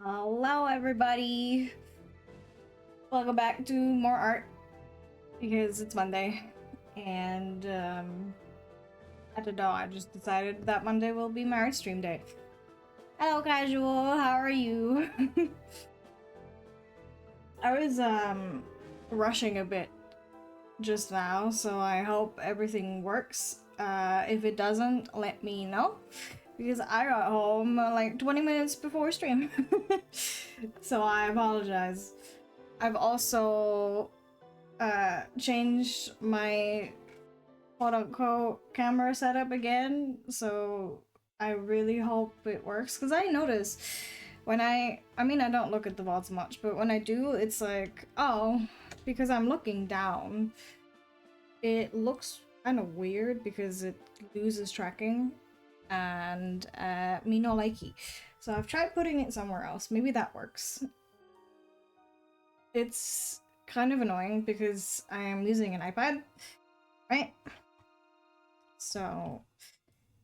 Hello, everybody. Welcome back to more art because it's Monday, and I don't know. I just decided that Monday will be my art stream day. Hello, casual. How are you? I was rushing a bit just now, so I hope everything works. If it doesn't, let me know. Because I got home like 20 minutes before stream. So I apologize. I've also changed my quote-unquote camera setup again, so I really hope it works. Because I notice when I mean, I don't look at the VODs much, but when I do, it's like, oh, because I'm looking down, it looks kind of weird because it loses tracking, and me no likey. So I've tried putting it somewhere else. Maybe that works. It's kind of annoying because I am using an iPad, right? So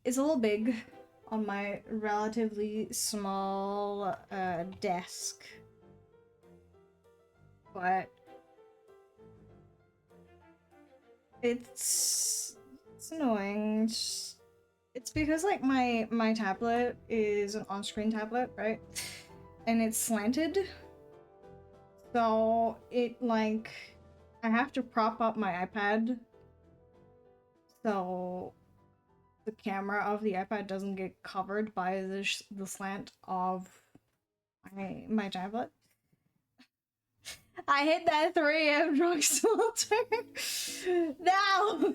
it's a little big on my relatively small desk, but it's annoying. It's because like my tablet is an on-screen tablet, right? And it's slanted. So it like I have to prop up my iPad so the camera of the iPad doesn't get covered by the slant of my tablet. I hit that 3 AM drunk filter. No,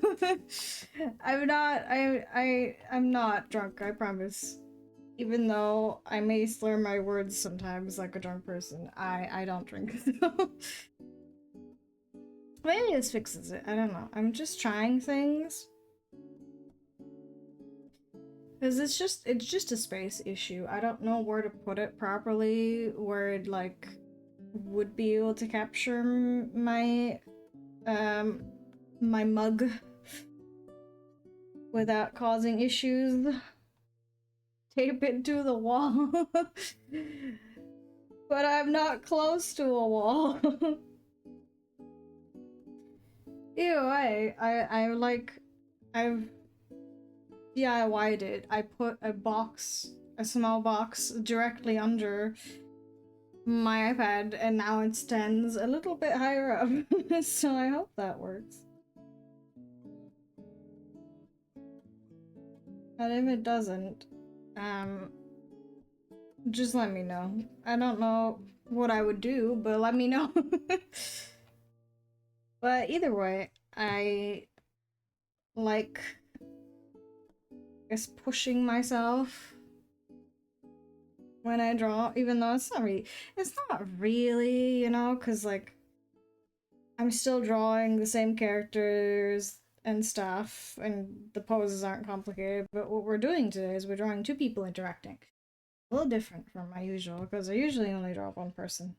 I'm not drunk. I promise. Even though I may slur my words sometimes like a drunk person, I don't drink. Maybe this fixes it. I don't know. I'm just trying things. Because it's just a space issue. I don't know where to put it properly, where it like would be able to capture my my mug without causing issues. Tape it to the wall. But I'm not close to a wall. Either way, I've DIY'd it. I put a small box directly under my iPad, and now it stands a little bit higher up. So I hope that works. And if it doesn't, just let me know. I don't know what I would do, but let me know. But either way, I like, I guess, pushing myself when I draw, even though it's not really, you know, because like I'm still drawing the same characters and stuff, and the poses aren't complicated, but what we're doing today is we're drawing two people interacting. A little different from my usual, because I usually only draw one person.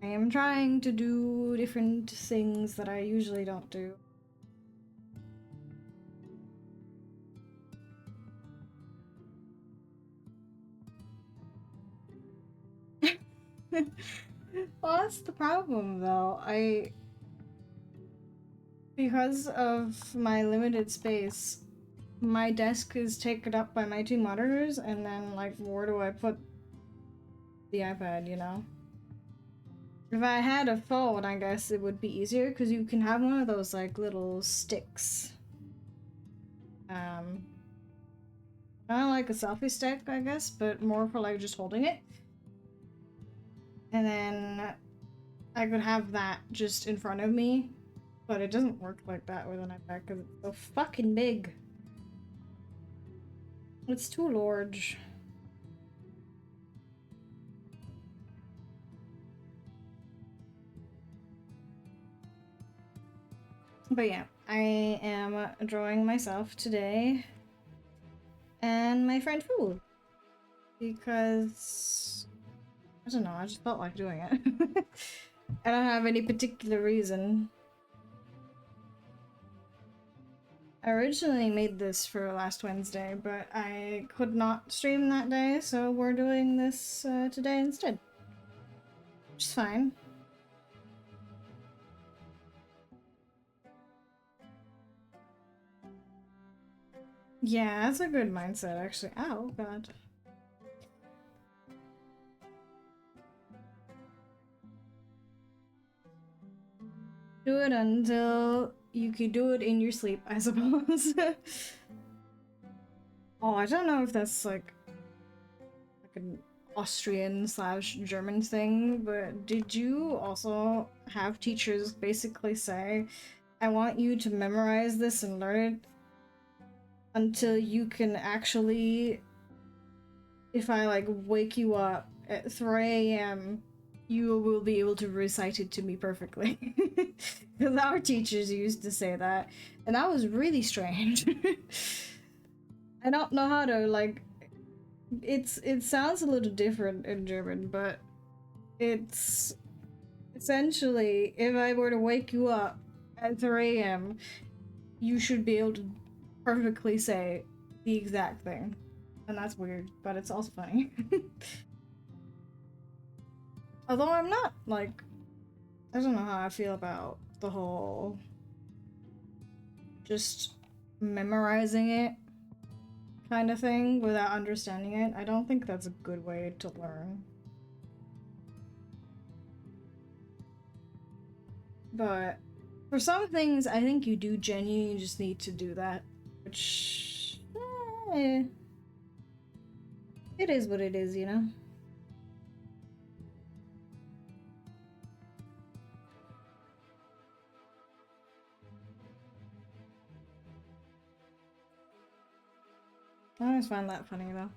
I am trying to do different things that I usually don't do. Well, that's the problem, though. Because of my limited space, my desk is taken up by my two monitors, and then, like, where do I put the iPad, you know? If I had a phone, I guess it would be easier, because you can have one of those, like, little sticks. Kind of like a selfie stick, I guess, but more for, like, just holding it. And then I could have that just in front of me, but it doesn't work like that with an iPad because it's so fucking big. It's too large. But yeah, I am drawing myself today and my friend Fu because I don't know, I just felt like doing it. I don't have any particular reason. I originally made this for last Wednesday, but I could not stream that day, so we're doing this today instead. Which is fine. Yeah, that's a good mindset, actually. Oh, God. Do it until you can do it in your sleep, I suppose. Oh, I don't know if that's like an Austrian slash German thing, but did you also have teachers basically say, I want you to memorize this and learn it until you can actually, if I like wake you up at 3 a.m., you will be able to recite it to me perfectly. Because our teachers used to say that, and that was really strange. I don't know how to like. It sounds a little different in German, but it's essentially if I were to wake you up at 3 a.m., you should be able to perfectly say the exact thing. And that's weird, but it's also funny. Although I'm not, like, I don't know how I feel about the whole just memorizing it kind of thing without understanding it. I don't think that's a good way to learn. But for some things, I think you do genuinely just need to do that. Which, it is what it is, you know? I always find that funny, though.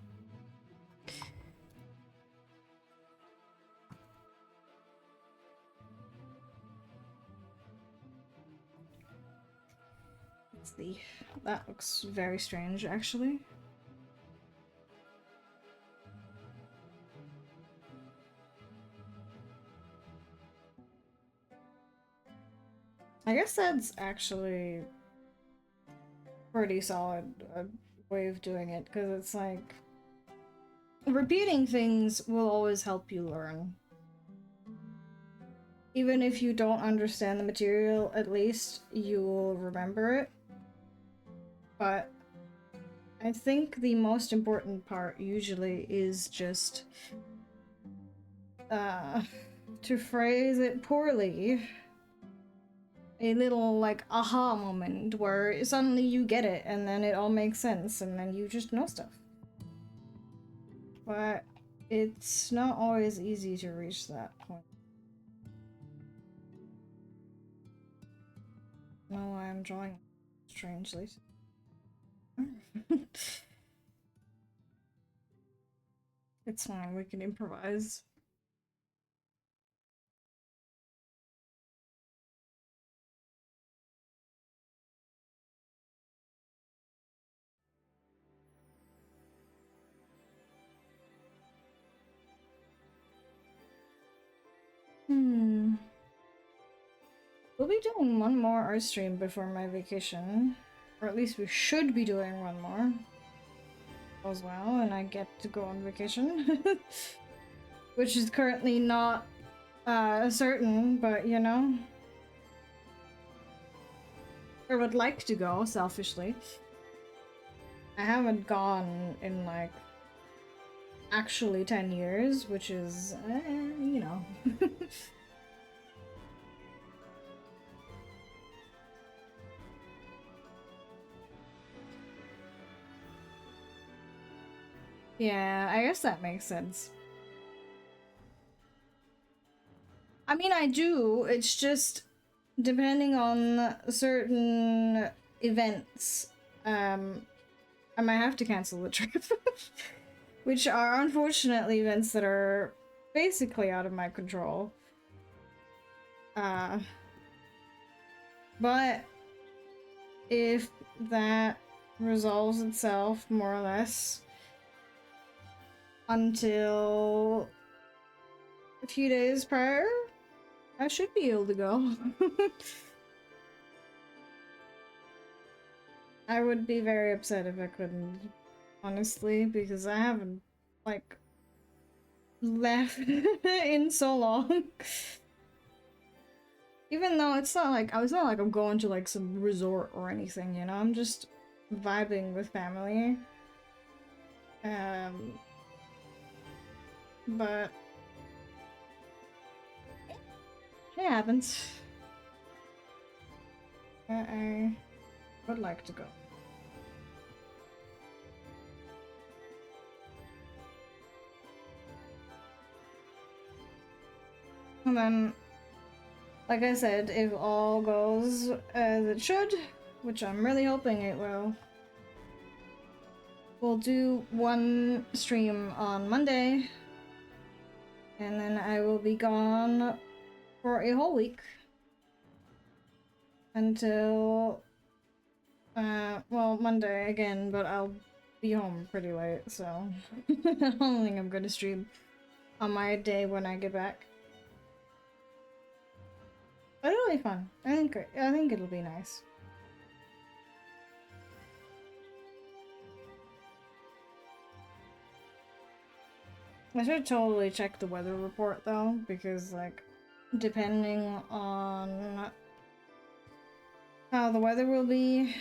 Let's see. That looks very strange, actually. I guess that's actually pretty solid way of doing it, because it's like repeating things will always help you learn. Even if you don't understand the material, at least you will remember it. But I think the most important part usually is just to phrase it poorly. A little like aha moment where suddenly you get it and then it all makes sense and then you just know stuff. But it's not always easy to reach that point. No, I'm drawing strangely. It's fine, we can improvise. We'll be doing one more art stream before my vacation. Or at least we should be doing one more. As well, and I get to go on vacation. Which is currently not certain, but you know. I would like to go, selfishly. I haven't gone in like actually 10 years, which is, you know. Yeah, I guess that makes sense. I mean, I do, it's just depending on certain events, I might have to cancel the trip. Which are unfortunately events that are basically out of my control. But if that resolves itself more or less until a few days prior, I should be able to go. I would be very upset if I couldn't, honestly, because I haven't, like, left in so long. Even though it's not like I'm going to like some resort or anything, you know, I'm just vibing with family. Um, but it happens. I would like to go. And then, like I said, if all goes as it should, which I'm really hoping it will, we'll do one stream on Monday, and then I will be gone for a whole week until, well, Monday again, but I'll be home pretty late, so I don't think I'm gonna stream on my day when I get back. But it'll be fun. I think it'll be nice. I should totally check the weather report though, because like depending on how the weather will be,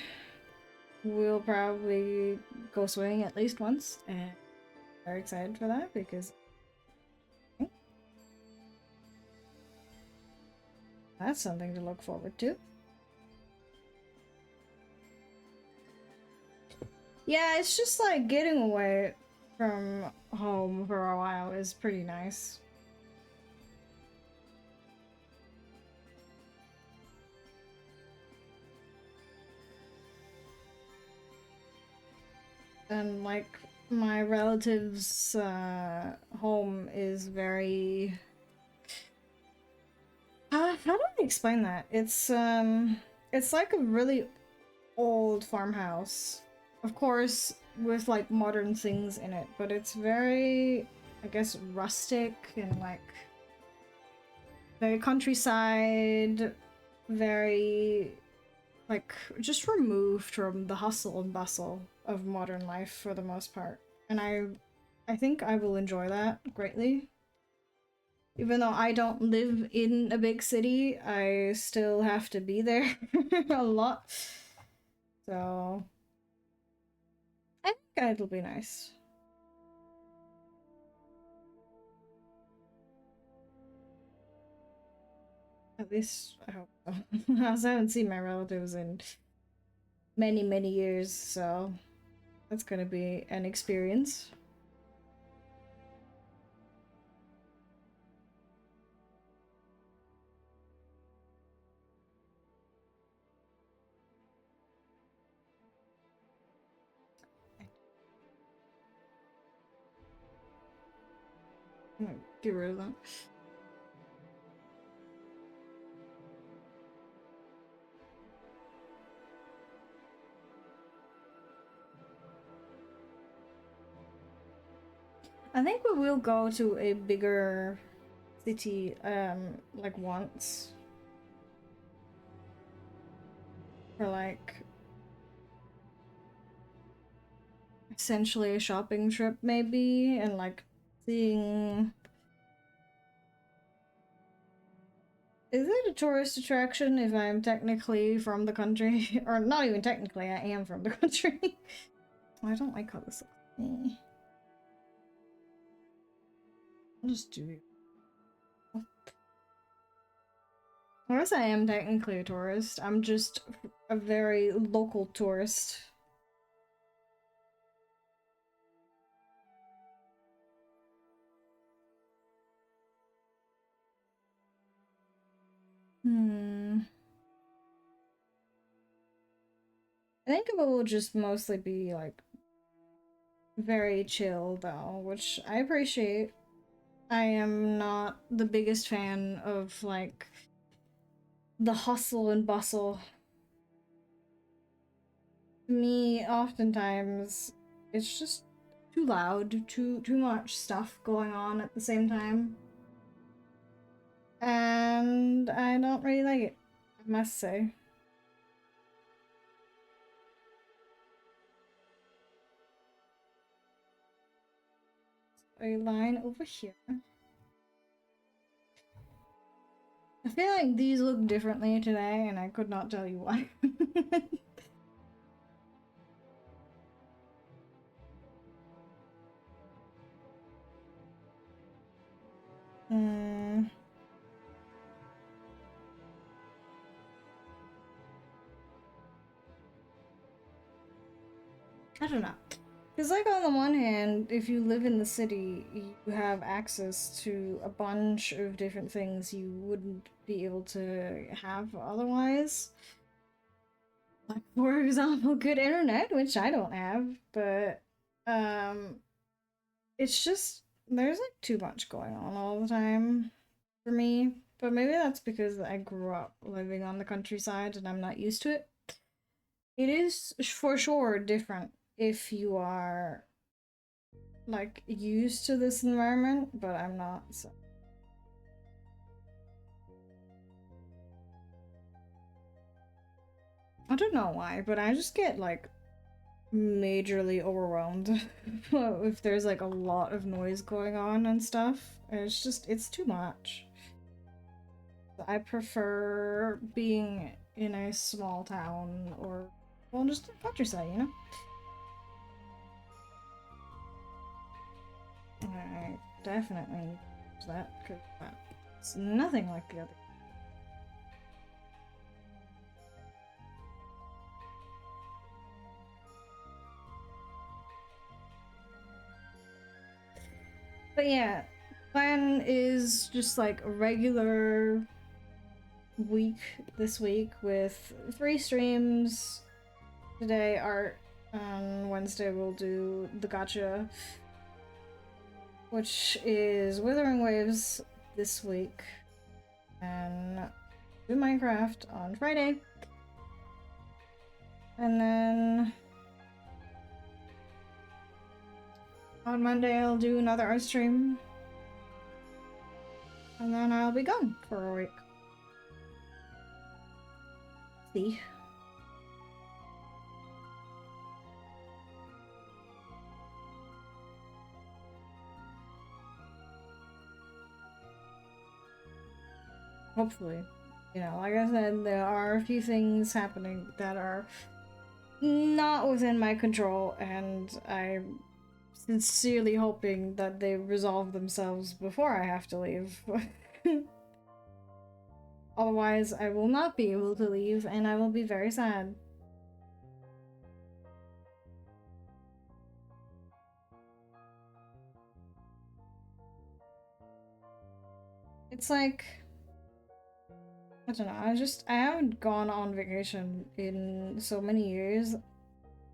we'll probably go swimming at least once, and I'm very excited for that because that's something to look forward to. Yeah, it's just like getting away from home for a while is pretty nice. And like my relatives' home is very. How do I explain that? It's like a really old farmhouse, of course, with like modern things in it, but it's very, I guess, rustic and like very countryside, very like just removed from the hustle and bustle of modern life for the most part. And I think I will enjoy that greatly. Even though I don't live in a big city, I still have to be there a lot. So I think it'll be nice. At least I hope so. I also haven't seen my relatives in many, many years, so that's gonna be an experience. I'm gonna get rid of that. I think we will go to a bigger city, like once. For like essentially a shopping trip maybe, and like seeing. Is it a tourist attraction if I'm technically from the country? Or not even technically, I am from the country. I don't like how this looks. I'll just do it. I guess I am technically a tourist. I'm just a very local tourist. I think it will just mostly be like very chill though, which I appreciate. I am not the biggest fan of like the hustle and bustle. To me, oftentimes it's just too loud, too much stuff going on at the same time. And I don't really like it, I must say. a line over here. I feel like these look differently today, and I could not tell you why. I don't know. Because, like, on the one hand, if you live in the city, you have access to a bunch of different things you wouldn't be able to have otherwise. Like, for example, good internet, which I don't have, but, it's just, there's, like, too much going on all the time for me. But maybe that's because I grew up living on the countryside and I'm not used to it. It is for sure different if you are like used to this environment, but I'm not, so. I don't know why, but I just get like majorly overwhelmed if there's like a lot of noise going on and stuff. It's just, it's too much. I prefer being in a small town or, well, just the countryside, you know? I definitely use that because it's nothing like the other. But yeah, plan is just like a regular week this week with 3 streams. Today, art. On Wednesday, we'll do the gacha, which is Withering Waves this week, and do Minecraft on Friday. And then on Monday, I'll do another art stream. And then I'll be gone for a week. See? Hopefully. You know, like I said, there are a few things happening that are not within my control, and I'm sincerely hoping that they resolve themselves before I have to leave. Otherwise, I will not be able to leave, and I will be very sad. It's like, I don't know, I haven't gone on vacation in so many years.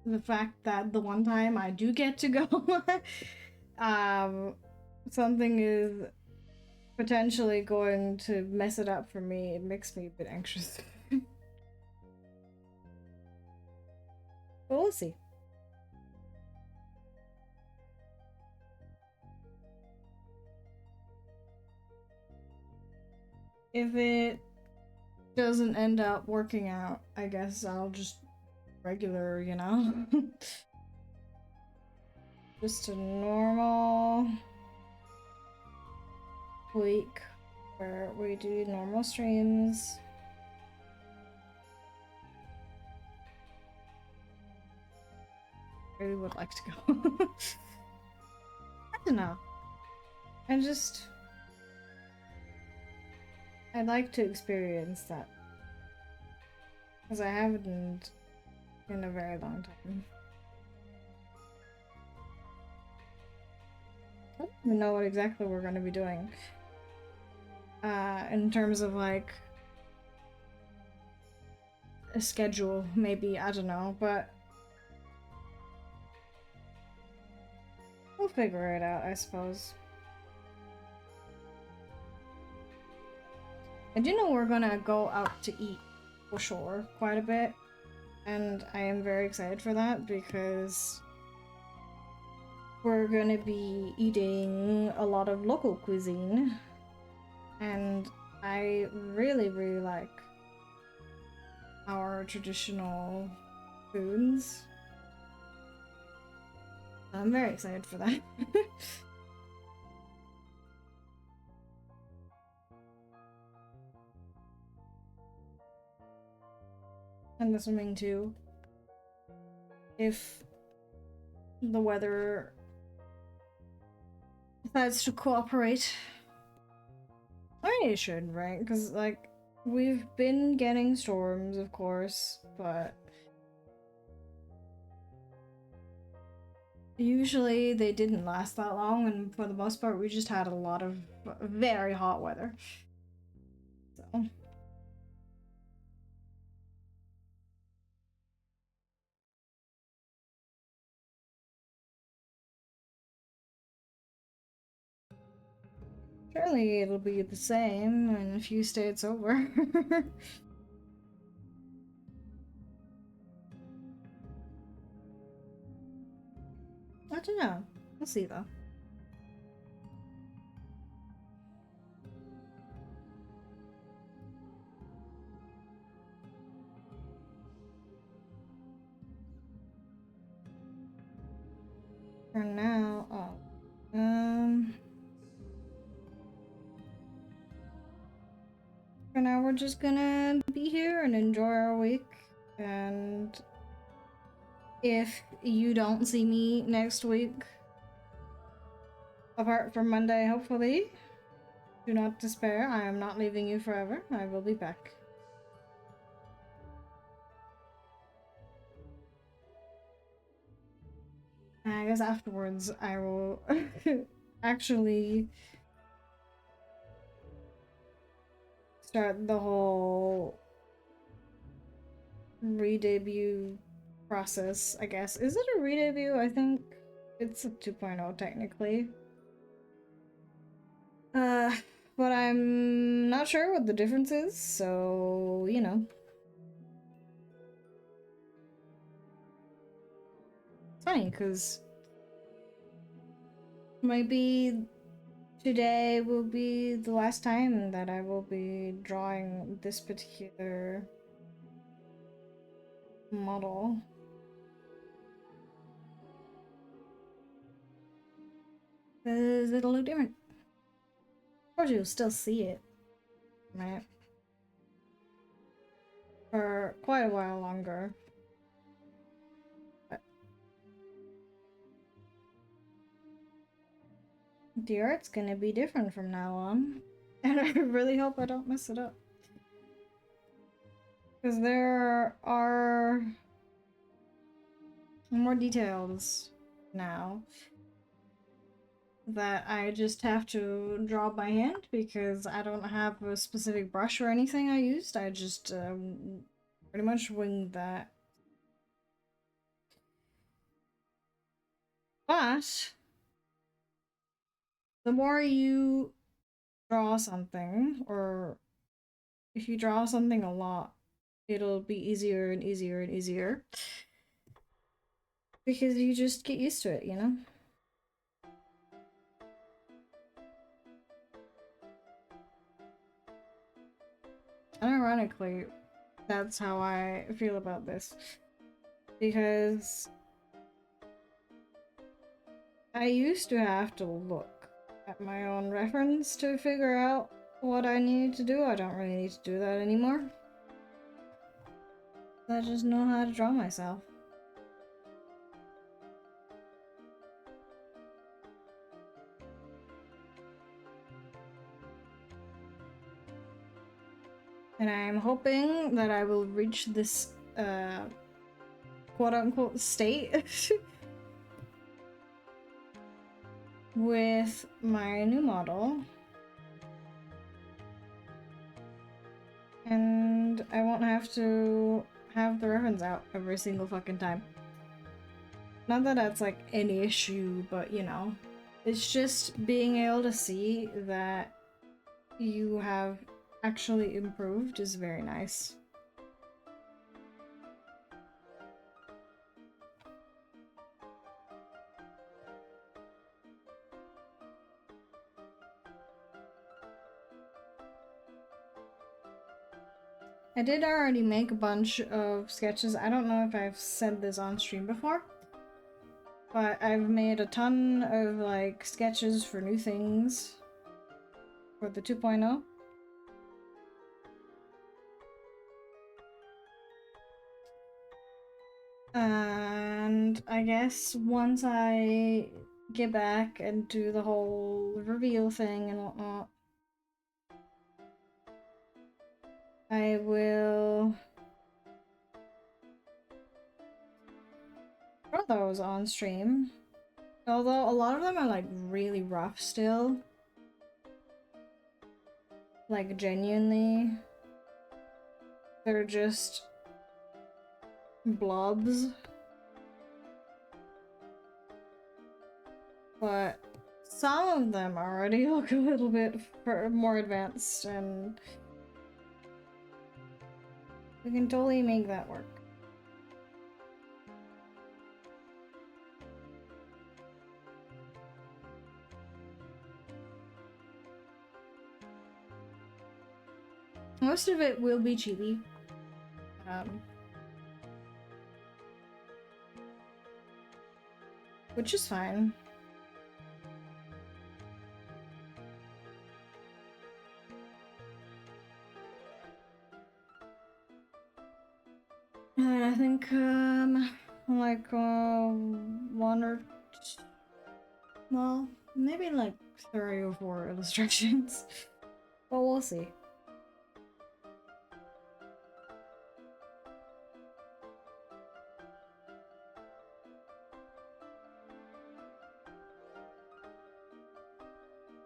The fact that the one time I do get to go, something is potentially going to mess it up for me. It makes me a bit anxious. But we'll see. If it doesn't end up working out, I guess I'll just regular, you know? Just a normal week where we do normal streams. I really would like to go. I don't know. I'd like to experience that. Because I haven't in a very long time. I don't even know what exactly we're going to be doing. In terms of like a schedule, maybe, I don't know, but we'll figure it out, I suppose. I do know we're gonna go out to eat for sure quite a bit, and I am very excited for that because we're gonna be eating a lot of local cuisine, and I really, really like our traditional foods. I'm very excited for that. And the swimming too. If the weather decides to cooperate. I mean, it should, right? Because, like, we've been getting storms, of course, but usually they didn't last that long, and for the most part, we just had a lot of very hot weather. So. Surely it'll be the same in a few states over. I don't know. We'll see though. For now, for now we're just gonna be here and enjoy our week, and if you don't see me next week, apart from Monday, hopefully, do not despair. I am not leaving you forever. I will be back. And I guess afterwards I will actually start the whole re-debut process, I guess. Is it a re-debut? I think it's a 2.0 technically. But I'm not sure what the difference is, so, you know. It's funny, because maybe today will be the last time that I will be drawing this particular model. Because it'll look different. Of course, you'll still see it, right? For quite a while longer. But the art's gonna be different from now on. And I really hope I don't mess it up. Because there are more details now that I just have to draw by hand because I don't have a specific brush or anything I used. I just pretty much winged that. But the more you draw something, or if you draw something a lot, it'll be easier and easier and easier. Because you just get used to it, you know? And ironically, that's how I feel about this. Because I used to have to look at my own reference to figure out what I needed to do. I don't really need to do that anymore. I just know how to draw myself. And I'm hoping that I will reach this quote-unquote state with my new model. And I won't have to have the reference out every single fucking time. Not that that's like any issue, but you know, it's just being able to see that you have actually improved is very nice. I did already make a bunch of sketches. I don't know if I've said this on stream before, but I've made a ton of like sketches for new things for the 2.0. And I guess once I get back and do the whole reveal thing and whatnot, I will draw those on stream. Although a lot of them are like really rough still. Like genuinely. They're just blobs. But some of them already look a little bit more advanced, and we can totally make that work. Most of it will be chibi. Which is fine. And I think, like, one or well, maybe like 3 or 4 illustrations. But we'll see.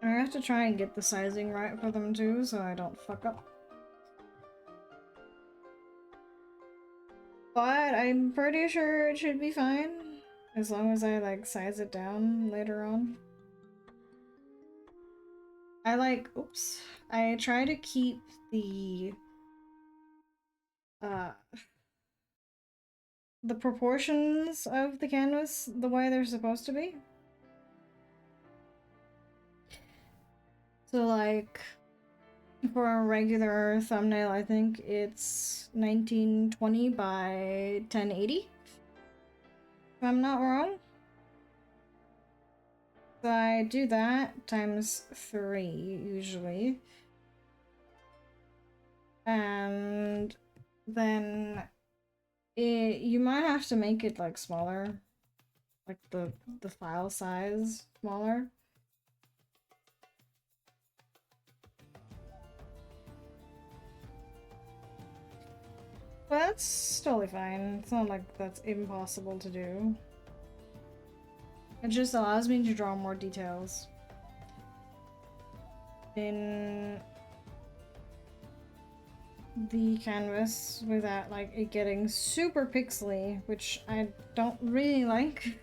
I have to try and get the sizing right for them too, so I don't fuck up. But I'm pretty sure it should be fine, as long as I like size it down later on. Oops. I try to keep the proportions of the canvas the way they're supposed to be. So like, for a regular thumbnail, I think it's 1920 by 1080. If I'm not wrong. So I do that times 3 usually. And then you might have to make it like smaller. Like the file size smaller. But that's totally fine. It's not like that's impossible to do. It just allows me to draw more details in the canvas without like it getting super pixely, which I don't really like.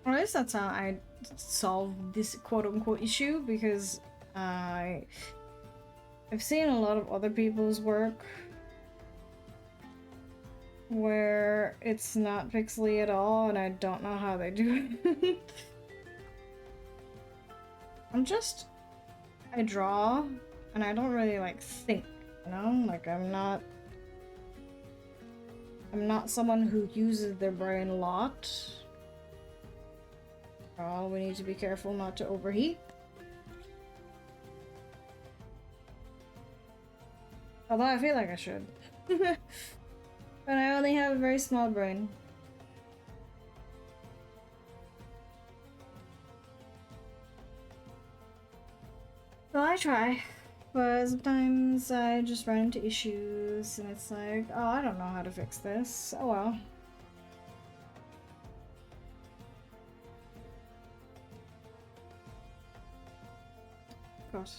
Or at least that's how I solve this quote-unquote issue, because I've seen a lot of other people's work where it's not pixely at all, and I don't know how they do it. I draw, and I don't really like think, you know? Like I'm not someone who uses their brain a lot. Oh, we need to be careful not to overheat. Although I feel like I should. But I only have a very small brain. So I try. But sometimes I just run into issues and it's like, oh, I don't know how to fix this. Oh well. Gosh.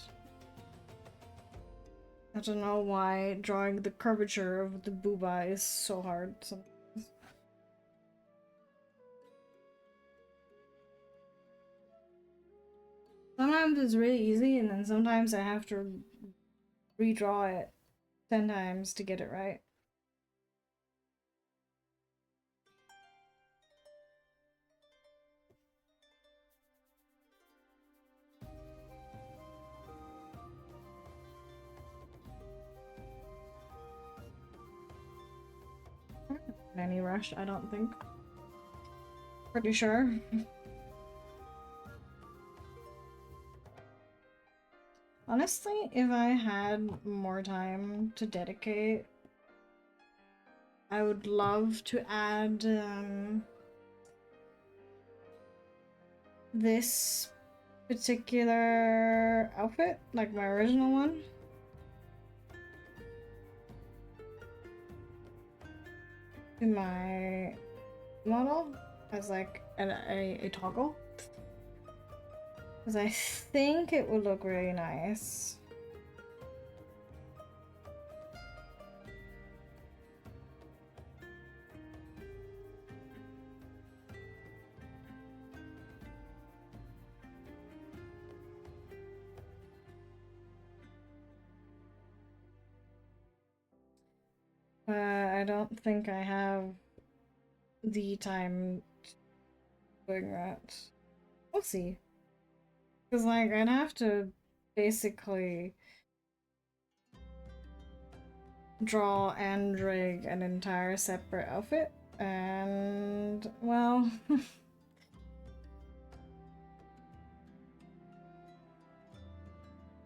I don't know why drawing the curvature of the booba is so hard sometimes. Sometimes it's really easy, and then sometimes I have to redraw it 10 times to get it right. in any rush, I don't think. Pretty sure. Honestly, if I had more time to dedicate, I would love to add this particular outfit, like my original one. To my model as like a toggle. Because I think it would look really nice. I don't think I have the time doing that. We'll see. Because, like, I'd have to basically draw and rig an entire separate outfit. And, well...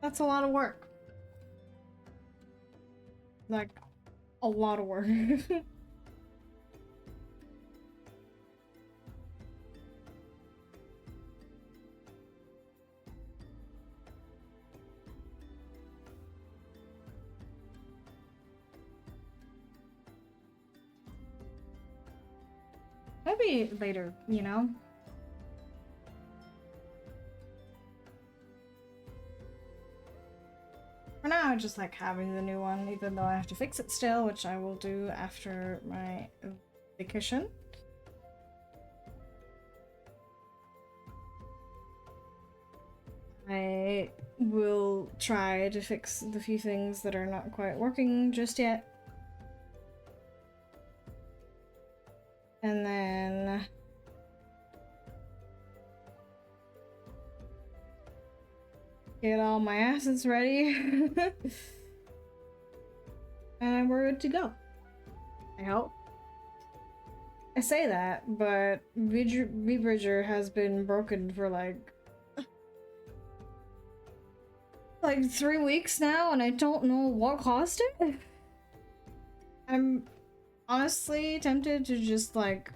that's a lot of work. Like, a lot of work. Maybe later, you know? For now, I just like having the new one, even though I have to fix it still, which I will do after my vacation. I will try to fix the few things that are not quite working just yet. And then... get all my assets ready. And we're good to go. I hope. I say that, but VBridger has been broken for like 3 weeks now, and I don't know what caused it. I'm honestly tempted to just like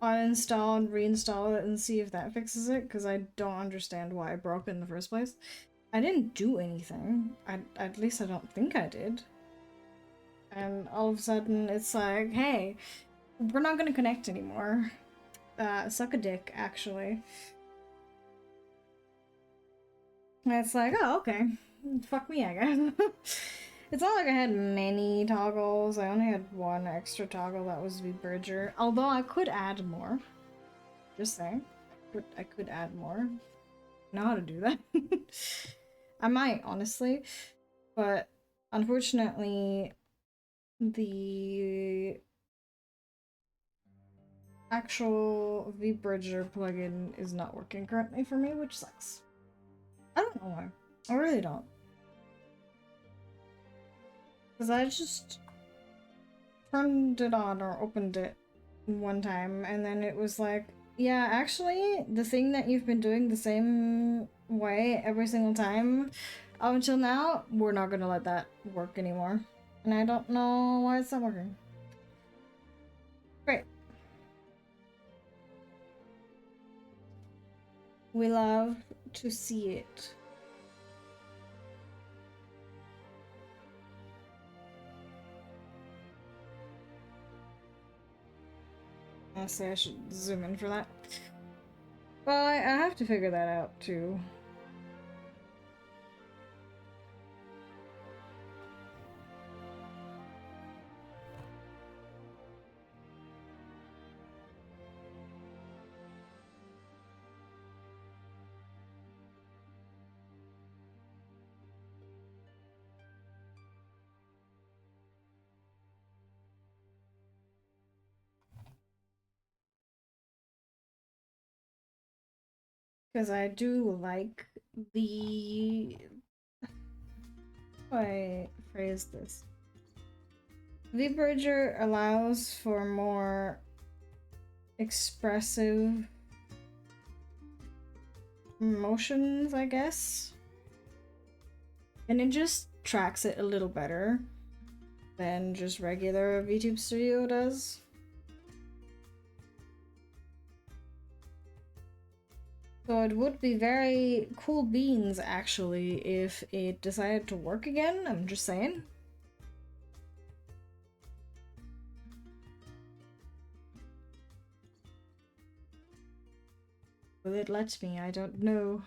uninstall and reinstall it and see if that fixes it, because I don't understand why it broke in the first place. I didn't do anything. At least I don't think I did. And all of a sudden it's like, hey, we're not gonna connect anymore. Suck a dick, actually. And it's like, oh, okay. Fuck me, I guess. It's not like I had many toggles. I only had one extra toggle that was VBridger. Although I could add more. Just saying. I could add more. I know how to do that. I might, honestly. But unfortunately, the actual VBridger plugin is not working currently for me, which sucks. I don't know why. I really don't. Because I just turned it on or opened it one time, and then it was like, yeah, actually, the thing that you've been doing the same way every single time up until now, we're not gonna let that work anymore. And I don't know why it's not working. Great. We love to see it. Honestly, I should zoom in for that. But I have to figure that out too. Because I do like the... how do I phrase this? V-Bridger allows for more expressive motions, I guess. And it just tracks it a little better than just regular VTube Studio does. So it would be very cool beans, actually, if it decided to work again. I'm just saying. Will it let me? I don't know.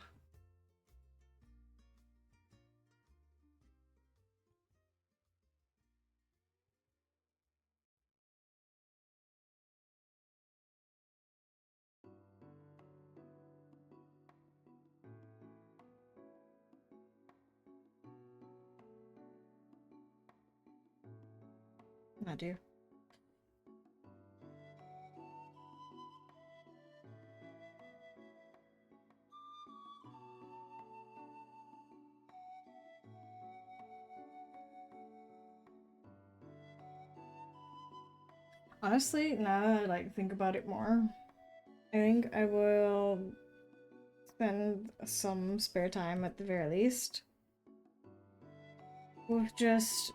I do. Honestly, now that I think about it more, I think I will spend some spare time at the very least with just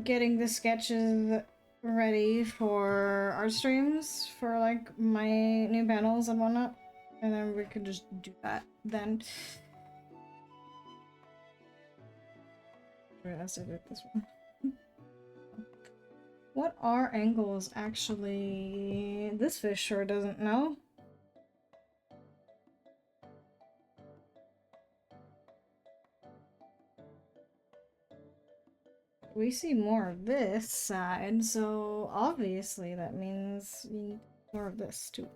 getting the sketches ready for art streams for like my new panels and whatnot, and then we could just do that then. Let's edit this one. What are angles actually? This fish sure doesn't know. We see more of this side, so obviously that means we need more of this too.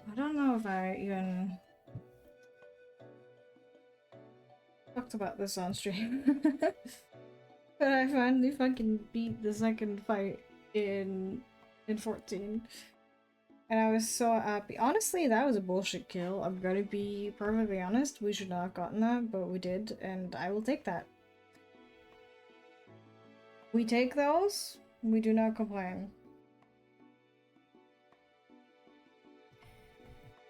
I don't know if I even talked about this on stream. But I finally fucking beat the second fight in 14. And I was so happy. Honestly, that was a bullshit kill. I'm gonna be perfectly honest. We should not have gotten that, but we did, and I will take that. We take those. We do not complain.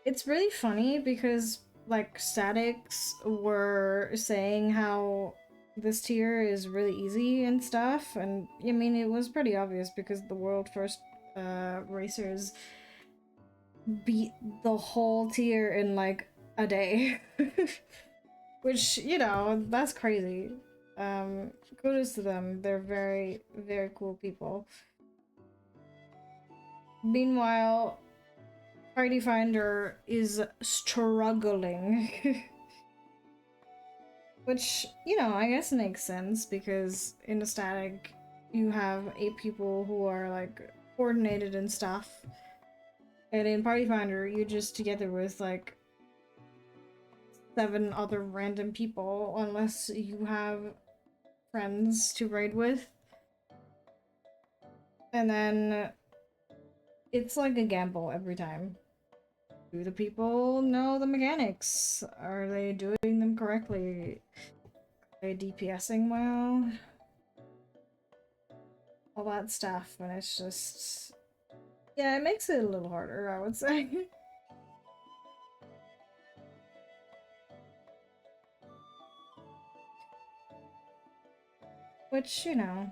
It's really funny because, like, Statics were saying how this tier is really easy and stuff, and I mean, it was pretty obvious because the world first racers beat the whole tier in like a day. Which, you know, that's crazy. Kudos to them. They're very, very cool people. Meanwhile, Party Finder is struggling. Which, you know, I guess makes sense because in a static you have 8 people who are like coordinated and stuff. And in Party Finder you're just together with like 7 other random people unless you have friends to raid with. And then it's like a gamble every time. Do the people know the mechanics? Are they doing them correctly? Are they DPSing well? All that stuff, and it's just... yeah, it makes it a little harder, I would say. Which, you know,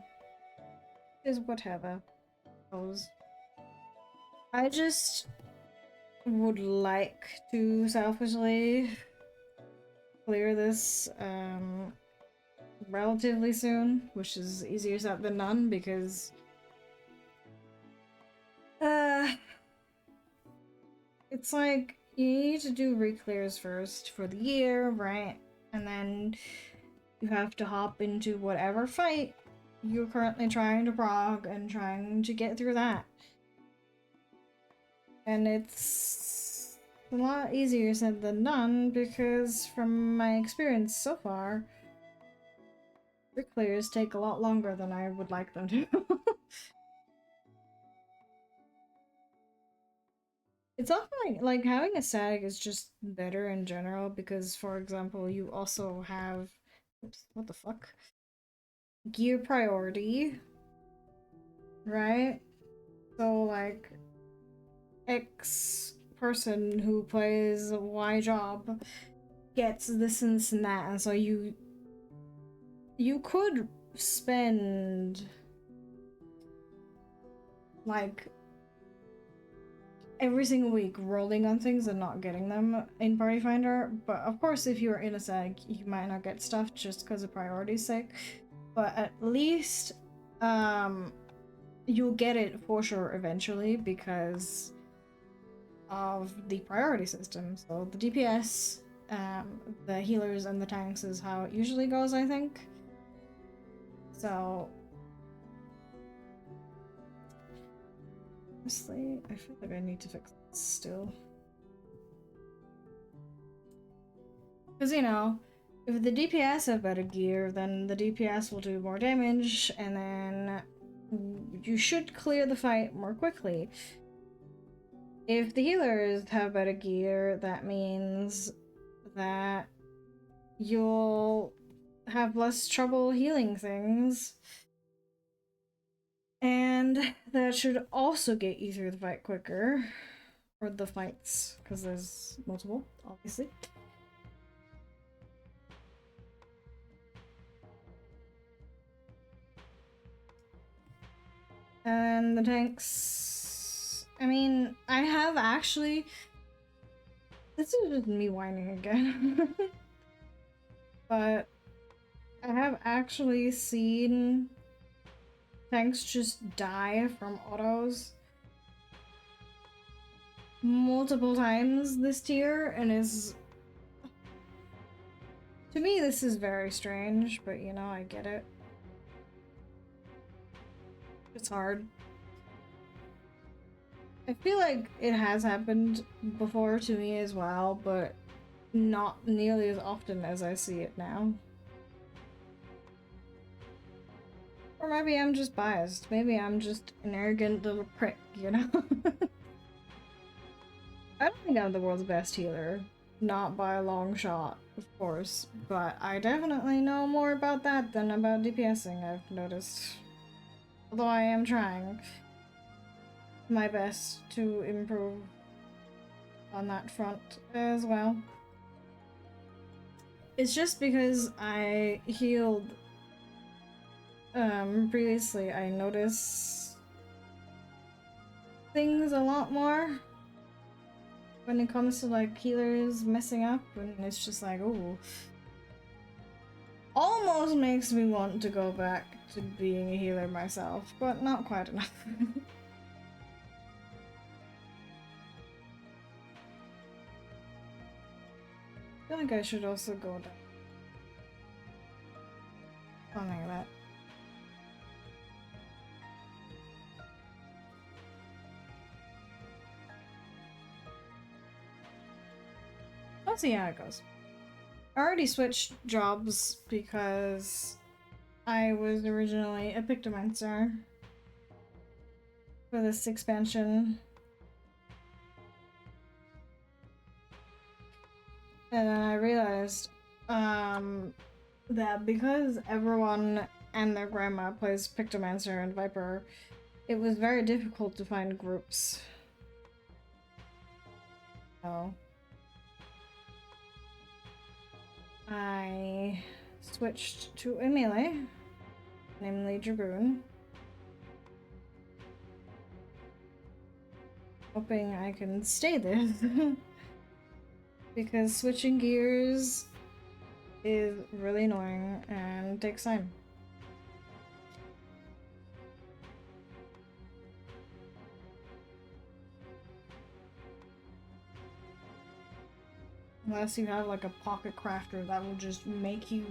is whatever. I just would like to selfishly clear this relatively soon, which is easier said than done because it's like you need to do re-clears first for the year, right? And then you have to hop into whatever fight you're currently trying to prog and trying to get through that. And it's a lot easier said than done because from my experience so far, bricklayers take a lot longer than I would like them to. It's often like having a SAG is just better in general because, for example, you also have, oops, what the fuck? Gear priority, right? So like X person who plays Y job gets this and this and that, and so you could spend like every single week rolling on things and not getting them in Party Finder, but of course if you're in a SAG you might not get stuff just because of priority's sake, but at least you'll get it for sure eventually because of the priority system. So the DPS, the healers, and the tanks is how it usually goes, I think. So honestly, I feel like I need to fix this still. Because, you know, if the DPS have better gear, then the DPS will do more damage, and then you should clear the fight more quickly. If the healers have better gear, that means that you'll have less trouble healing things. And that should also get you through the fight quicker. Or the fights, because there's multiple, obviously. And the tanks... I mean, I have actually... This is just me whining again. But I have actually seen tanks just die from autos multiple times this tier, and is... To me, this is very strange, but you know, I get it. It's hard. I feel like it has happened before to me as well, but not nearly as often as I see it now. Or maybe I'm just biased. Maybe I'm just an arrogant little prick, you know? I don't think I'm the world's best healer. Not by a long shot, of course. But I definitely know more about that than about DPSing, I've noticed. Although I am trying my best to improve on that front as well. It's just because I healed previously, I notice things a lot more when it comes to like healers messing up, and it's just like, ooh. Almost makes me want to go back to being a healer myself, but not quite enough. I feel like I should also go down. Something like that. Let's see how it goes. I already switched jobs because I was originally a Pictomancer for this expansion. And then I realized that because everyone and their grandma plays Pictomancer and Viper, it was very difficult to find groups. So I switched to a melee, namely Dragoon, hoping I can stay there. Because switching gears is really annoying and takes time. Unless you have like a pocket crafter that will just make you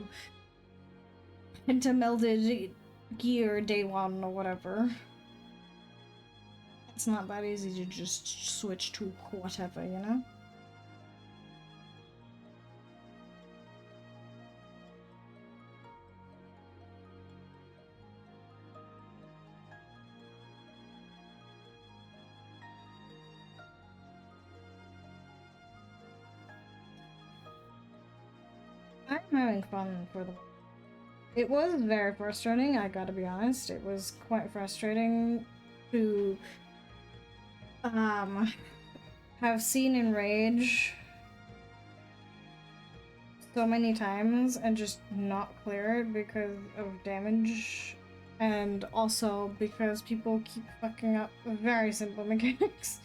into melted gear day one or whatever. It's not that easy to just switch to whatever, you know? I'm having fun for the... It was very frustrating, I gotta be honest. It was quite frustrating to have seen Enrage so many times and just not clear it because of damage, and also because people keep fucking up very simple mechanics.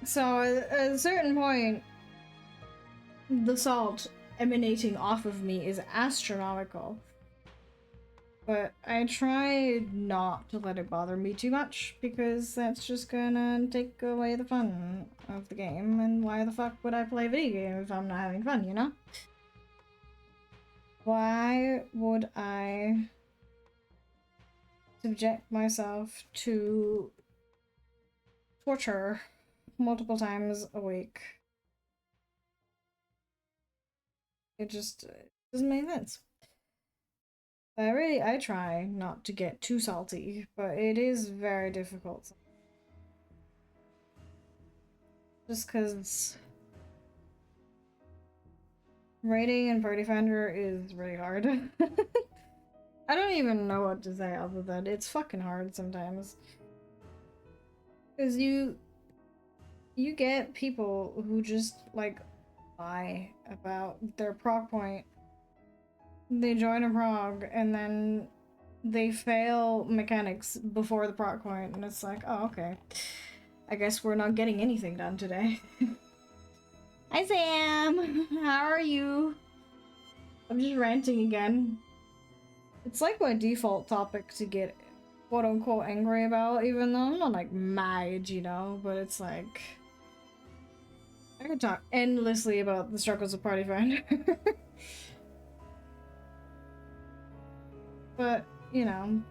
So at a certain point, the salt emanating off of me is astronomical. But I try not to let it bother me too much, because that's just gonna take away the fun of the game, and why the fuck would I play a video game if I'm not having fun, you know? Why would I subject myself to torture multiple times a week? It just doesn't make sense. I try not to get too salty, but it is very difficult. Just because raiding in Party Finder is really hard. I don't even know what to say other than it's fucking hard sometimes. Because you get people who just, like, lie about their prog point. They join a prog and then they fail mechanics before the prog point, and it's like, oh, okay. I guess we're not getting anything done today. Hi, Sam! How are you? I'm just ranting again. It's like my default topic to get quote-unquote angry about, even though I'm not, like, mad, you know? But it's like... I could talk endlessly about the struggles of Party Finder. But, you know,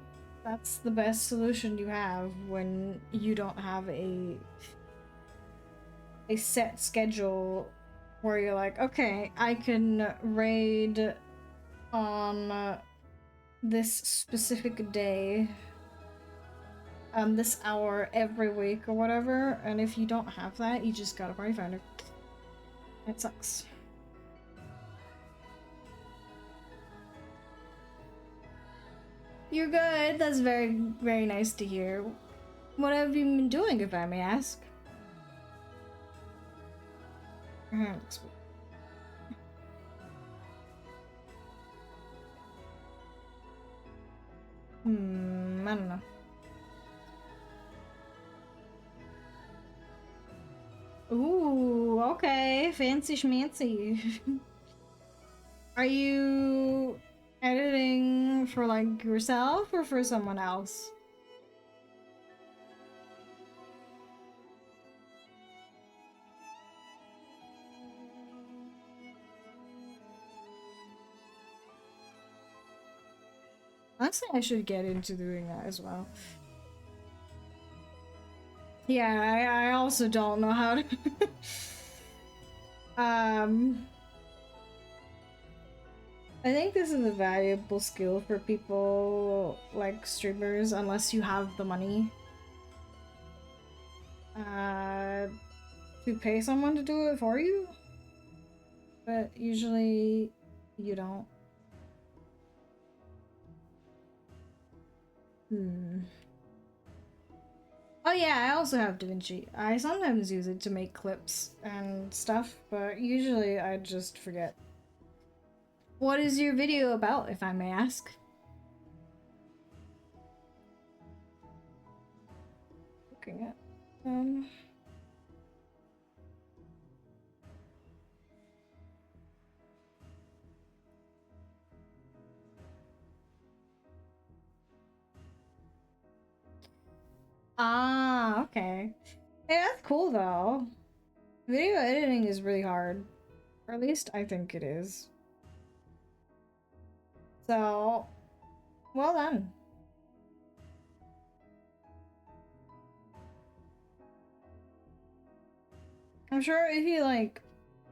that's the best solution you have when you don't have a set schedule where you're like, okay, I can raid on this specific day, this hour every week or whatever, and if you don't have that, you just gotta Party Finder. It sucks. You're good. That's very, very nice to hear. What have you been doing, if I may ask? I don't know. Ooh, okay. Fancy schmancy. Are you editing for, like, yourself or for someone else? Honestly, I should get into doing that as well. Yeah, I also don't know how to... I think this is a valuable skill for people like streamers, unless you have the money to pay someone to do it for you. But usually you don't. Oh yeah, I also have DaVinci. I sometimes use it to make clips and stuff, but usually I just forget. What is your video about, if I may ask? Looking at Ah, okay. Hey, that's cool though. Video editing is really hard. Or at least I think it is. So, well done. I'm sure if you like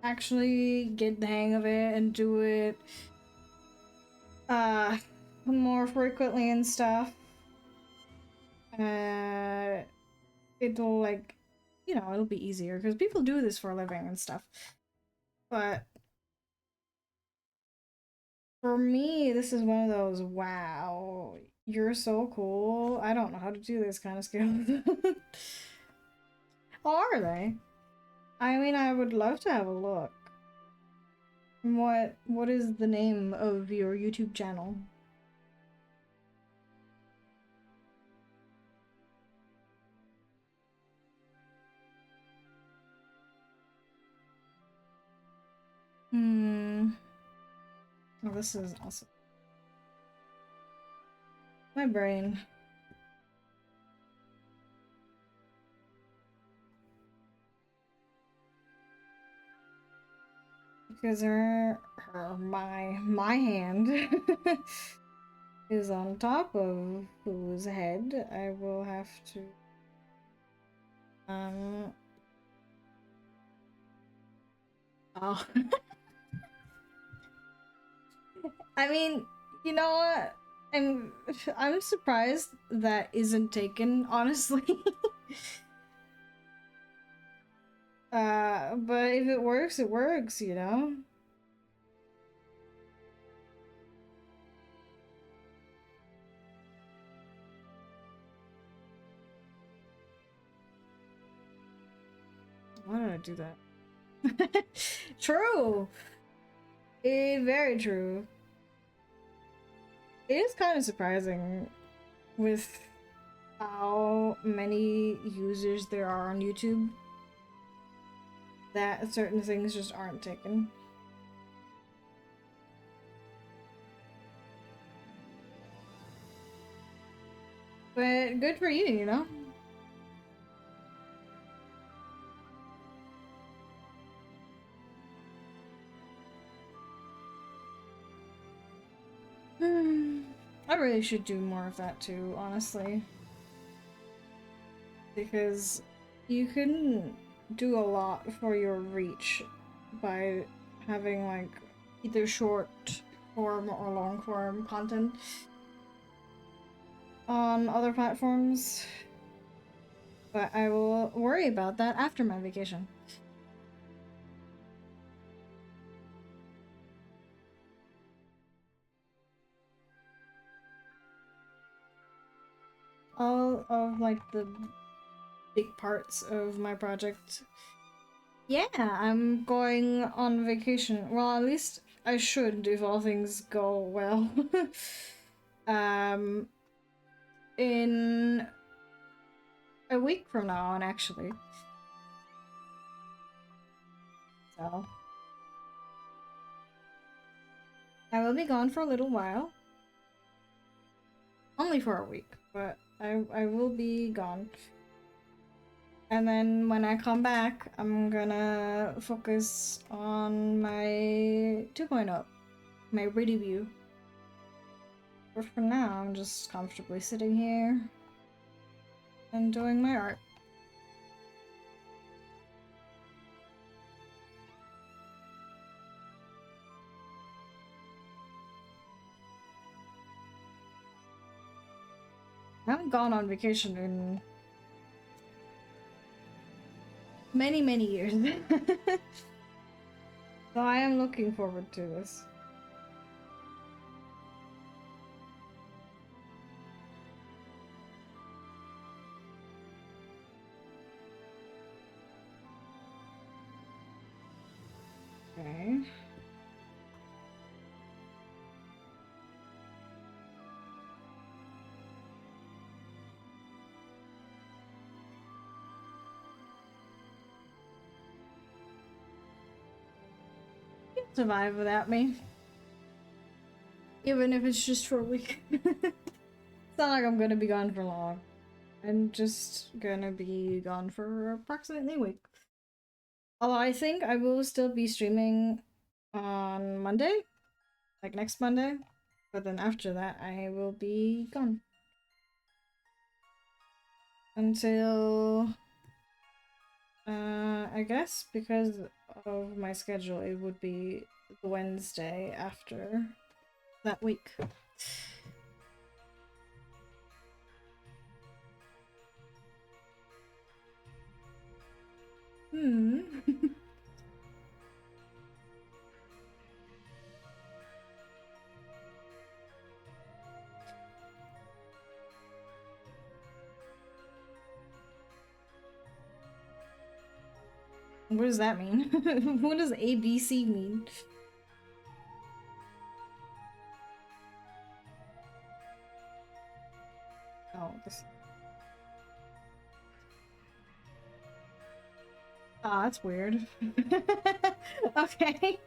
actually get the hang of it and do it uh more frequently and stuff, uh it'll like, you know, it'll be easier because people do this for a living and stuff. But for me, this is one of those, wow, you're so cool. I don't know how to do this kind of skills. Or are they? I mean, I would love to have a look. What is the name of your YouTube channel? Hmm. Oh, this is awesome. My brain. Because my hand is on top of whose head I will have to um oh. I mean, you know what? I'm surprised that isn't taken, honestly. But if it works, you know? Why did I do that? True! Very true. It is kind of surprising with how many users there are on YouTube that certain things just aren't taken. But good for you, you know? I really should do more of that too, honestly. Because you can do a lot for your reach by having like either short form or long form content on other platforms. But I will worry about that after my vacation. All of like the big parts of my project. Yeah, I'm going on vacation. Well, at least I should if all things go well. um, in a week from now on, actually. So I will be gone for a little while. Only for a week, but I will be gone. And then when I come back, I'm gonna focus on my 2.0, my review. But for now, I'm just comfortably sitting here and doing my art. I haven't gone on vacation in many, many years. So I am looking forward to this. Okay. You can survive without me. Even if it's just for a week. It's not like I'm gonna be gone for long. I'm just gonna be gone for approximately a week. Although I think I will still be streaming on Monday, like next Monday, but then after that I will be gone. I guess because of my schedule, it would be the Wednesday after that week. Hmm. What does that mean? What does ABC mean? Oh, this. Ah, that's weird. Okay.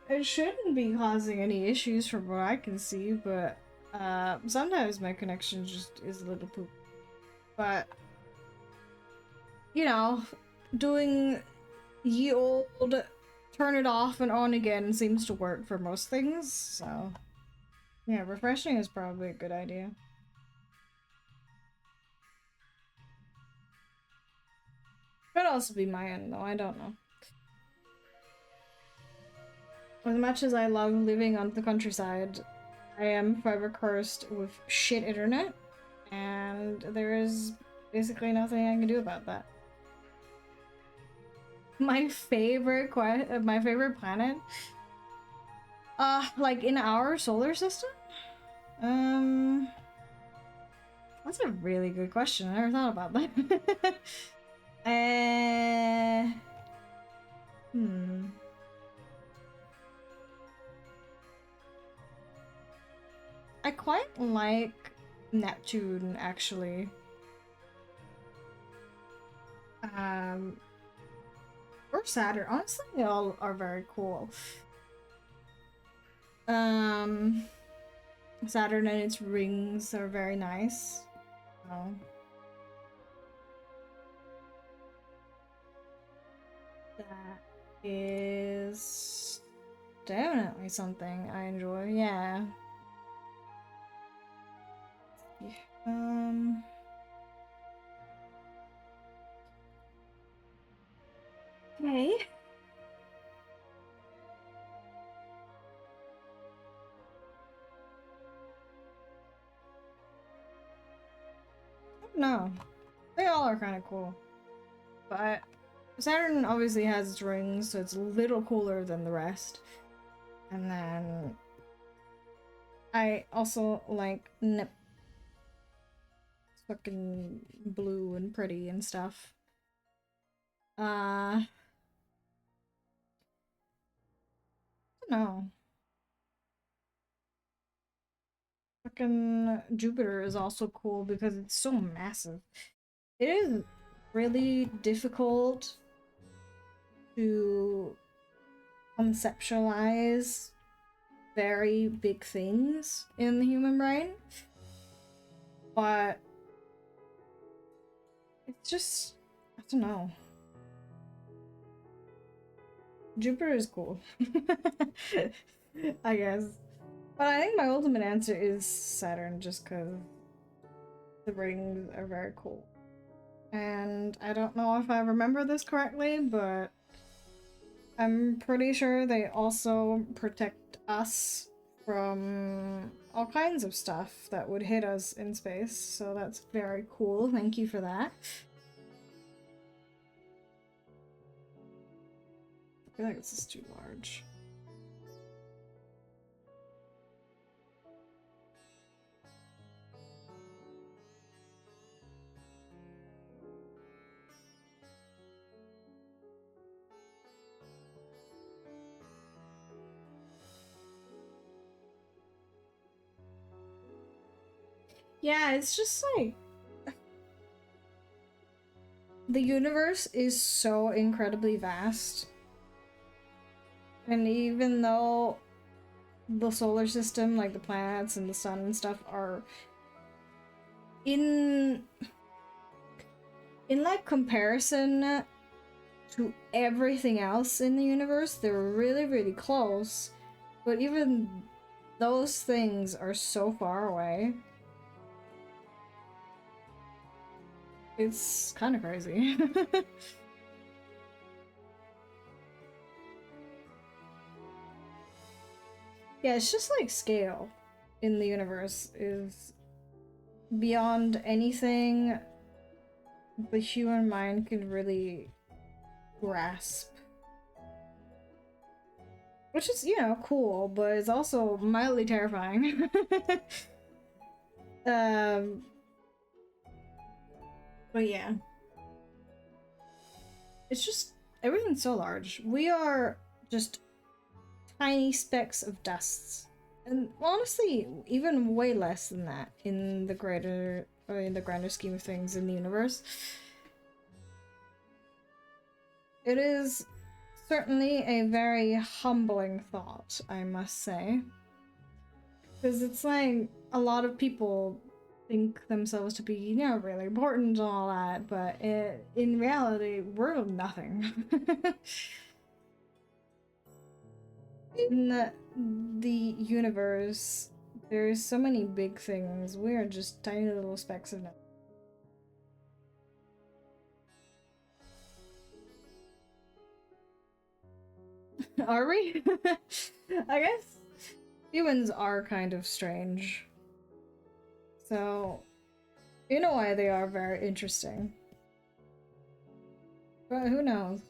It shouldn't be causing any issues from what I can see, but sometimes my connection just is a little poop. But, you know, doing ye old turn it off and on again seems to work for most things, so yeah, refreshing is probably a good idea. Could also be my end though, I don't know. As much as I love living on the countryside, I am forever cursed with shit internet, and there is basically nothing I can do about that. My favorite my favorite planet? Like in our solar system? Um, that's a really good question. I never thought about that. uh, hmm. I quite like Neptune, actually. Um, or Saturn. Honestly, they all are very cool. Um, Saturn and its rings are very nice. Oh. That is definitely something I enjoy. Yeah. Um. Okay. No, they all are kind of cool, but Saturn obviously has its rings, so it's a little cooler than the rest. And then I also like Nip, fucking blue and pretty and stuff. I don't know. Fucking Jupiter is also cool because it's so massive. It is really difficult to conceptualize very big things in the human brain, but it's just, I don't know. Jupiter is cool. I guess. But I think my ultimate answer is Saturn just because the rings are very cool. And I don't know if I remember this correctly, but I'm pretty sure they also protect us from all kinds of stuff that would hit us in space. So that's very cool. Thank you for that. I feel like this is too large. Yeah, it's just like the universe is so incredibly vast. And even though the solar system, like the planets and the sun and stuff, are in like comparison to everything else in the universe, they're really, really close. But even those things are so far away. It's kind of crazy. Yeah, it's just like scale in the universe is beyond anything the human mind can really grasp. Which is, you know, cool, but it's also mildly terrifying. um, but yeah. It's just, everything's so large. We are just tiny specks of dust. And honestly, even way less than that in the grander scheme of things in the universe. It is certainly a very humbling thought, I must say. Because it's like a lot of people think themselves to be, you know, really important and all that, but in reality, we're nothing. In the universe, there's so many big things. We are just tiny little specks of nothing. Are we? I guess humans are kind of strange. So, in a way, they are very interesting. But who knows?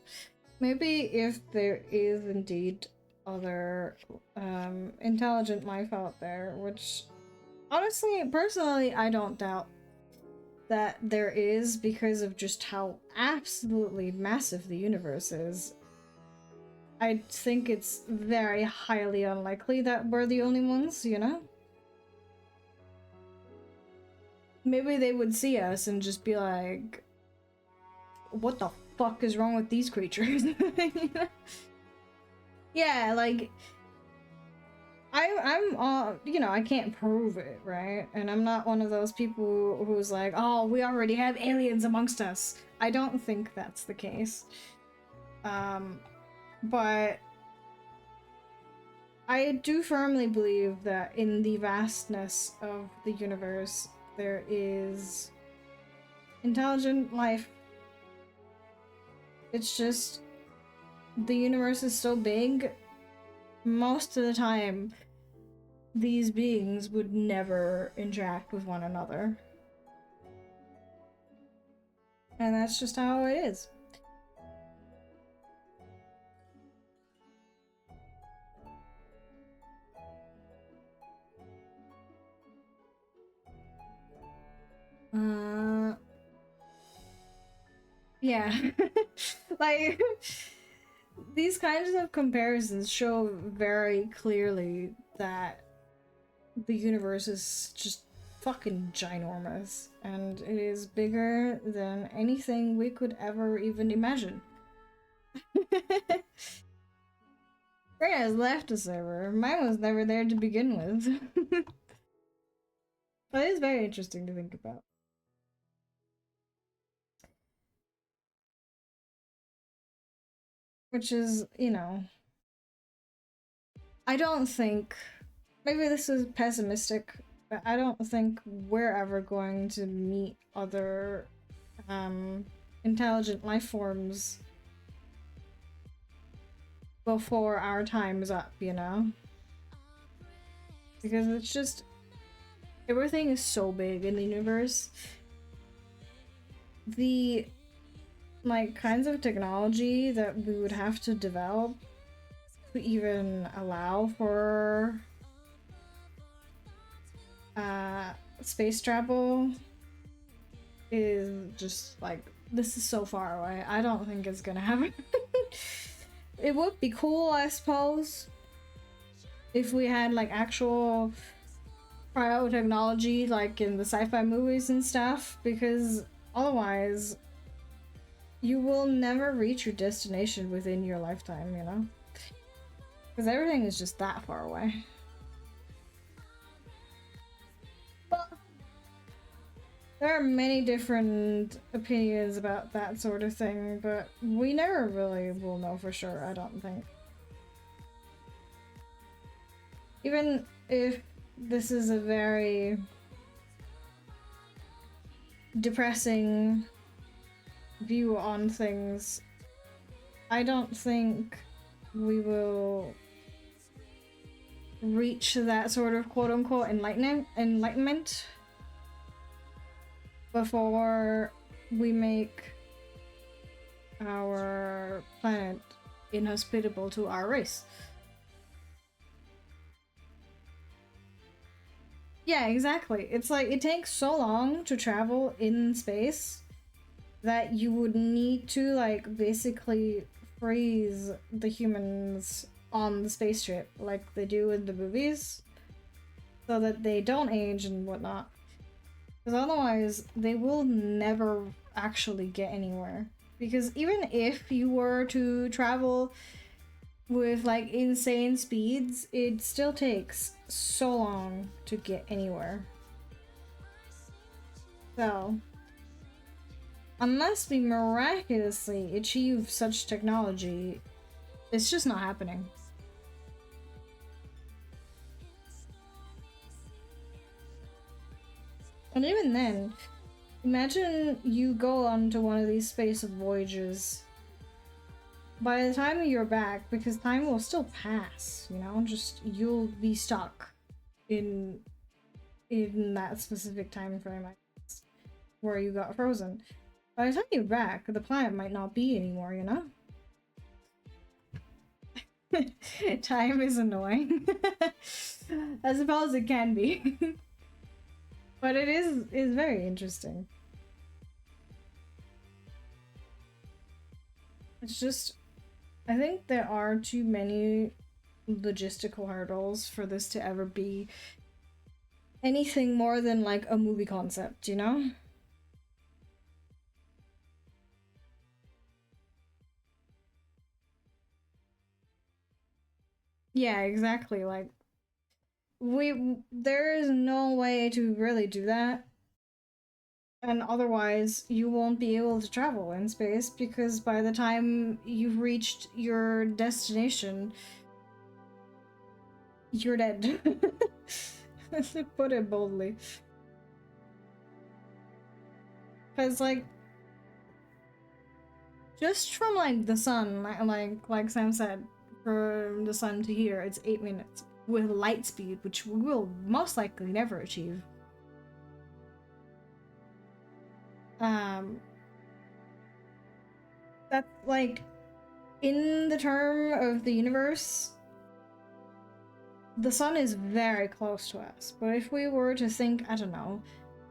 Maybe if there is indeed other intelligent life out there, which honestly, personally, I don't doubt that there is because of just how absolutely massive the universe is. I think it's very highly unlikely that we're the only ones, you know? Maybe they would see us and just be like, what the fuck is wrong with these creatures? Yeah, like, I'm you know, I can't prove it, right? And I'm not one of those people who's like, oh, we already have aliens amongst us. I don't think that's the case. But I do firmly believe that in the vastness of the universe, there is intelligent life. It's just the universe is so big, most of the time, these beings would never interact with one another. And that's just how it is. Yeah. Like, these kinds of comparisons show very clearly that the universe is just fucking ginormous, and it is bigger than anything we could ever even imagine. Rhea has left the server. Mine was never there to begin with. But it is very interesting to think about. Which is, you know, I don't think, maybe this is pessimistic, but I don't think we're ever going to meet other intelligent life forms before our time is up, you know? Because it's just, everything is so big in the universe. The, like, kinds of technology that we would have to develop to even allow for space travel is just like, this is so far away. I don't think it's gonna happen. It would be cool, I suppose, if we had like actual cryo technology like in the sci-fi movies and stuff, because otherwise you will never reach your destination within your lifetime, you know? Because everything is just that far away. But there are many different opinions about that sort of thing, but we never really will know for sure, I don't think. Even if this is a very depressing view on things, I don't think we will reach that sort of quote-unquote enlightenment before we make our planet inhospitable to our race. Yeah, exactly. It's like it takes so long to travel in space that you would need to like basically freeze the humans on the spaceship like they do in the movies so that they don't age and whatnot. Because otherwise, they will never actually get anywhere. Because even if you were to travel with like insane speeds, it still takes so long to get anywhere. So, unless we miraculously achieve such technology, it's just not happening. And even then, imagine you go onto one of these space voyages. By the time you're back, because time will still pass, you know, just you'll be stuck in that specific time frame, I guess, where you got frozen. By the time you're back, the planet might not be anymore, you know? Time is annoying. I suppose it can be. But it is very interesting. It's just, I think there are too many logistical hurdles for this to ever be anything more than like a movie concept, you know? Yeah, exactly. Like there is no way to really do that. And otherwise, you won't be able to travel in space because by the time you've reached your destination, you're dead. To put it boldly. Because, like, just from, like, the sun, like Sam said, from the sun to here, it's 8 minutes. With light speed, which we will most likely never achieve. That's, like, in the term of the universe, the sun is very close to us, but if we were to think, I don't know,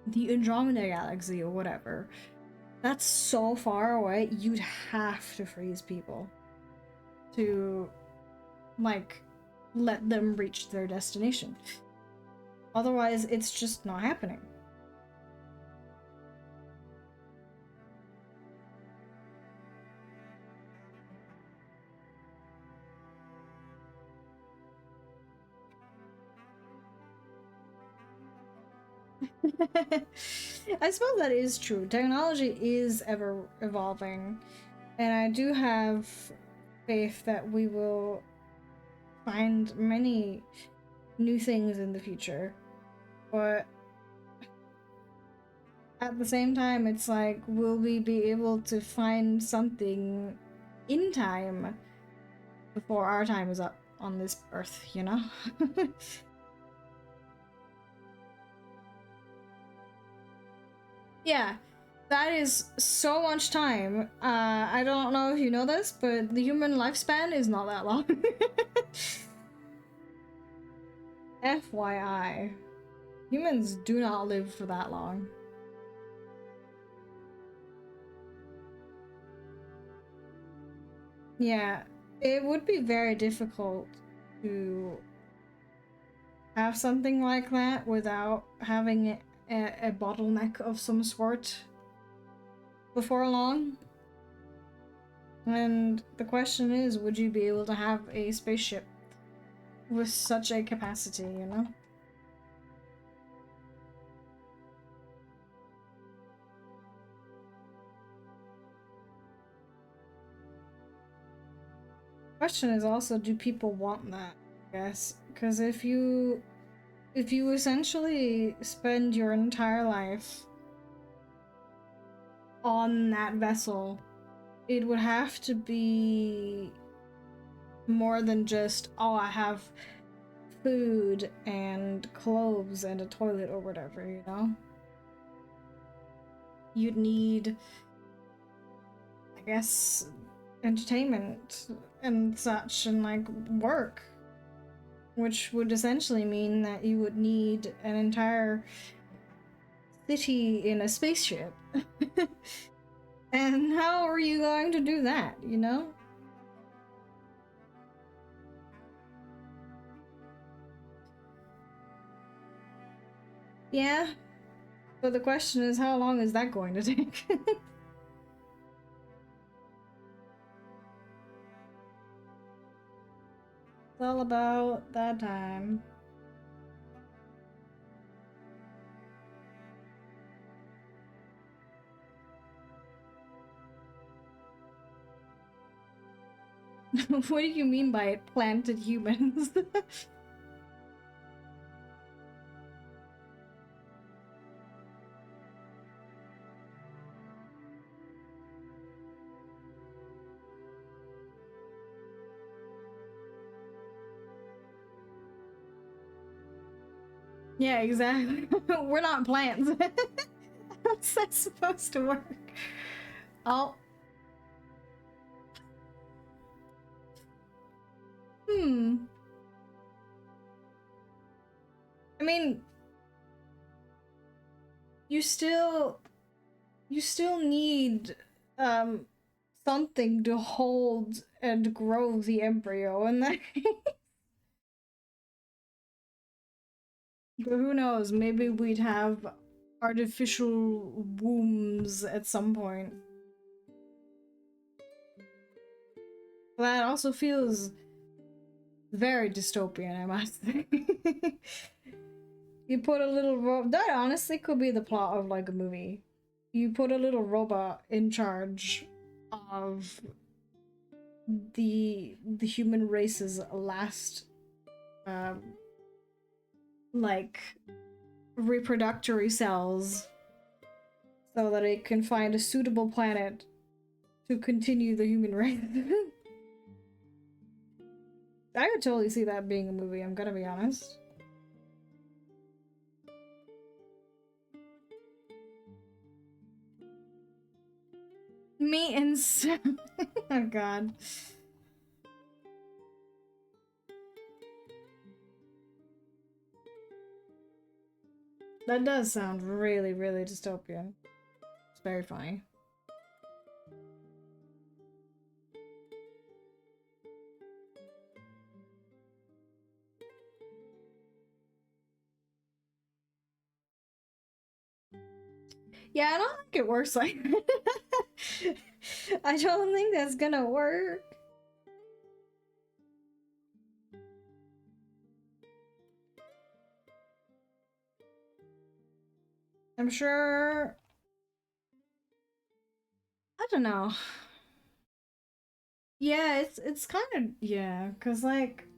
the Andromeda Galaxy or whatever, that's so far away, you'd have to freeze people to, like, let them reach their destination. Otherwise, it's just not happening. I suppose that is true. Technology is ever evolving, and I do have faith that we will find many new things in the future. But at the same time, it's like, will we be able to find something in time before our time is up on this earth, you know? Yeah, that is so much time. I don't know if you know this, but the human lifespan is not that long. FYI, humans do not live for that long. Yeah, it would be very difficult to have something like that without having a bottleneck of some sort before long. And the question is, would you be able to have a spaceship with such a capacity, you know? Question is also, do people want that? I guess, because if you essentially spend your entire life on that vessel, it would have to be more than just, oh, I have food and clothes and a toilet or whatever, you know? You'd need, I guess, entertainment and such, and like work, which would essentially mean that you would need an entire city in a spaceship. And how are you going to do that, you know? Yeah, but the question is, how long is that going to take? It's all about that time. What do you mean by it? Planted humans? Yeah, exactly. We're not plants. How's that supposed to work? Oh. Hmm. I mean, you still need something to hold and grow the embryo, and that. But who knows? Maybe we'd have artificial wombs at some point. That also feels very dystopian, I must say. You put a little that honestly could be the plot of like a movie. You put a little robot in charge of the human race's last um like reproductory cells so that it can find a suitable planet to continue the human race. I could totally see that being a movie, I'm gonna be honest. Me and oh god. That does sound really, really dystopian. It's very funny. Yeah, I don't think it works like I don't think that's gonna work. I'm sure. I don't know. Yeah, it's kind of yeah, cause like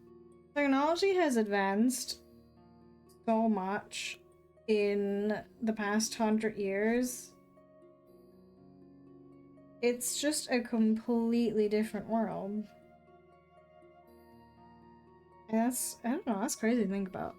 technology has advanced so much in the past 100 years. It's just a completely different world. And that's I don't know. That's crazy to think about.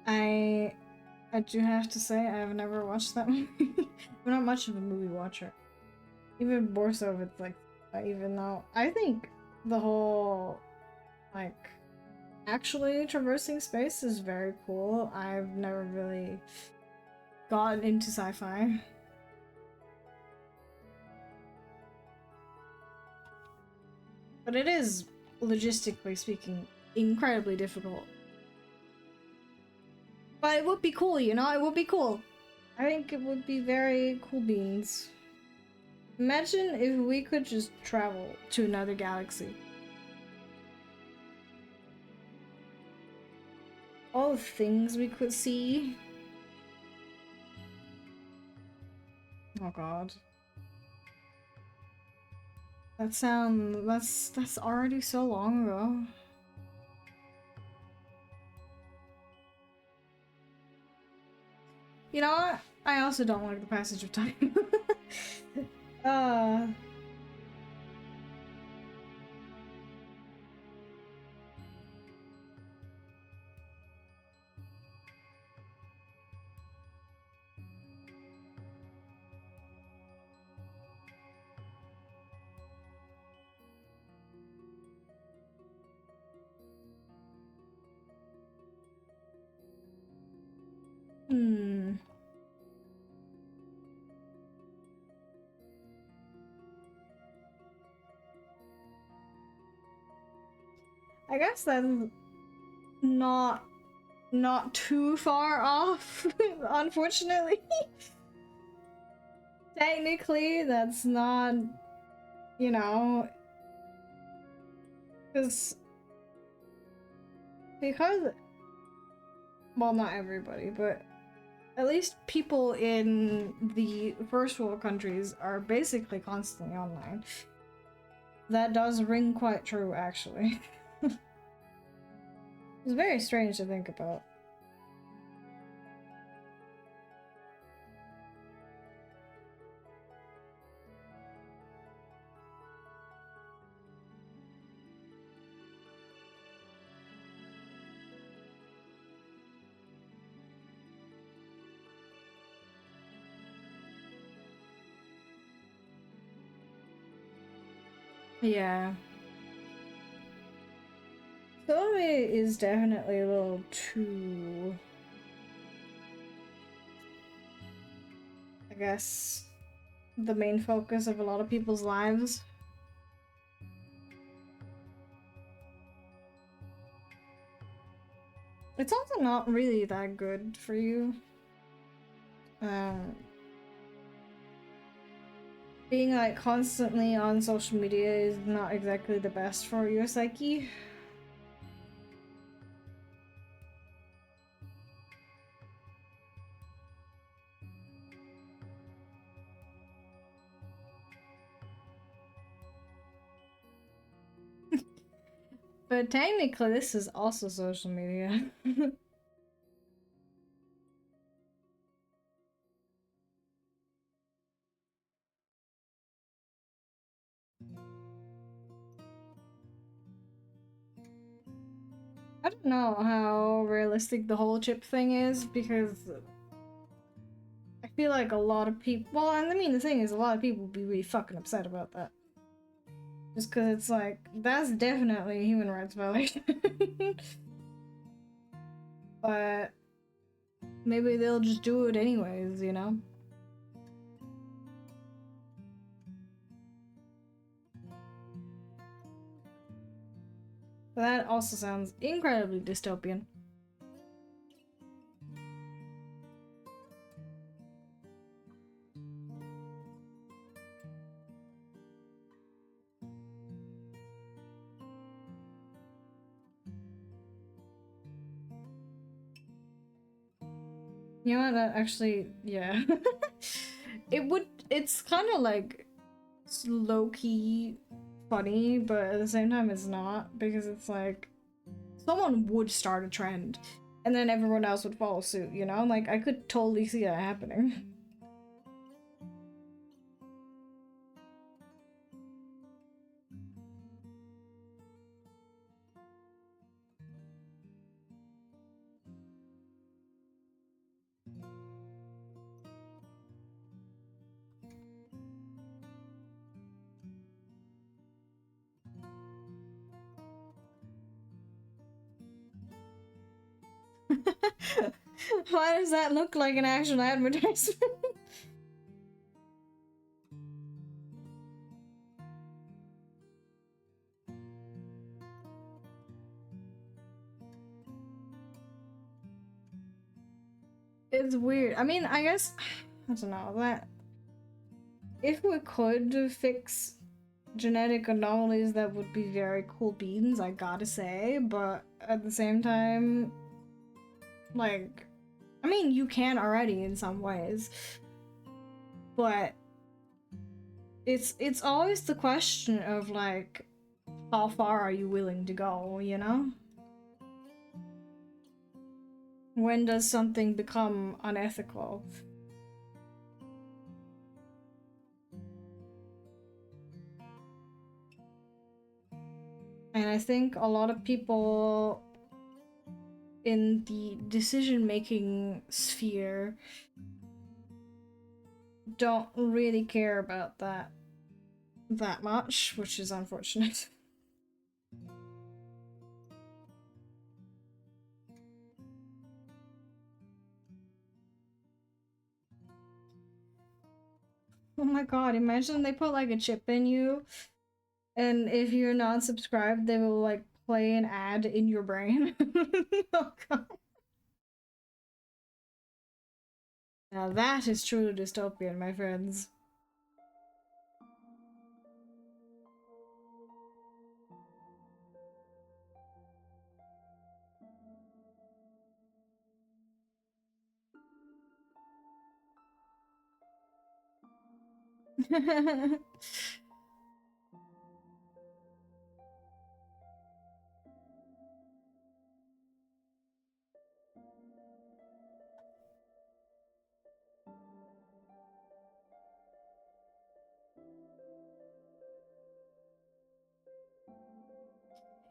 I I do have to say I've never watched that movie. I'm not much of a movie watcher. Even more so if it's like even though I think the whole like actually traversing space is very cool. I've never really gotten into sci-fi. But it is, logistically speaking, incredibly difficult. But it would be cool, you know? It would be cool. I think it would be very cool beans. Imagine if we could just travel to another galaxy. All the things we could see. Oh god. That's already so long ago. You know what? I also don't like the passage of time. uh hmm. I guess that's not not too far off, unfortunately. Technically, that's not, you know, because well, not everybody, but at least people in the first world countries are basically constantly online. That does ring quite true, actually. It's very strange to think about. Yeah. Soulmate is definitely a little too, I guess, the main focus of a lot of people's lives. It's also not really that good for you. Being like constantly on social media is not exactly the best for your psyche. But technically, this is also social media. I don't know how realistic the whole chip thing is because I feel like a lot of people. Well, and I mean, the thing is, a lot of people would be really fucking upset about that. Just because it's like, that's definitely a human rights violation. But maybe they'll just do it anyways, you know? But that also sounds incredibly dystopian. You know what? That actually, yeah. It's kind of like low key funny, but at the same time, it's not because it's like someone would start a trend and then everyone else would follow suit, you know? Like, I could totally see that happening. Why does that look like an actual advertisement? It's weird. I mean, I guess I don't know that if we could fix genetic anomalies, that would be very cool beans, I gotta say. But at the same time, like, I mean, you can already in some ways, but it's always the question of like, how far are you willing to go, you know? When does something become unethical? And I think a lot of people in the decision-making sphere don't really care about that much, which is unfortunate. Oh my god, imagine they put like a chip in you, and if you're not subscribed, they will like play an ad in your brain. Oh god. Now that is true dystopian, my friends.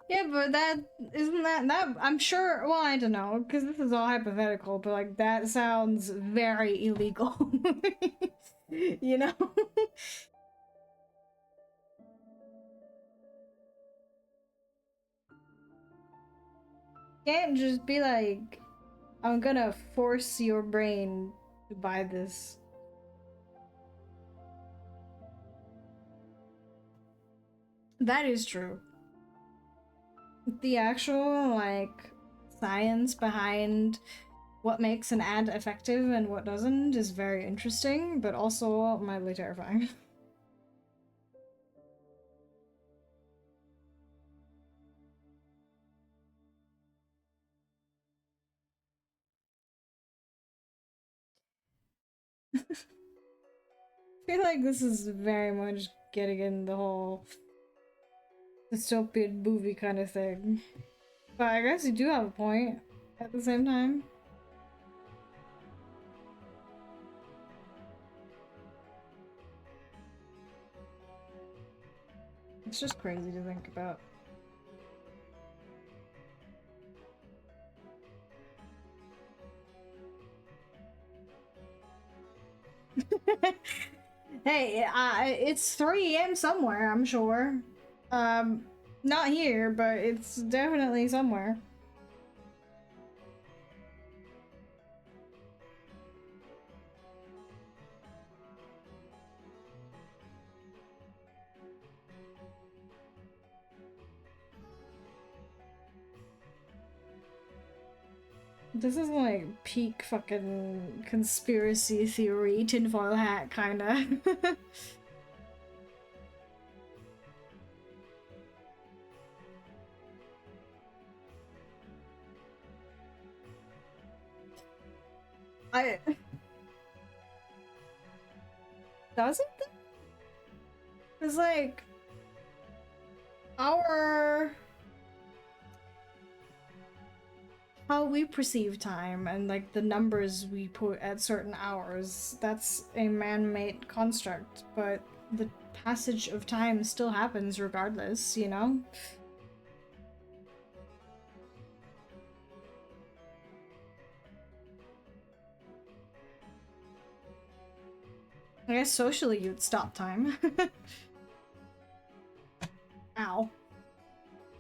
Yeah, but that isn't that I'm sure. Well, I don't know because this is all hypothetical, but like that sounds very illegal. You know? Can't just be like, I'm gonna force your brain to buy this. That is true. The actual like science behind what makes an ad effective and what doesn't is very interesting, but also mildly terrifying. I feel like this is very much getting in the whole dystopian movie kind of thing. But I guess you do have a point at the same time. It's just crazy to think about. Hey, it's 3 a.m. somewhere, I'm sure. Um, not here, but it's definitely somewhere. This is like peak fucking conspiracy theory, tinfoil hat kinda. I doesn't it? It's like our how we perceive time and like the numbers we put at certain hours, that's a man-made construct, but the passage of time still happens regardless, you know? I guess socially you'd stop time. Ow.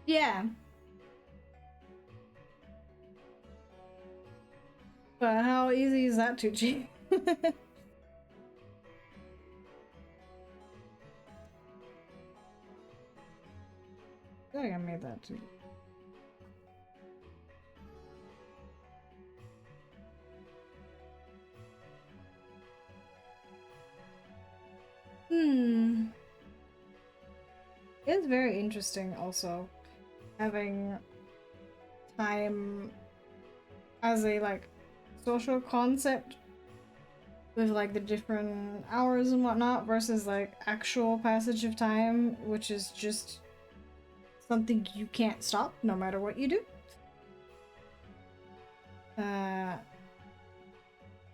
Yeah. But how easy is that to achieve? I feel like I made that too. It's very interesting also having time as a like social concept with like the different hours and whatnot versus like actual passage of time, which is just something you can't stop no matter what you do.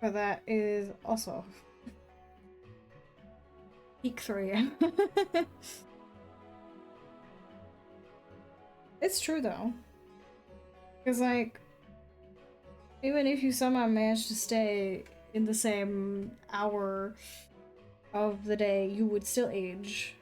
But that is also peak 3. It's true though, because like even if you somehow manage to stay in the same hour of the day, you would still age.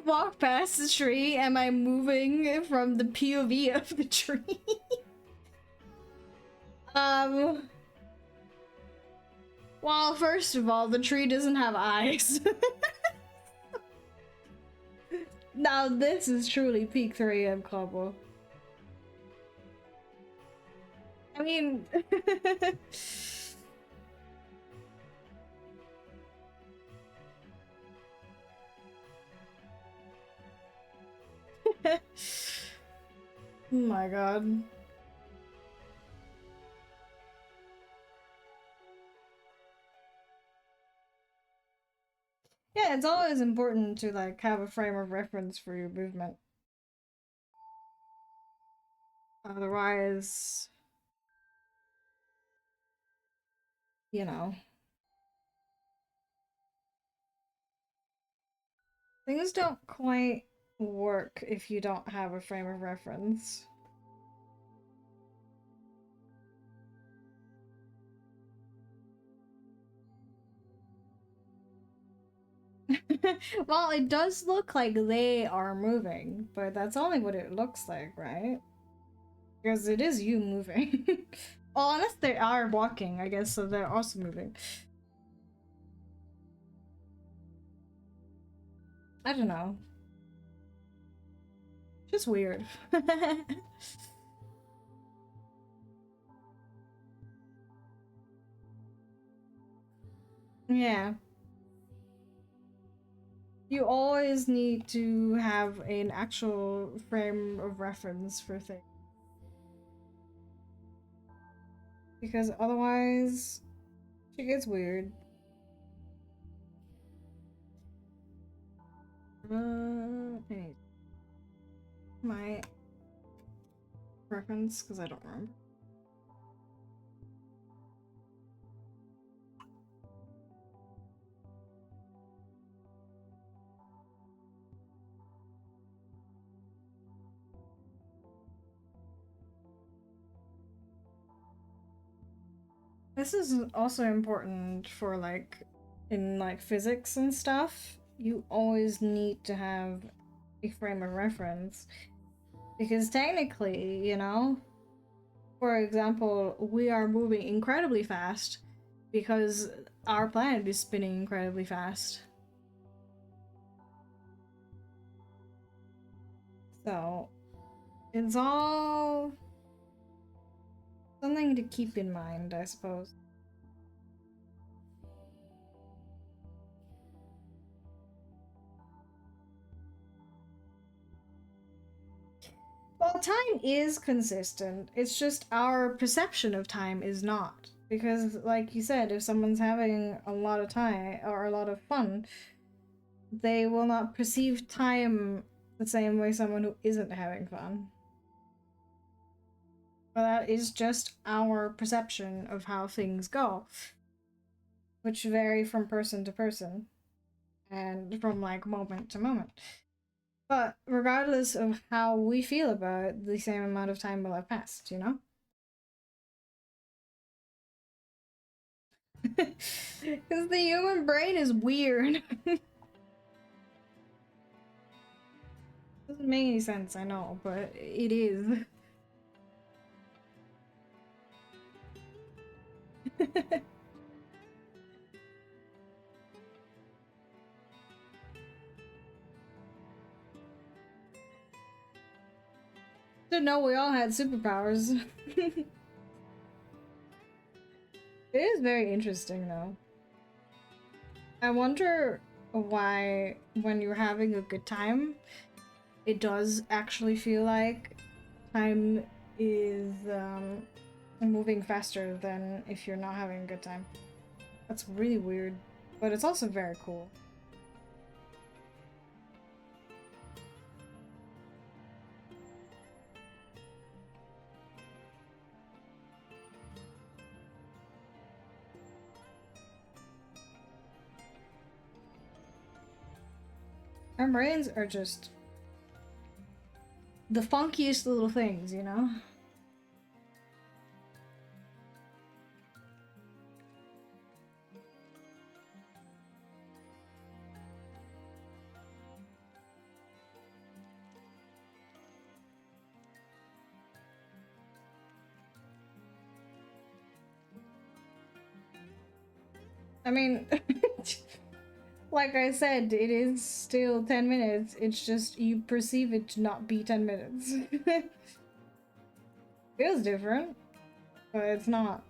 Walk past the tree, am I moving from the POV of the tree? Well, first of all, the tree doesn't have eyes. Now this is truly peak 3am Cobble. I mean... Oh my god. Yeah, it's always important to like have a frame of reference for your movement. Otherwise, you know, things don't quite work if you don't have a frame of reference. Well, it does look like they are moving, but that's only what it looks like, right? Because it is you moving. Well, unless they are walking, I guess, so they're also moving. I don't know. Just weird. Yeah. You always need to have an actual frame of reference for things. Because otherwise, it gets weird. Hey, my reference, because I don't remember. This is also important for like in like physics and stuff. You always need to have a frame of reference because technically, you know, for example, we are moving incredibly fast because our planet is spinning incredibly fast. So, it's all something to keep in mind, I suppose. Well, time is consistent. It's just our perception of time is not. Because, like you said, if someone's having a lot of time or a lot of fun, they will not perceive time the same way someone who isn't having fun. But that is just our perception of how things go, which vary from person to person and from like moment to moment. But regardless of how we feel about it, the same amount of time will have passed, you know? Because the human brain is weird. Doesn't make any sense, I know, but it is. Didn't know we all had superpowers. It is very interesting though. I wonder why when you're having a good time, it does actually feel like time is moving faster than if you're not having a good time. That's really weird, but it's also very cool. Our brains are just the funkiest little things, you know? I mean, like I said, it is still 10 minutes. It's just you perceive it to not be 10 minutes. Feels different, but it's not.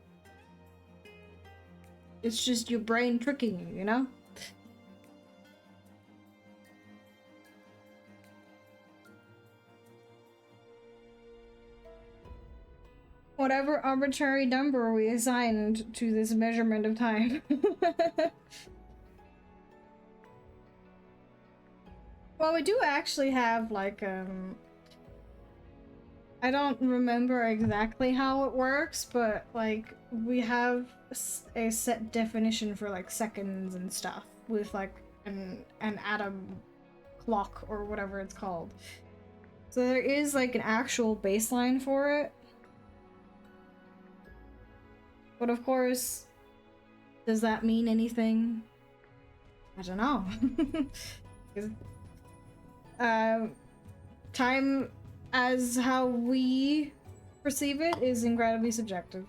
It's just your brain tricking you, you know? Whatever arbitrary number we assigned to this measurement of time. Well, we do actually have like I don't remember exactly how it works, but like we have a set definition for like seconds and stuff with like an atom clock or whatever it's called. So there is like an actual baseline for it. But of course, does that mean anything? I don't know. Time as how we perceive it is incredibly subjective.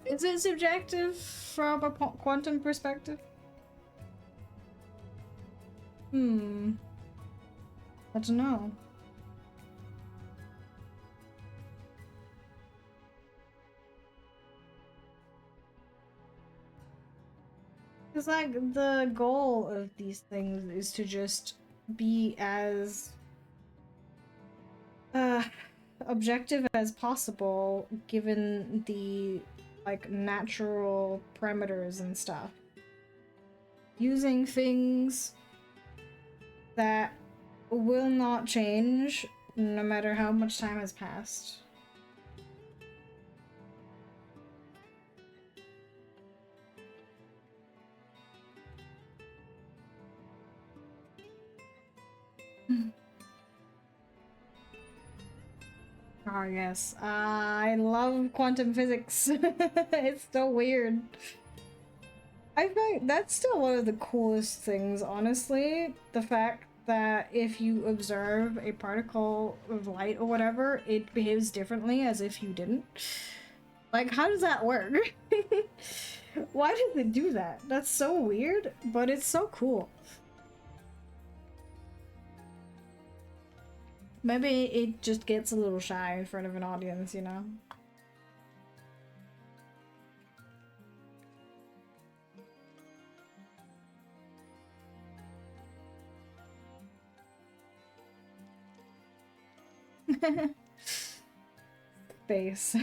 Is it subjective from a quantum perspective? I don't know. It's like the goal of these things is to just be as objective as possible given the like natural parameters and stuff. Using things that will not change no matter how much time has passed. Oh yes, I love quantum physics. It's so weird. I think that's still one of the coolest things, honestly. The fact that if you observe a particle of light or whatever, it behaves differently as if you didn't. Like, how does that work? Why does it do that? That's so weird, but it's so cool. Maybe it just gets a little shy in front of an audience, you know? Face.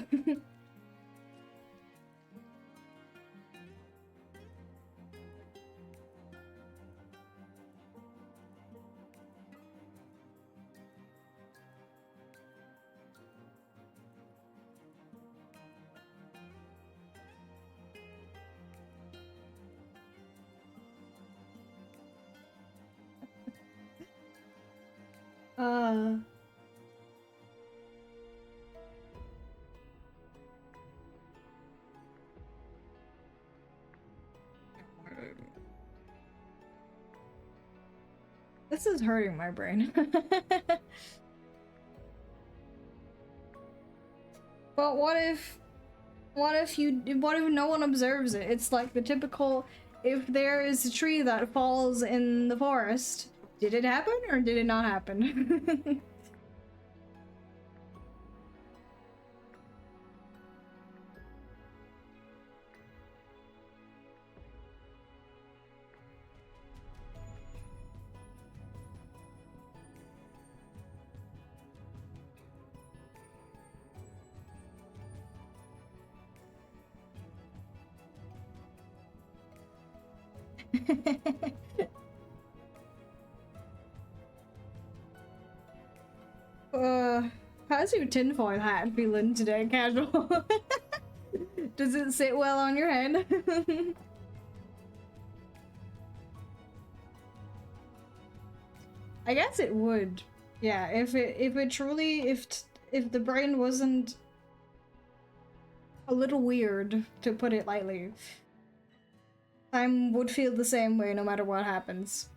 uh This is hurting my brain. But what if no one observes it? It's like the typical if there is a tree that falls in the forest, did it happen or did it not happen? uh, how's your tinfoil hat feeling today, casual? Does it sit well on your head? I guess it would. Yeah, if it truly if the brain wasn't a little weird, to put it lightly, time would feel the same way no matter what happens.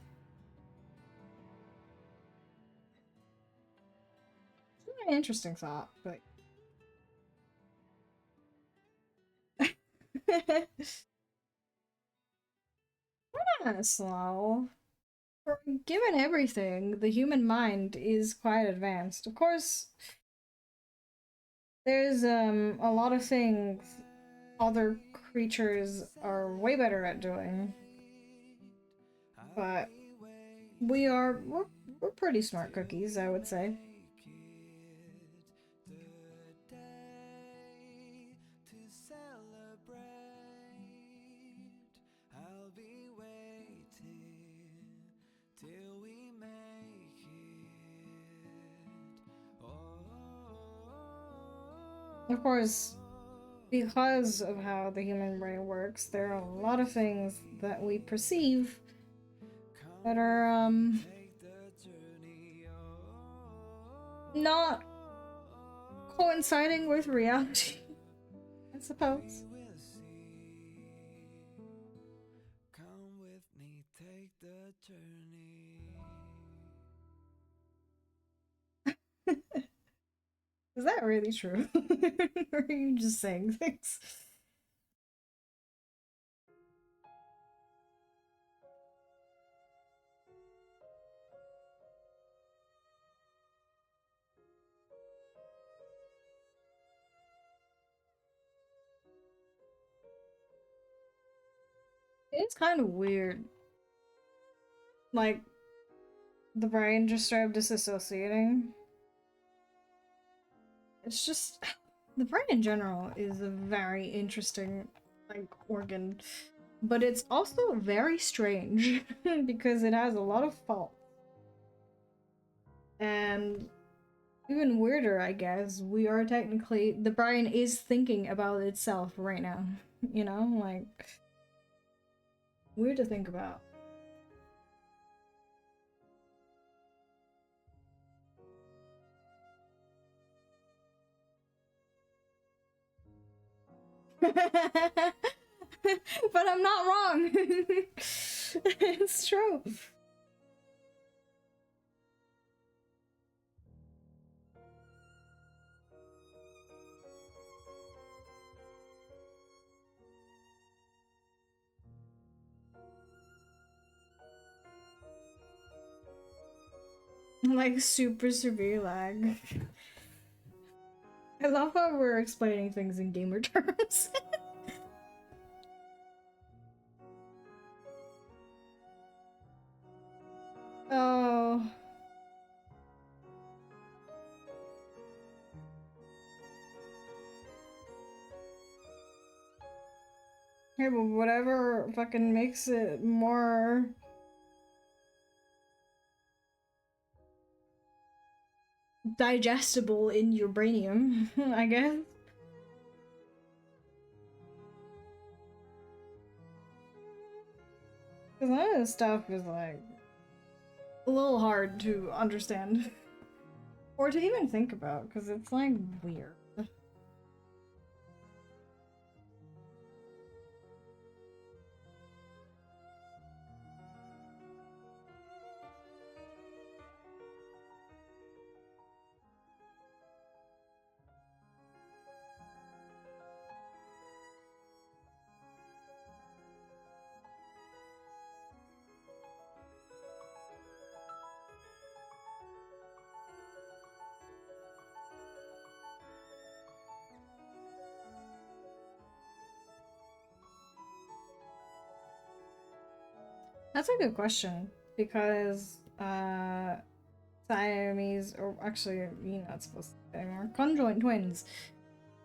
It's an interesting thought, but we're not slow. Given everything, the human mind is quite advanced. Of course, there's a lot of things other creatures are way better at doing, but we're pretty smart cookies, I would say. Of course, because of how the human brain works, there are a lot of things that we perceive that are not coinciding with reality, I suppose. Is that really true? Or are you just saying things? It's kind of weird. Like, the brain just started disassociating. It's just the brain in general is a very interesting like organ, but it's also very strange because it has a lot of faults. And even weirder, I guess, we are technically the brain is thinking about itself right now. You know, like weird to think about. But I'm not wrong. It's true. Like super severe lag. I love how we're explaining things in gamer terms. Oh. Hey, but whatever fucking makes it more digestible in your brainium, I guess. Because none of this stuff is like a little hard to understand or to even think about because it's like weird. That's a good question because Siamese, or actually you're not supposed to say anymore, conjoined twins.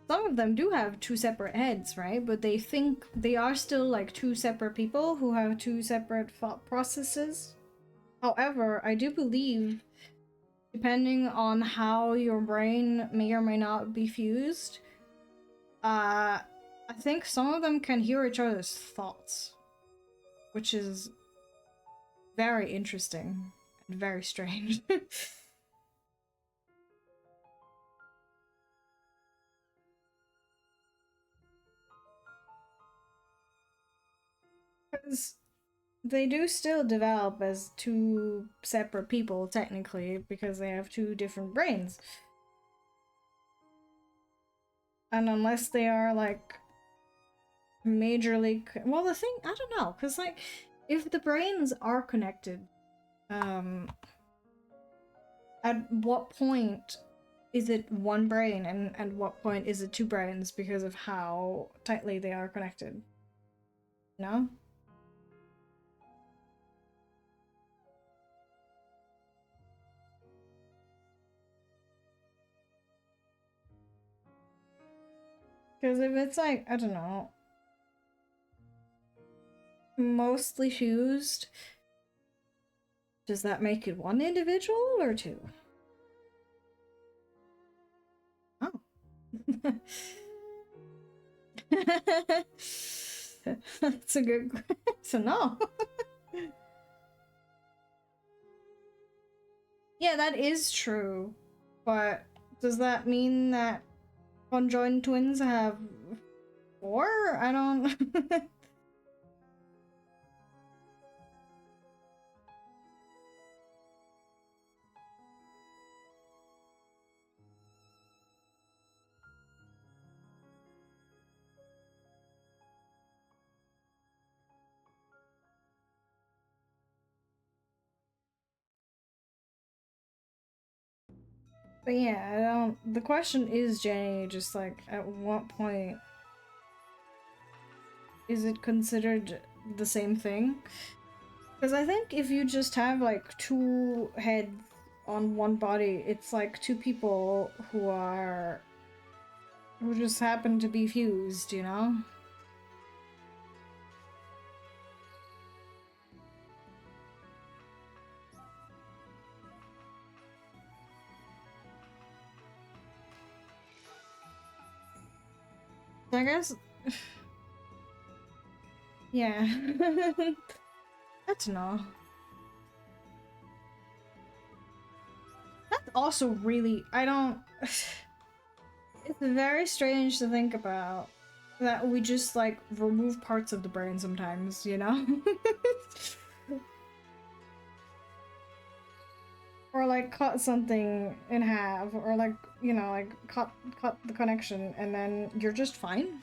Some of them do have two separate heads, right? But they think they are still like two separate people who have two separate thought processes. However, I do believe, depending on how your brain may or may not be fused, I think some of them can hear each other's thoughts, which is very interesting and very strange. Because they do still develop as two separate people, technically, because they have two different brains. And unless they are, like, majorly... Well, the thing... I don't know, because, like, if the brains are connected, at what point is it one brain, and at what point is it two brains because of how tightly they are connected? No? Because if it's like, I don't know, mostly fused, does that make it one individual or two? Oh. That's a good so no. Yeah, that is true. But does that mean that conjoined twins have four? I don't But yeah, I don't the question is, Jenny, just like at what point is it considered the same thing? Because I think if you just have like two heads on one body, it's like two people who just happen to be fused, you know? I guess yeah. That's no. That's also really I don't it's very strange to think about that we just like remove parts of the brain sometimes, you know? Or like cut something in half, or like, you know, like cut the connection and then you're just fine.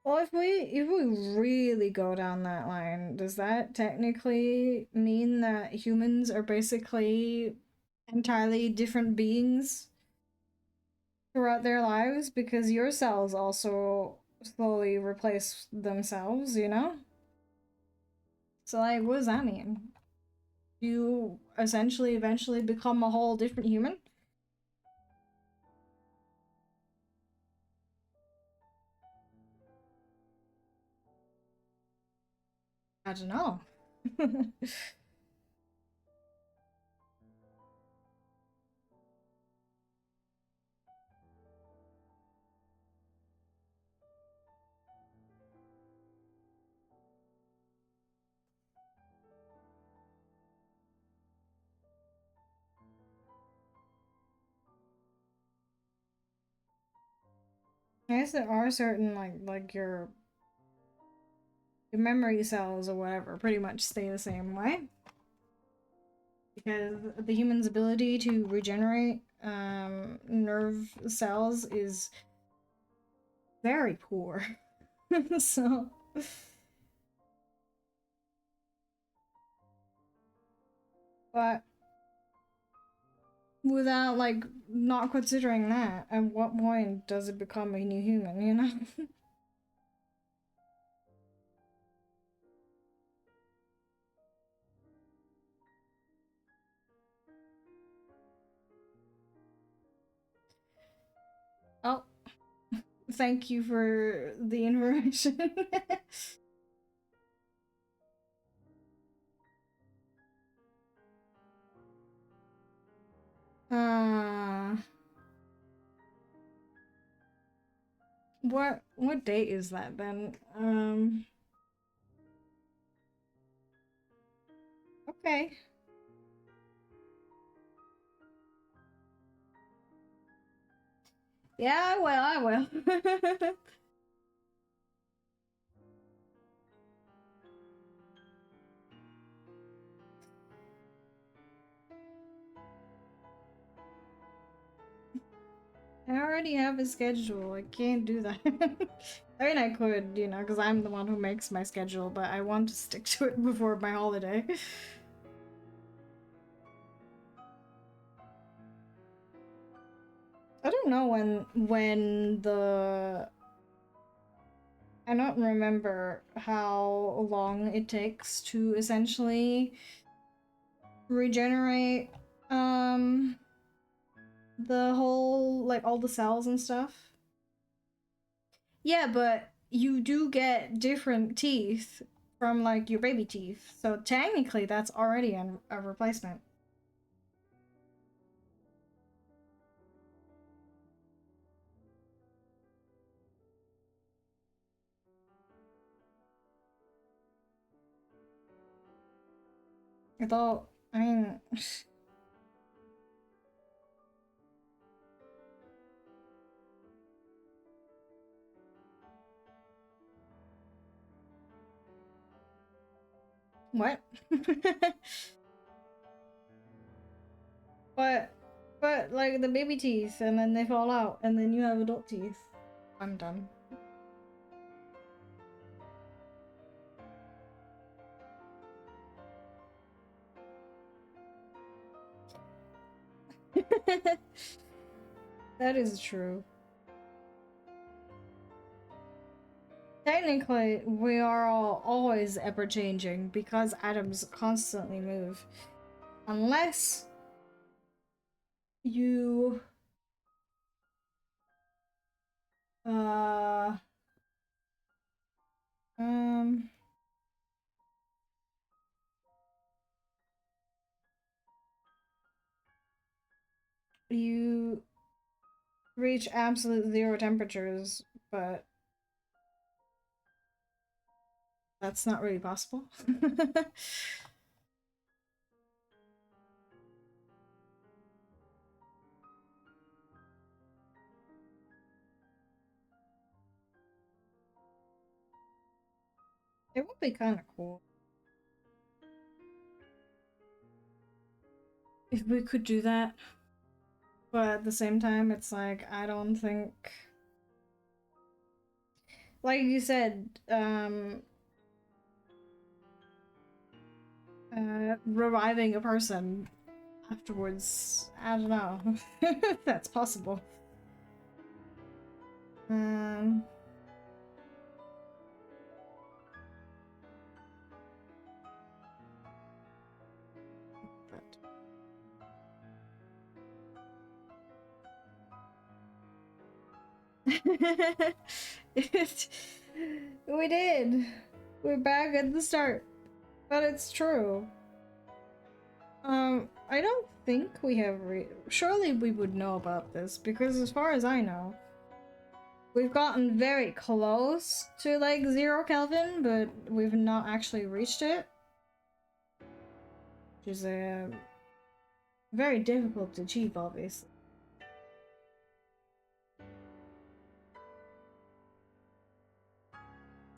Well, if we really go down that line, does that technically mean that humans are basically entirely different beings throughout their lives? Because your cells also slowly replace themselves, you know? So like, what does that mean? You essentially eventually become a whole different human? I don't know. I guess there are certain like your memory cells or whatever pretty much stay the same way. Because the human's ability to regenerate nerve cells is very poor. So But without, like, not considering that, at what point does it become a new human, you know? Oh, thank you for the information. uh, what date is that then? Okay. Yeah, I will. I already have a schedule. I can't do that. I mean, I could, you know, because I'm the one who makes my schedule, but I want to stick to it before my holiday. I don't know when the I don't remember how long it takes to essentially regenerate the whole, like, all the cells and stuff. Yeah, but you do get different teeth from, like, your baby teeth. So technically that's already a replacement. Although, I mean, what? but but like the baby teeth and then they fall out and then you have adult teeth. I'm done. That is true. Technically, we are all always ever changing because atoms constantly move. Unless you uh um you reach absolute zero temperatures, but that's not really possible. It would be kind of cool if we could do that. But at the same time, it's like, I don't think, like you said, reviving a person afterwards, I don't know if that's possible. Um, it, we did. We're back at the start, but it's true. I don't think we have surely we would know about this because as far as I know, we've gotten very close to like 0 Kelvin, but we've not actually reached it. Which is very difficult to achieve, obviously.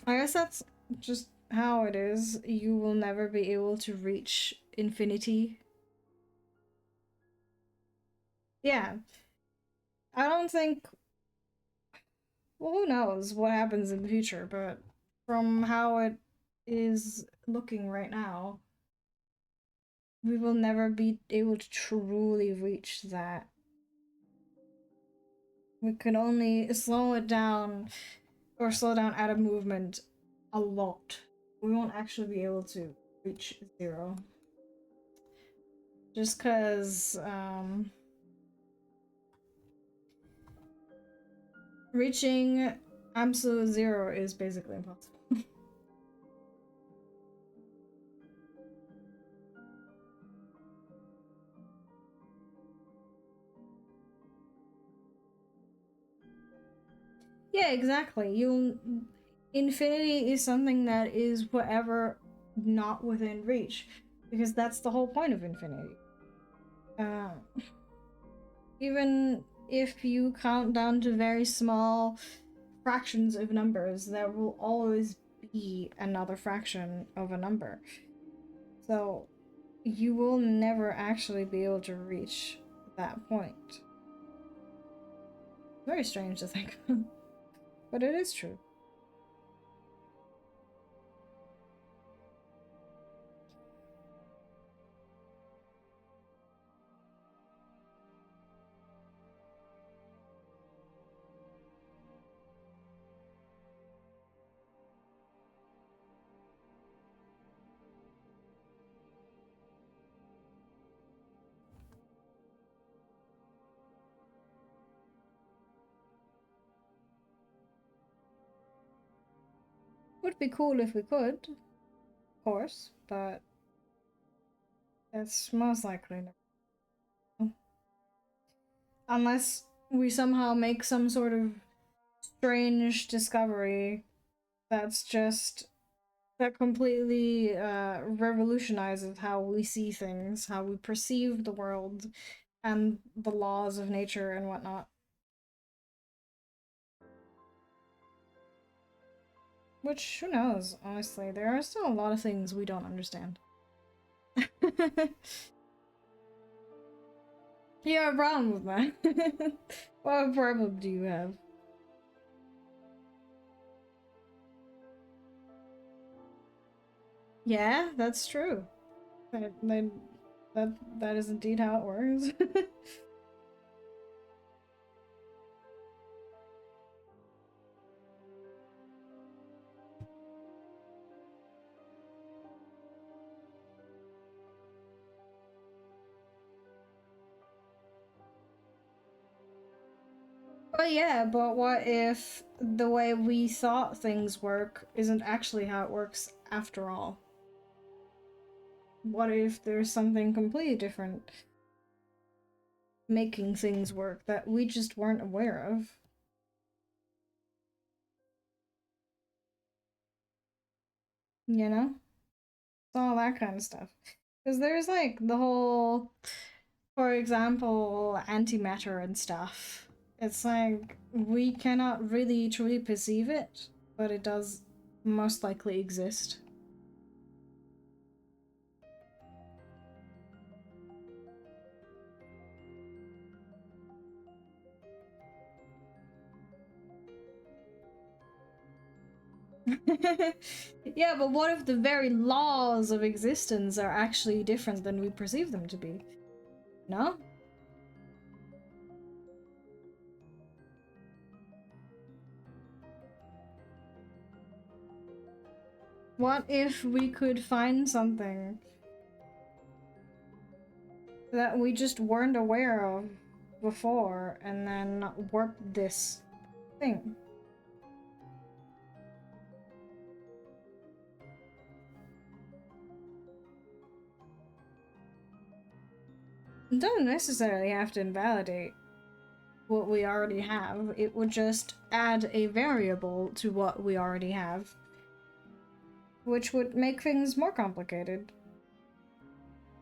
I guess that's just how it is. You will never be able to reach infinity. Yeah. I don't think. Well, who knows what happens in the future, but from how it is looking right now, we will never be able to truly reach that. We can only slow it down or slow down at a movement a lot. We won't actually be able to reach 0. Just because reaching absolute 0 is basically impossible. Yeah, exactly. Infinity is something that is whatever not within reach, because that's the whole point of infinity. Even if you count down to very small fractions of numbers, there will always be another fraction of a number. So you will never actually be able to reach that point. Very strange to think, but it is true. Would be cool if we could, of course, but that's most likely never. Unless we somehow make some sort of strange discovery that's just that completely revolutionizes how we see things, how we perceive the world, and the laws of nature and whatnot. Which, who knows, honestly. There are still a lot of things we don't understand. You have a problem with that? What problem do you have? Yeah, that's true. That is indeed how it works. But yeah, but what if the way we thought things work isn't actually how it works after all? What if there's something completely different making things work that we just weren't aware of? You know? It's all that kind of stuff. Because there's like the whole, for example, antimatter and stuff. It's like we cannot really truly perceive it, but it does most likely exist. Yeah, but what if the very laws of existence are actually different than we perceive them to be? No? What if we could find something that we just weren't aware of before and then warp this thing? It doesn't necessarily have to invalidate what we already have. It would just add a variable to what we already have, which would make things more complicated.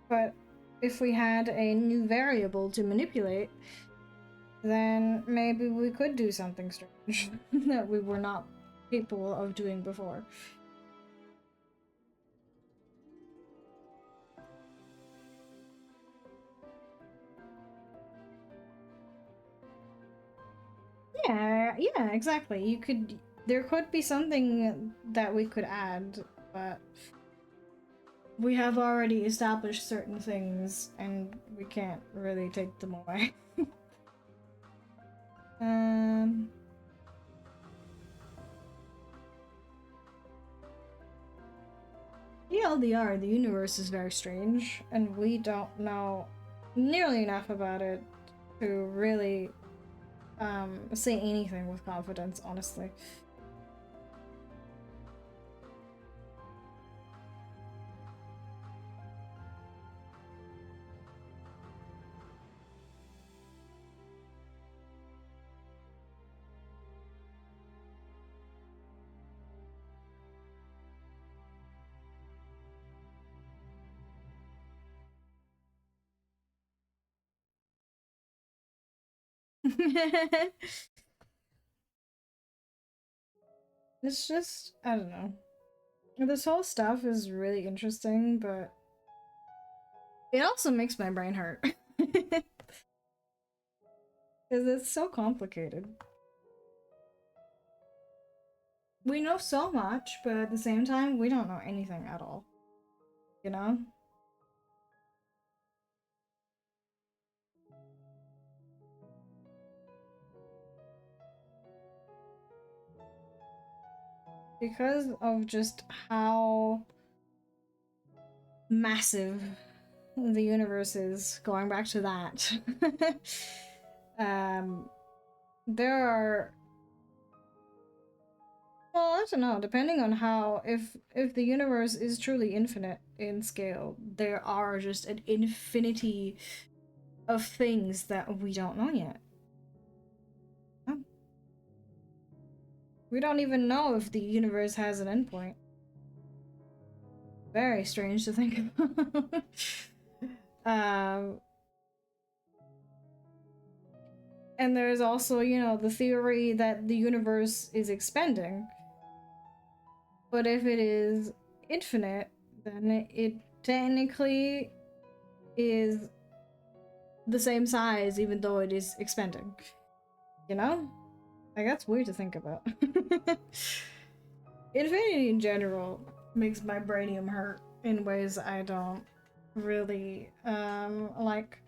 But if we had a new variable to manipulate, then maybe we could do something strange that we were not capable of doing before. Yeah, exactly. There could be something that we could add, but we have already established certain things and we can't really take them away. um TLDR, the universe is very strange and we don't know nearly enough about it to really say anything with confidence, honestly. It's just, I don't know. This whole stuff is really interesting, but it also makes my brain hurt. Because it's so complicated. We know so much, but at the same time, we don't know anything at all. You know? Because of just how massive the universe is, going back to that. um, there are, well, I don't know, depending on how, if the universe is truly infinite in scale, there are just an infinity of things that we don't know yet. We don't even know if the universe has an endpoint. Very strange to think about. um, and there's also, you know, the theory that the universe is expanding. But if it is infinite, then it technically is the same size even though it is expanding. You know? Like, that's weird to think about. Infinity in general makes my brainium hurt in ways I don't really like.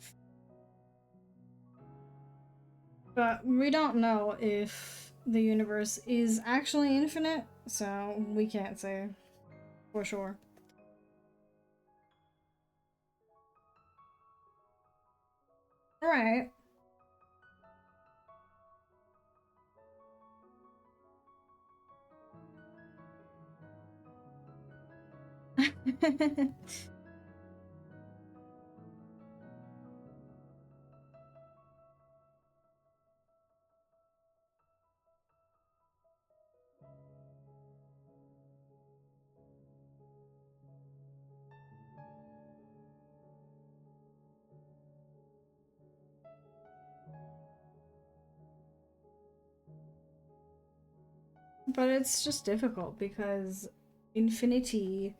But we don't know if the universe is actually infinite, so we can't say for sure. Alright. But it's just difficult because infinity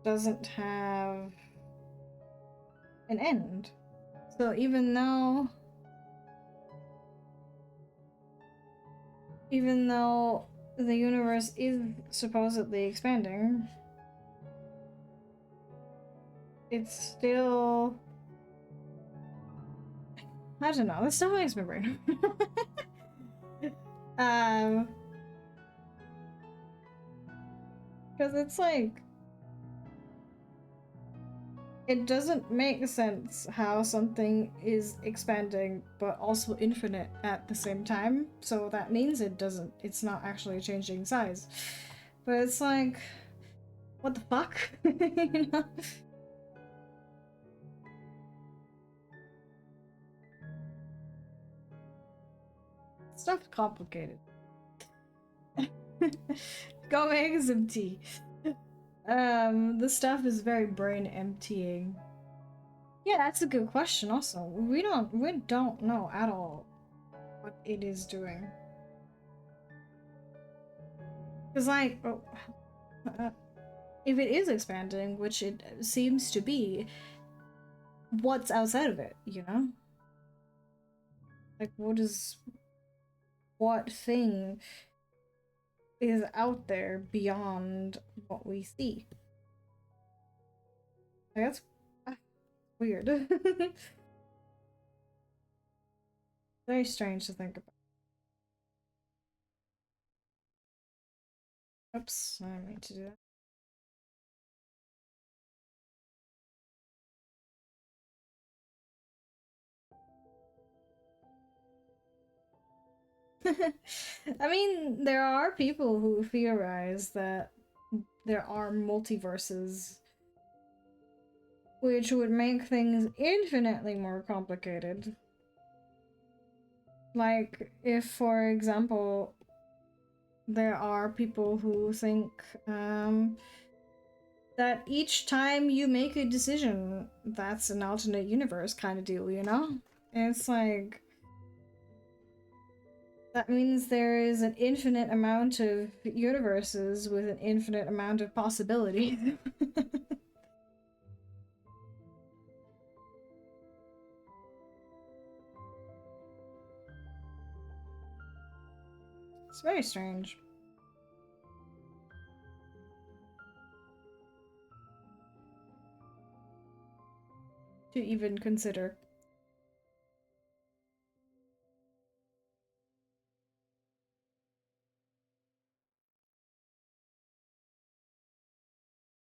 doesn't have an end. So even though the universe is supposedly expanding, it's still, I don't know, this still makes me brain. um because it's like, it doesn't make sense how something is expanding but also infinite at the same time. So that means it's not actually changing size. But it's like, what the fuck? You know? Stuff's complicated. Go make some tea. The stuff is very brain emptying. Yeah, that's a good question also. We don't know at all what it is doing. Cause like, if it is expanding, which it seems to be, what's outside of it, you know? Like, what thing is out there beyond what we see. Like, that's weird. Very strange to think about. Oops, I didn't mean to do that. I mean, there are people who theorize that there are multiverses, which would make things infinitely more complicated. Like, if, for example, there are people who think that each time you make a decision, that's an alternate universe kind of deal, you know? And it's like, that means there is an infinite amount of universes with an infinite amount of possibilities. It's very strange. To even consider.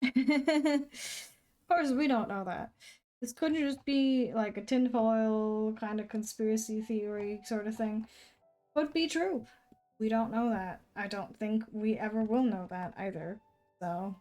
Of course, we don't know that. This could just be like a tinfoil kind of conspiracy theory sort of thing. Could be true. We don't know that. I don't think we ever will know that either. So.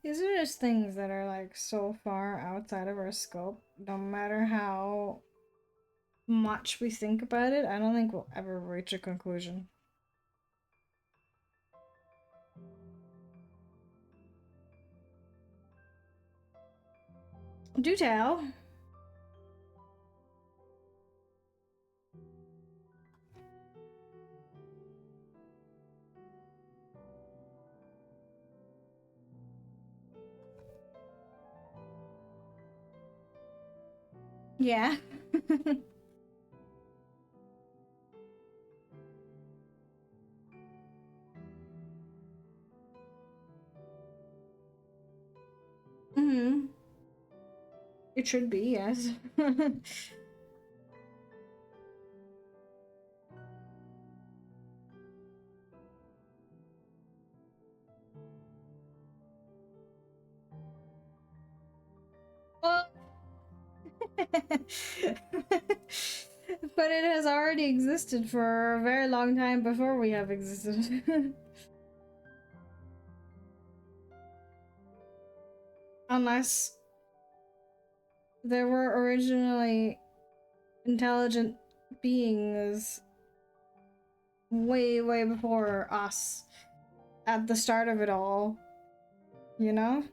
These are just things that are like so far outside of our scope. No matter how much we think about it, I don't think we'll ever reach a conclusion. Do tell. Yeah. Mm-hmm. It should be, yes. Well, but it has already existed for a very long time before we have existed. Unless there were originally intelligent beings way, way before us at the start of it all, you know?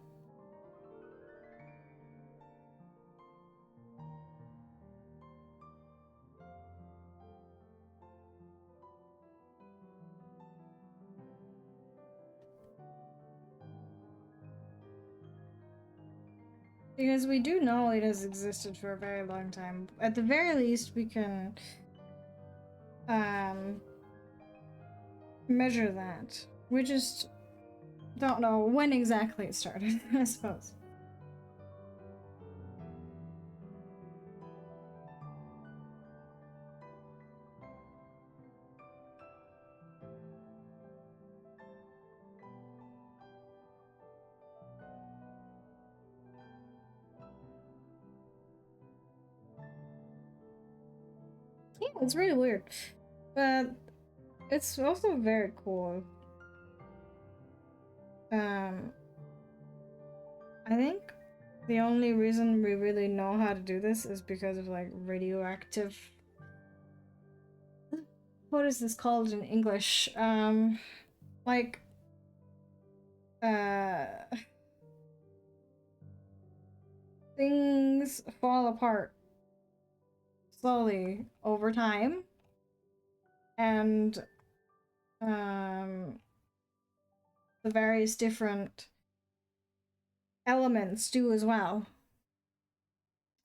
Because we do know it has existed for a very long time. At the very least, we can um, measure that. We just don't know when exactly it started, I suppose. Yeah, it's really weird. But it's also very cool. Um, I think the only reason we really know how to do this is because of like radioactive. What is this called in English? Like, uh, things fall apart. slowly over time, and um, the various different elements do as well.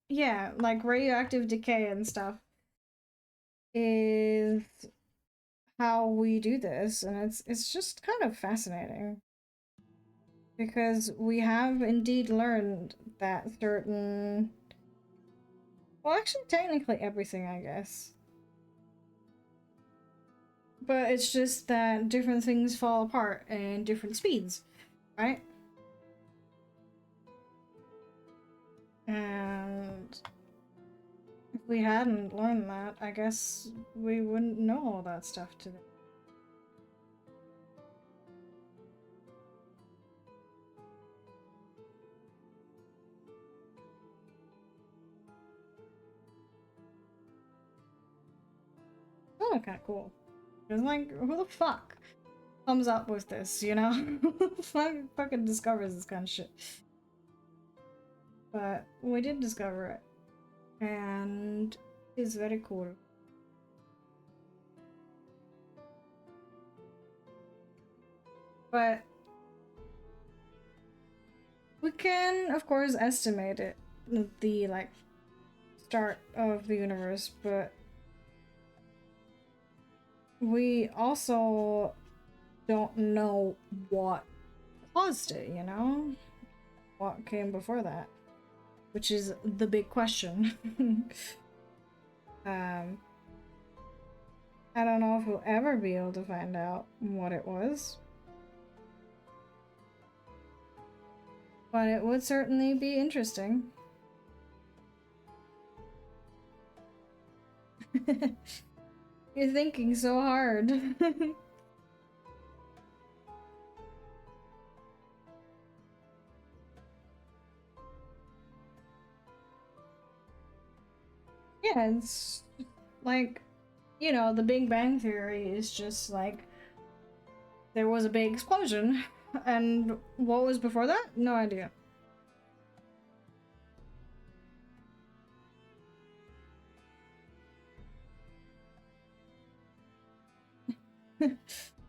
Yeah, like radioactive decay and stuff is how we do this, and it's just kind of fascinating because we have indeed learned that certain, well, actually technically everything, I guess, but it's just that different things fall apart in different speeds, right? And if we hadn't learned that, I guess we wouldn't know all that stuff today. Oh, kind of cool. It's like, who the fuck comes up with this, you know? Who fucking discovers this kind of shit? But we did discover it, and it's very cool. But we can, of course, estimate it, the like start of the universe, but we also don't know what caused it, you know? What came before that? Which is the big question. I don't know if we'll ever be able to find out what it was. But it would certainly be interesting. You're thinking so hard. Yeah, it's like, you know, the Big Bang Theory is just like there was a big explosion, and what was before that? No idea.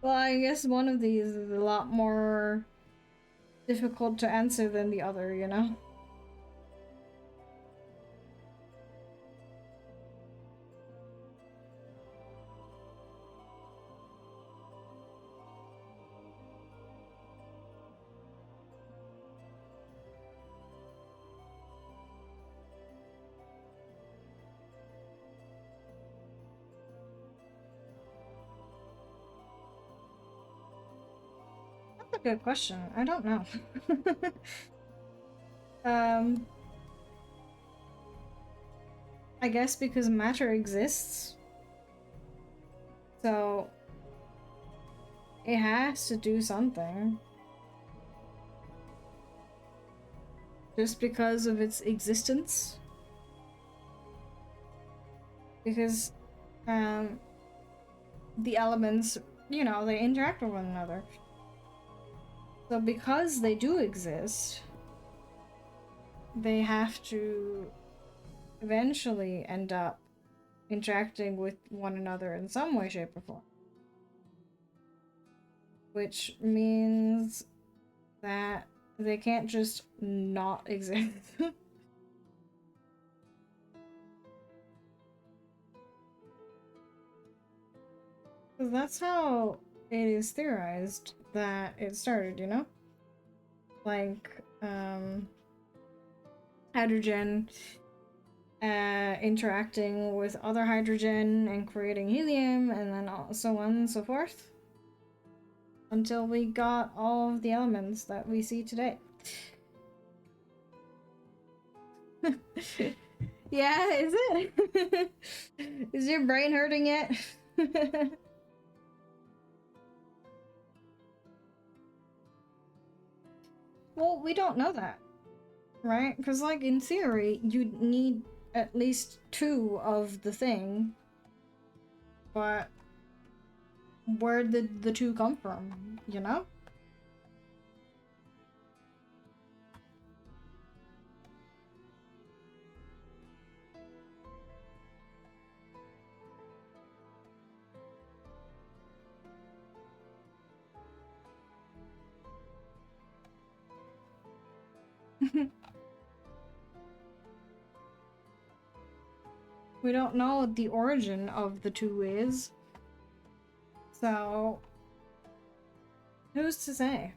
Well, I guess one of these is a lot more difficult to answer than the other, you know? That's a good question. I don't know. um, I guess because matter exists, so it has to do something. Just because of its existence. Because um, the elements, you know, they interact with one another. So because they do exist, they have to eventually end up interacting with one another in some way, shape, or form. Which means that they can't just not exist. Because that's how it is theorized that it started, you know? Like, hydrogen interacting with other hydrogen and creating helium, and then so on and so forth. Until we got all of the elements that we see today. Yeah, is it? Is your brain hurting yet? Well, we don't know that, right? Because, like, in theory, you'd need at least two of the thing, but where did the two come from, you know? We don't know what the origin of the two is. So, who's to say?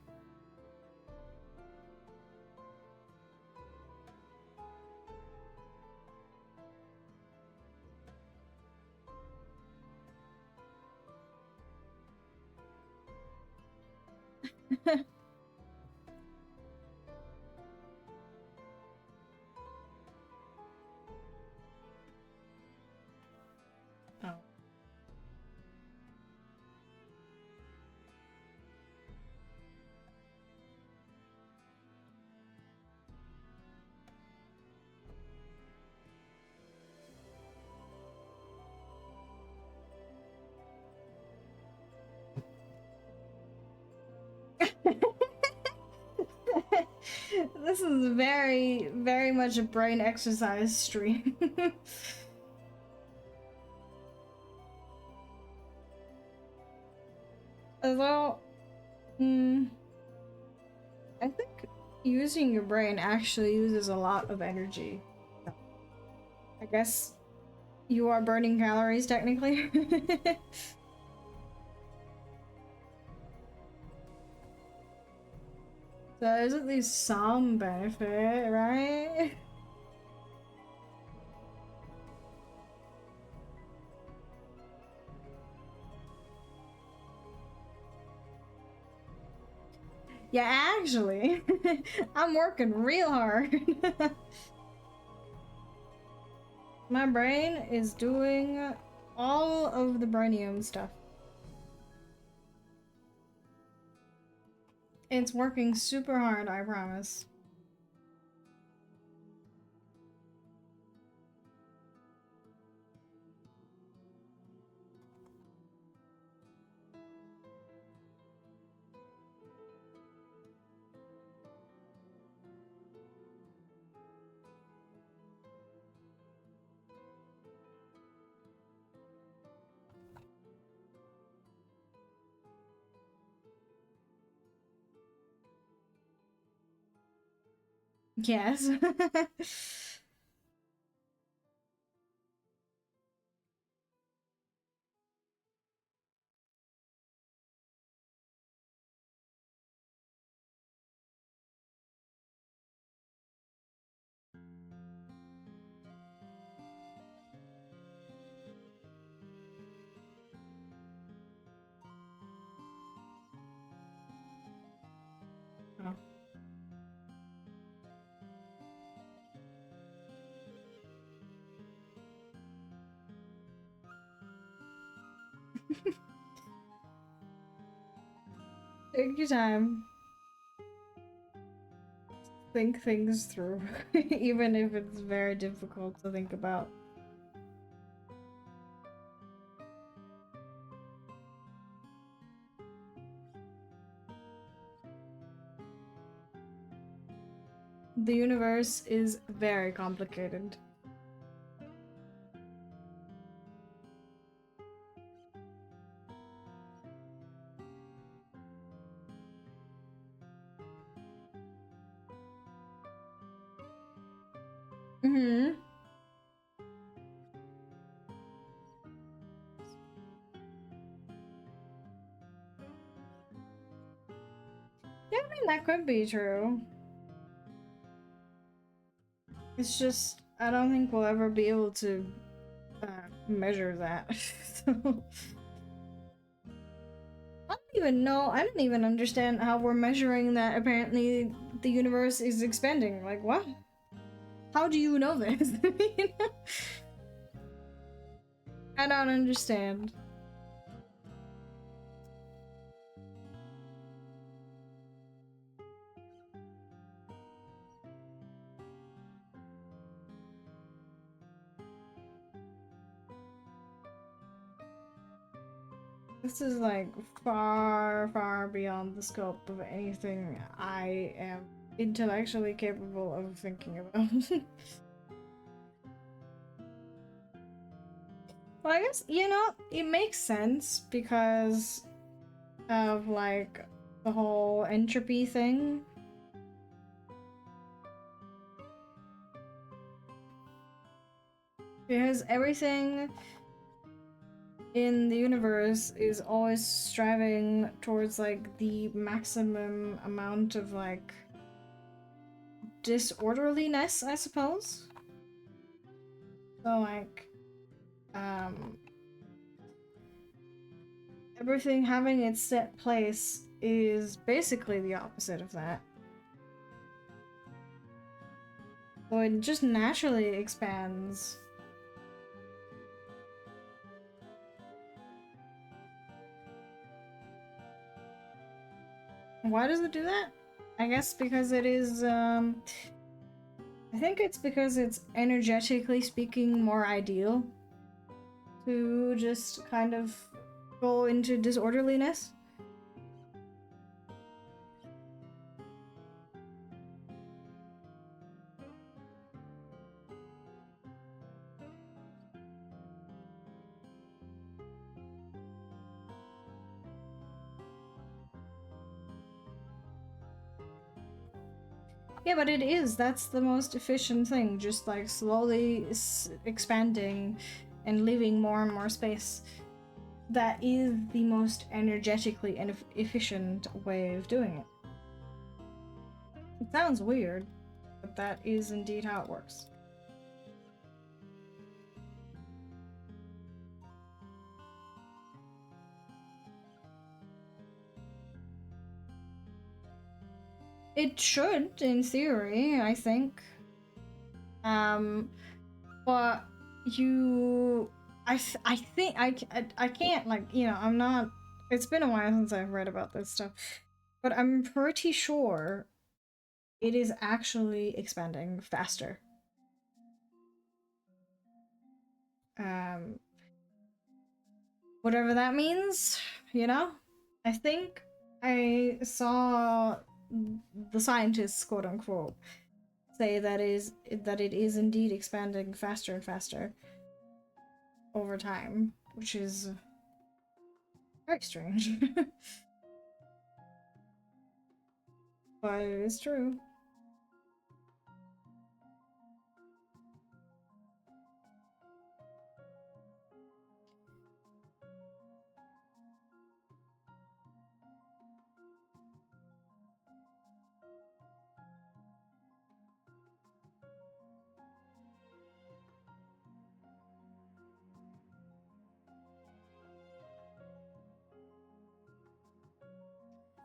Oh. This is very, very much a brain exercise stream. Although, I think using your brain actually uses a lot of energy. I guess you are burning calories technically. So there's at least some benefit, right? Yeah, actually, I'm working real hard. My brain is doing all of the brainium stuff. It's working super hard, I promise. Yes. Oh. Take your time. Think things through, even if it's very difficult to think about. The universe is very complicated. Mm-hmm. Yeah, I mean, that could be true. It's just, I don't think we'll ever be able to measure that. So, I don't even know, I don't even understand how we're measuring that apparently the universe is expanding. Like, what? How do you know this? You know? I don't understand. This is like far, far beyond the scope of anything I am intellectually capable of thinking about. Well, I guess, you know, it makes sense because of like the whole entropy thing. Because everything in the universe is always striving towards like the maximum amount of like disorderliness, I suppose. So like everything having its set place is basically the opposite of that. So it just naturally expands. Why does it do that? I guess because it is, I think it's because it's energetically speaking more ideal to just kind of go into disorderliness. Yeah, but it is. That's the most efficient thing. Just like slowly expanding and leaving more and more space. That is the most energetically and efficient way of doing it. It sounds weird, but that is indeed how it works. It should, in theory, I think. But you, I think I can't, like, you know, I'm not. It's been a while since I've read about this stuff, but I'm pretty sure it is actually expanding faster. Um, whatever that means, you know. I think I saw the scientists, quote unquote, say that it is indeed expanding faster and faster over time, which is very strange. But it is true.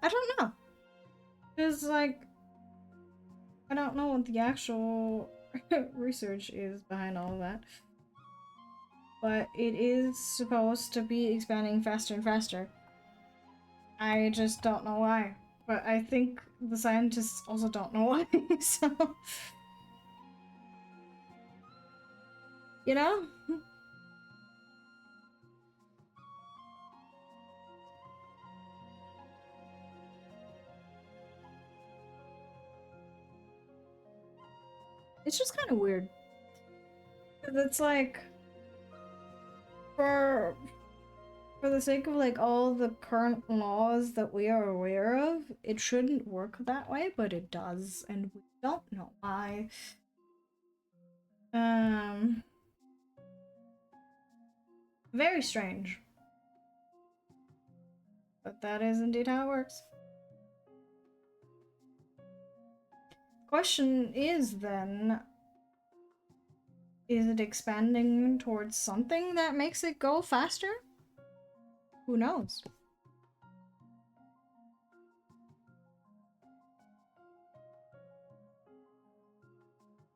I don't know. Because, like, I don't know what the actual research is behind all of that. But it is supposed to be expanding faster and faster. I just don't know why. But I think the scientists also don't know why, so... You know? It's just kind of weird. It's like... For the sake of like all the current laws that we are aware of, it shouldn't work that way, but it does, and we don't know why. Very strange. But that is indeed how it works. Question is then, is it expanding towards something that makes it go faster? Who knows?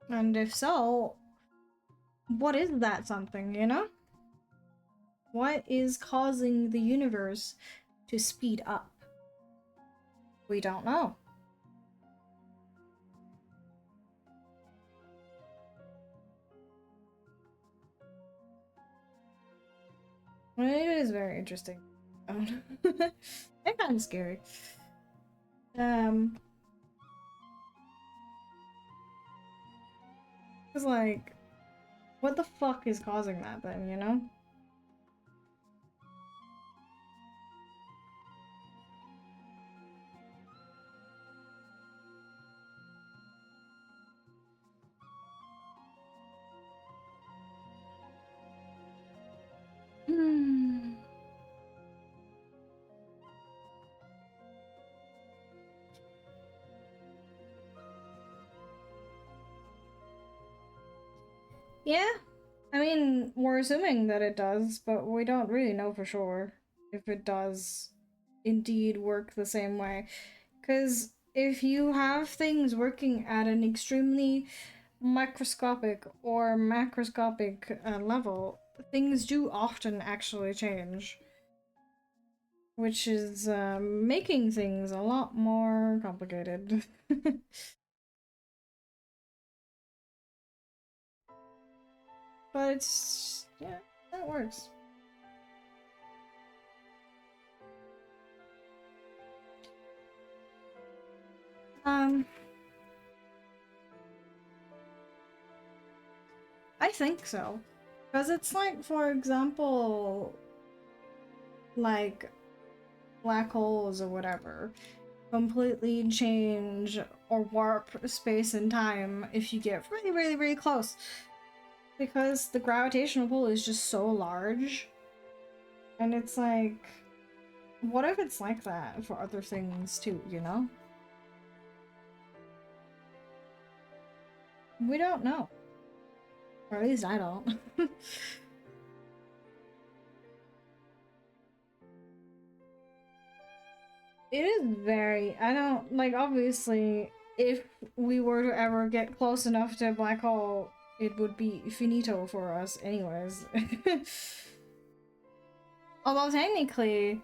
And if so, what is that something, you know? What is causing the universe to speed up? We don't know. It is very interesting. And kind of scary. It's like, what the fuck is causing that then, you know? Yeah, I mean, we're assuming that it does, but we don't really know for sure if it does indeed work the same way. Because if you have things working at an extremely microscopic or macroscopic level, things do often actually change, which is making things a lot more complicated. But it's, yeah, that works. Um, I think so. Because it's like, for example, like black holes or whatever completely change or warp space and time if you get really, really, really close. Because the gravitational pull is just so large. And it's like, what if it's like that for other things too, you know? We don't know. Or at least I don't. It is very, I don't, like, obviously, if we were to ever get close enough to a black hole, it would be finito for us anyways. Although technically,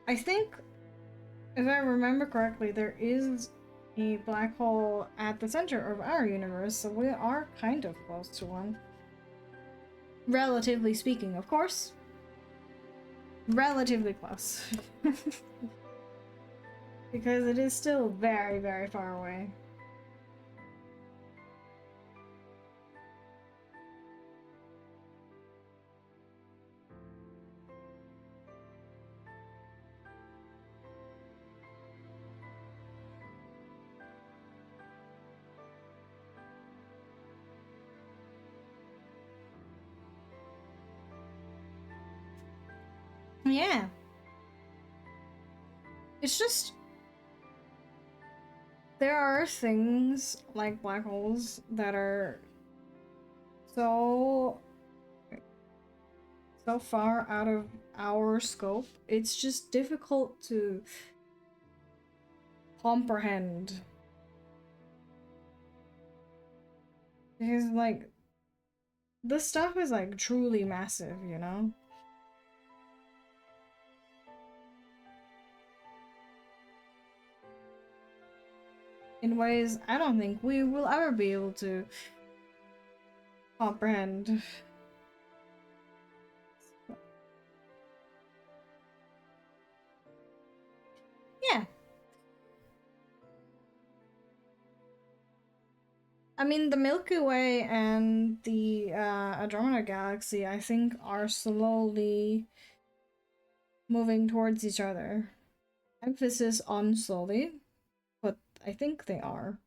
I think, if I remember correctly, there is a black hole at the center of our universe, so we are kind of close to one. Relatively speaking, of course. Relatively close. Because it is still very, very far away. Yeah. It's just, there are things like black holes that are so far out of our scope. It's just difficult to comprehend. Because like this stuff is like truly massive, you know? In ways I don't think we will ever be able to comprehend. Yeah. I mean, the Milky Way and the Andromeda Galaxy, I think, are slowly moving towards each other. Emphasis on slowly, but I think they are.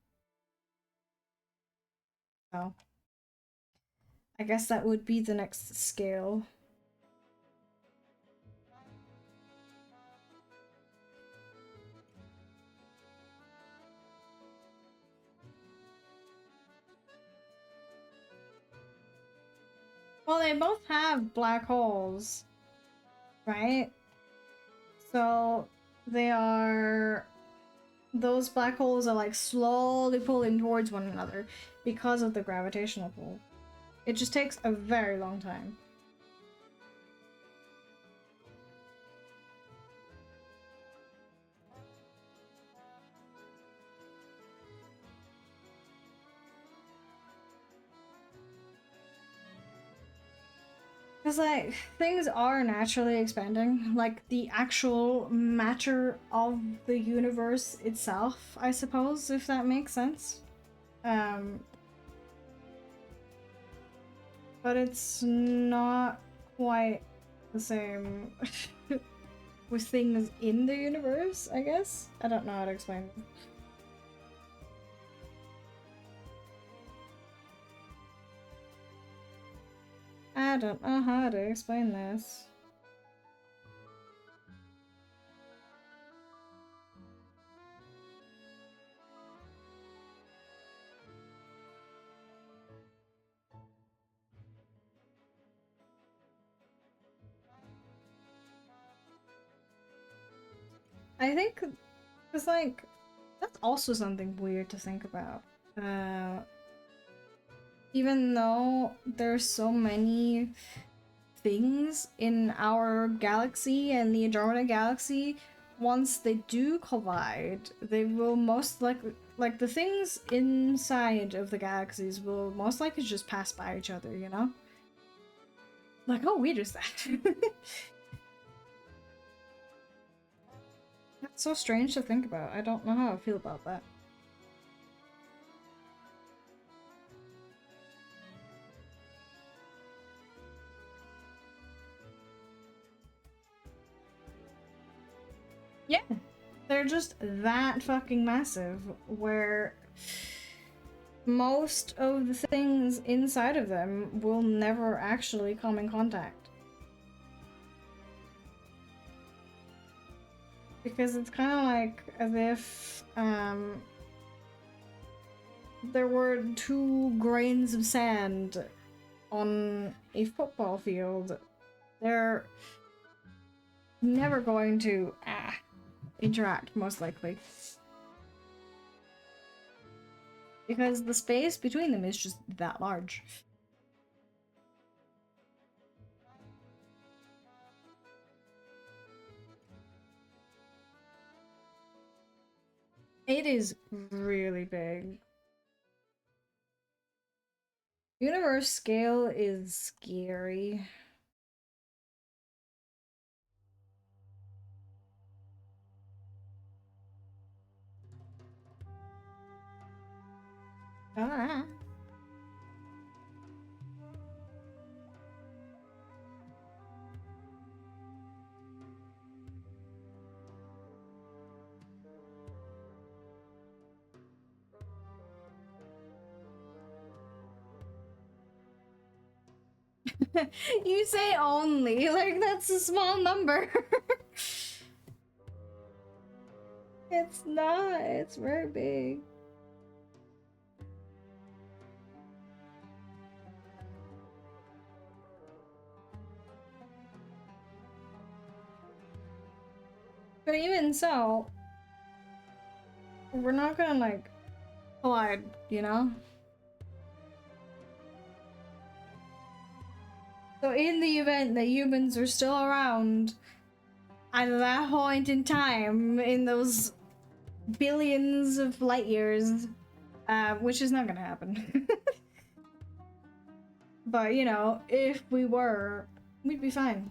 So, I guess that would be the next scale. Well, they both have black holes, right? So, they are. Those black holes are like slowly pulling towards one another because of the gravitational pull. It just takes a very long time. Because, like, things are naturally expanding. Like, the actual matter of the universe itself, I suppose, if that makes sense. Um, but it's not quite the same with things in the universe, I guess. I don't know how to explain it. I don't know how to explain this. I think it's like that's also something weird to think about. Even though there's so many things in our galaxy and the Andromeda galaxy, once they do collide, they will most likely, like, the things inside of the galaxies will most likely just pass by each other, you know? Like, oh, weird is that? That's so strange to think about. I don't know how I feel about that. Yeah, they're just that fucking massive, where most of the things inside of them will never actually come in contact. Because it's kind of like as if there were 2 grains of sand on a football field. They're never going to interact, most likely. Because the space between them is just that large. It is really big. Universe scale is scary. Ah. You say only, like that's a small number. It's not, it's very big. But even so, we're not gonna like collide, you know? So in the event that humans are still around at that point in time, in those billions of light years, which is not gonna happen. But, you know, if we were, we'd be fine.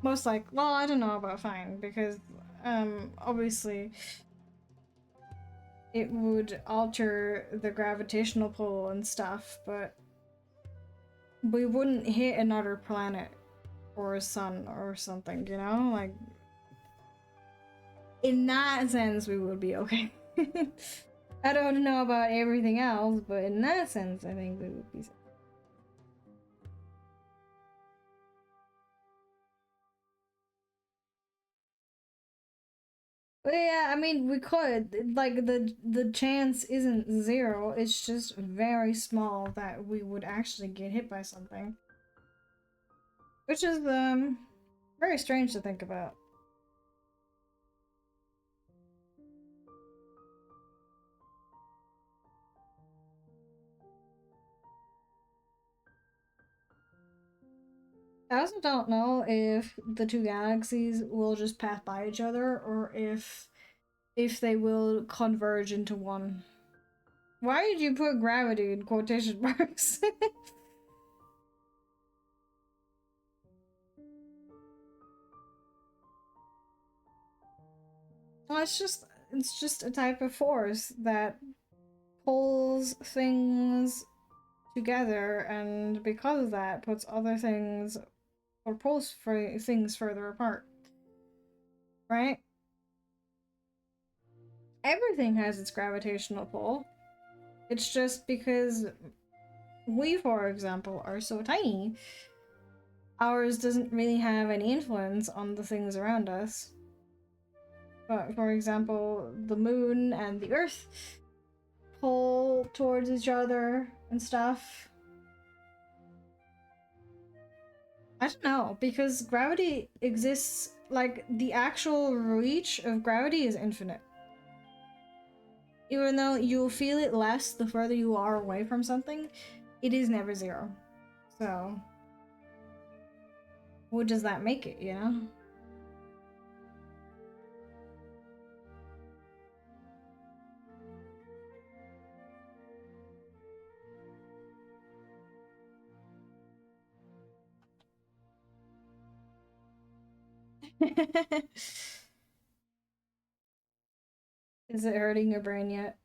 Most like, well, I don't know about fine, because, obviously, it would alter the gravitational pull and stuff, but we wouldn't hit another planet or a sun or something, you know? Like, in that sense, we would be okay. I don't know about everything else, but in that sense, I think we would be safe. But yeah, I mean, we could. Like, the chance isn't zero, it's just very small that we would actually get hit by something. Which is, very strange to think about. I also don't know if the 2 galaxies will just pass by each other, or if they will converge into one. Why did you put gravity in quotation marks? Well, it's just a type of force that pulls things together, and because of that puts other things, or pulls for things further apart. Right? Everything has its gravitational pull. It's just because we, for example, are so tiny, ours doesn't really have any influence on the things around us. But for example, the moon and the earth pull towards each other and stuff. I don't know, because gravity exists like the actual reach of gravity is infinite. Even though you'll feel it less the further you are away from something, it is never zero. So, what does that make it, you know? Is it hurting your brain yet?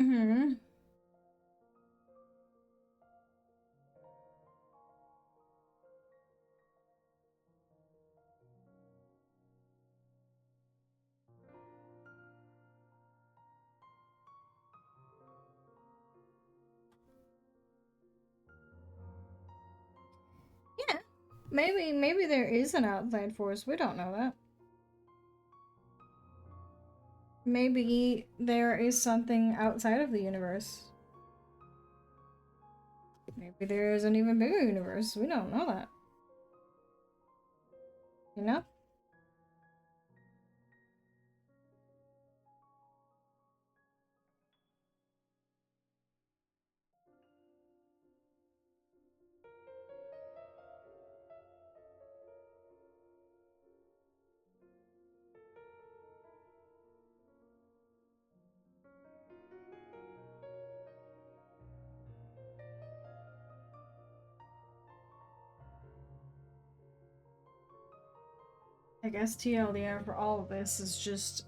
Mm-hmm. Yeah. Maybe there is an outside force. We don't know that. Maybe there is something outside of the universe. Maybe there is an even bigger universe. We don't know that. You know? I guess TLDR for all of this is just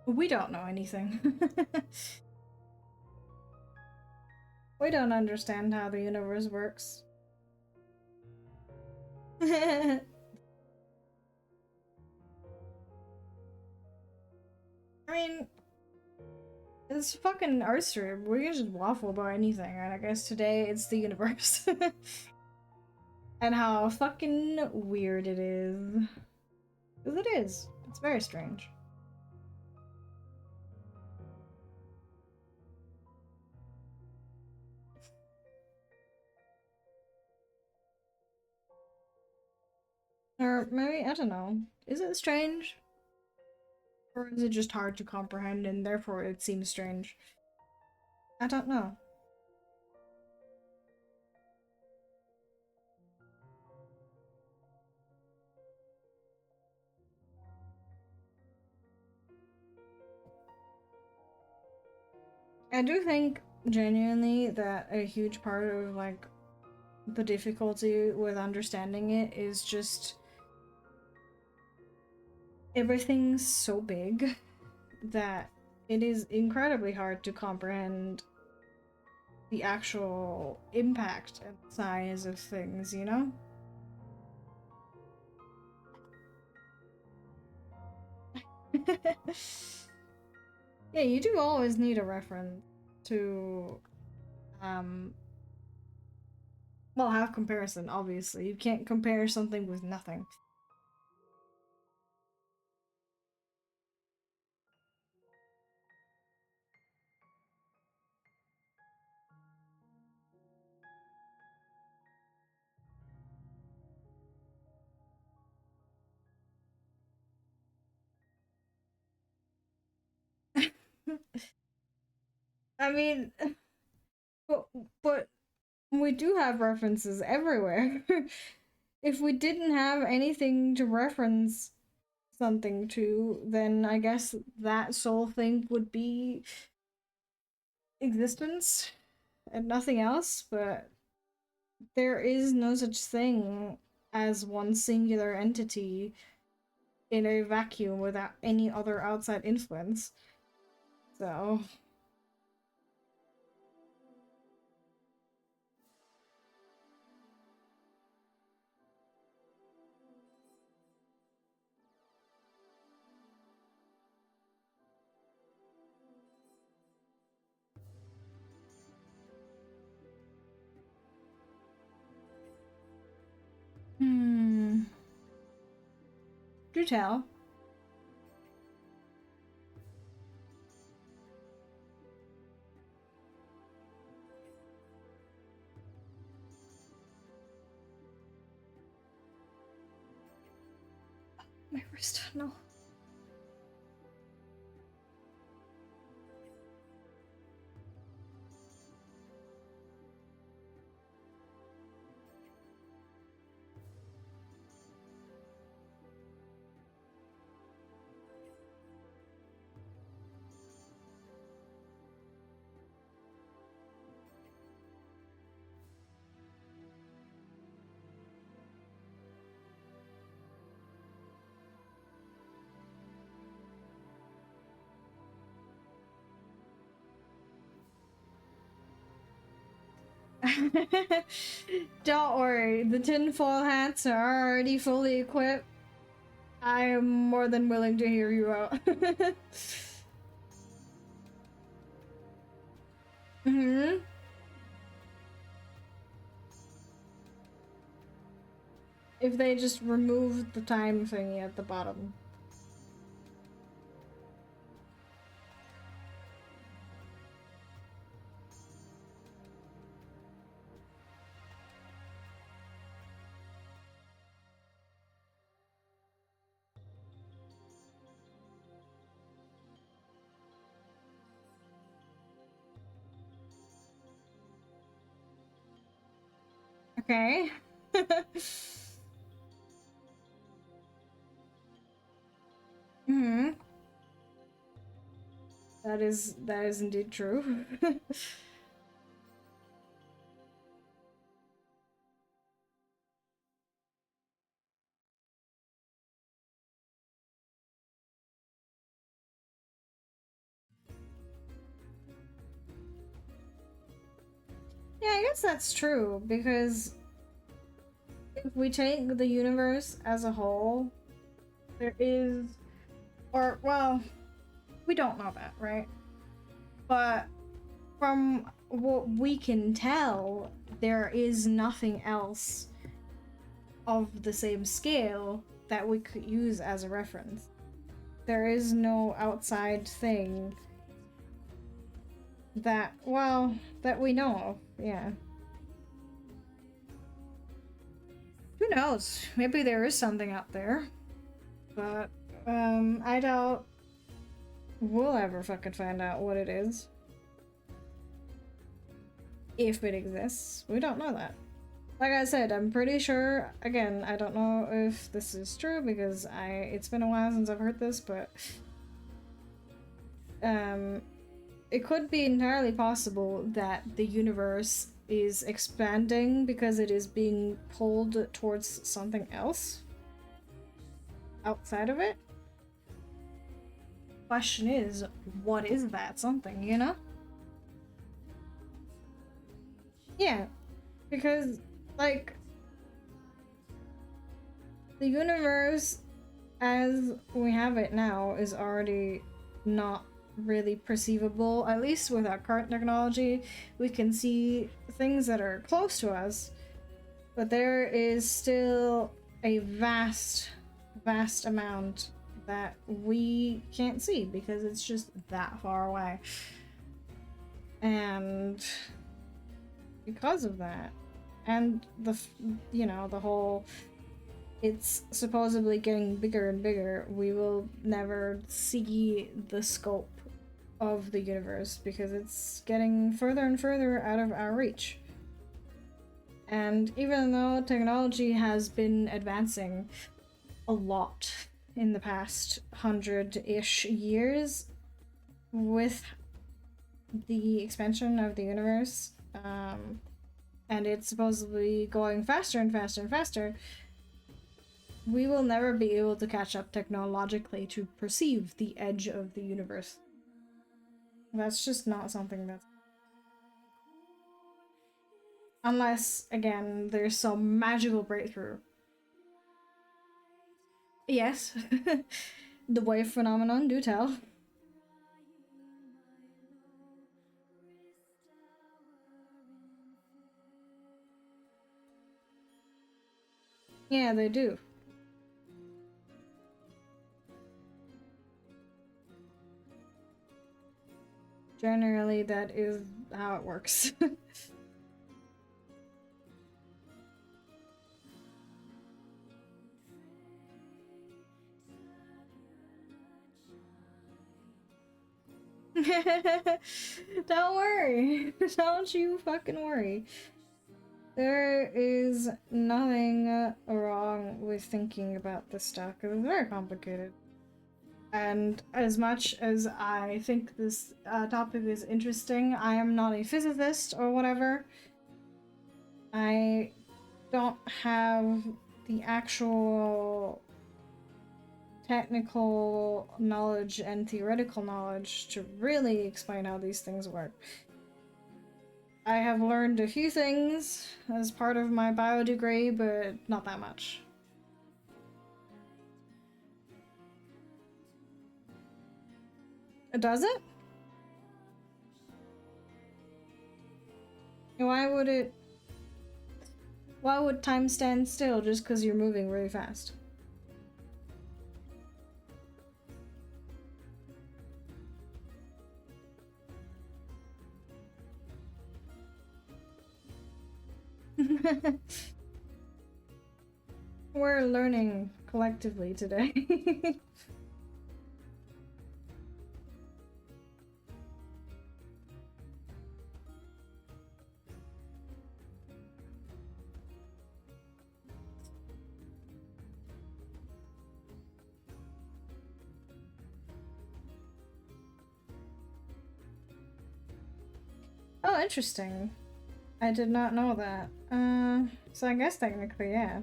we don't know anything. We don't understand how the universe works. I mean, it's fucking Earthstream. We can just waffle about anything, and I guess today it's the universe. And how fucking weird it is. Because it is. It's very strange. Or maybe, I don't know. Is it strange? Or is it just hard to comprehend and therefore it seems strange? I don't know. I do think genuinely that a huge part of like the difficulty with understanding it is just everything's so big that it is incredibly hard to comprehend the actual impact and size of things, you know? Yeah, you do always need a reference to um well, have comparison, obviously. You can't compare something with nothing. I mean, but but we do have references everywhere. If we didn't have anything to reference something to, then I guess that sole thing would be existence and nothing else, but there is no such thing as one singular entity in a vacuum without any other outside influence. So, Do tell. My wrist, no. Don't worry, the tinfoil hats are already fully equipped. I am more than willing to hear you out. Mm-hmm. If they just remove the time thingy at the bottom. Okay. Hmm. That is indeed true. Yeah, I guess that's true because if we take the universe as a whole, there is, or well, we don't know that, right? But from what we can tell, there is nothing else of the same scale that we could use as a reference. There is no outside thing that, well, that we know of, yeah. Who knows? Maybe there is something out there. But, I doubt we'll ever fucking find out what it is. If it exists. We don't know that. Like I said, I'm pretty sure, again, I don't know if this is true because it's been a while since I've heard this, but it could be entirely possible that the universe is expanding because it is being pulled towards something else outside of it. Question is, what is that something, you know? Yeah, because, like, the universe as we have it now is already not really perceivable, at least with our current technology. We can see things that are close to us, but there is still a vast amount that we can't see because it's just that far away. And because of that, and the whole, it's supposedly getting bigger and bigger, we will never see the scope of the universe because it's getting further and further out of our reach. And even though technology has been advancing a lot in the past 100-ish years with the expansion of the universe, and it's supposedly going faster and faster and faster, we will never be able to catch up technologically to perceive the edge of the universe. That's just not something that's... Unless, again, there's some magical breakthrough. Yes. The wave phenomenon, do tell. Yeah, they do. generally that is how it works. Don't worry. Don't you fucking worry. There is nothing wrong with thinking about this stuff because it's very complicated. And as much as I think this topic is interesting, I am not a physicist or whatever. I don't have the actual technical knowledge and theoretical knowledge to really explain how these things work. I have learned a few things as part of my bio degree, but not that much. Does it? Why would it... Why would time stand still just because you're moving really fast? We're learning collectively today. Oh, interesting. I did not know that. So I guess technically, yeah.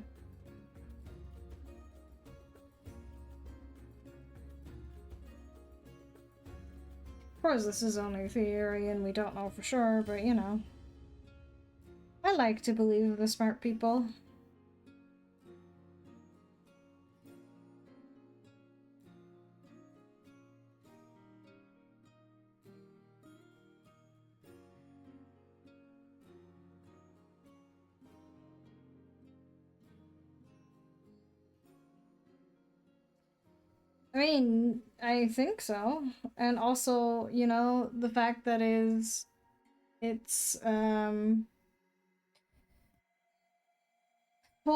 Of course, this is only theory and we don't know for sure, but you know. I like to believe the smart people. I mean, I think so. And also, you know, the fact that it's well,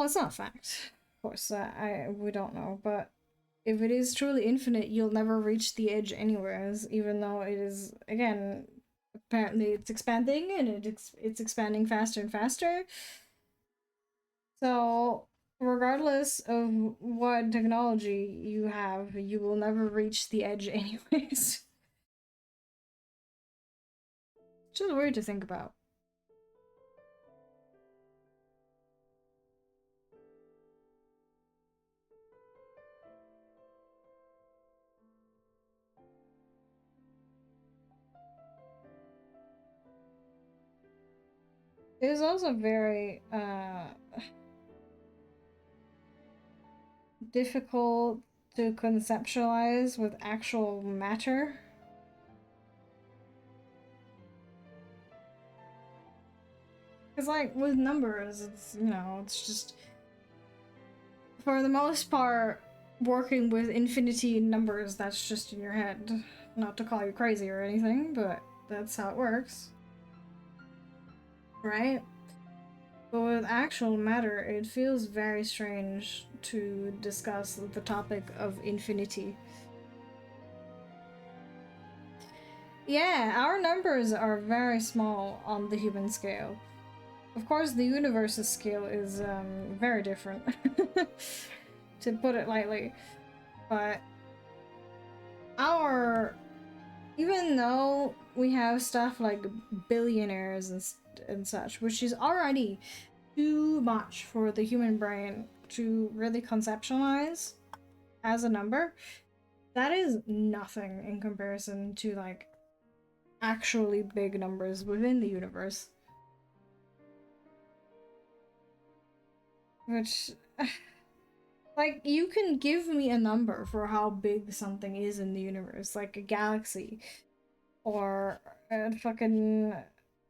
it's not a fact. Of course, we don't know, but if it is truly infinite, you'll never reach the edge anywheres, even though it is, again, apparently it's expanding and it's expanding faster and faster. So, regardless of what technology you have, you will never reach the edge anyways. Just weird to think about. It is also very difficult to conceptualize with actual matter. Because, like, with numbers, it's, you know, it's just, for the most part, working with infinity numbers, that's just in your head. Not to call you crazy or anything, but that's how it works. Right? But with actual matter, it feels very strange to discuss the topic of infinity. Yeah, our numbers are very small on the human scale. Of course, the universe's scale is very different, to put it lightly. But our, even though we have stuff like billionaires and such, which is already too much for the human brain to really conceptualize as a number, that is nothing in comparison to like actually big numbers within the universe. Which, like, you can give me a number for how big something is in the universe, like a galaxy or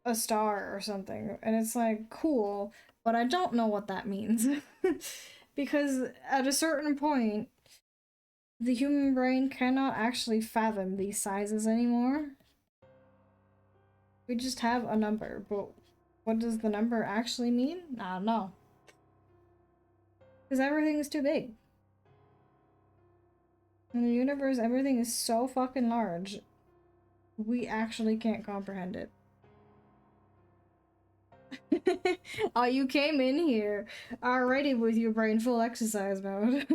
a star or something, and it's like cool, but I don't know what that means. Because at a certain point, the human brain cannot actually fathom these sizes anymore. We just have a number, but what does the number actually mean? I don't know. Because everything is too big. In the universe, everything is so fucking large, we actually can't comprehend it. Oh, you came in here already with your brain full exercise mode.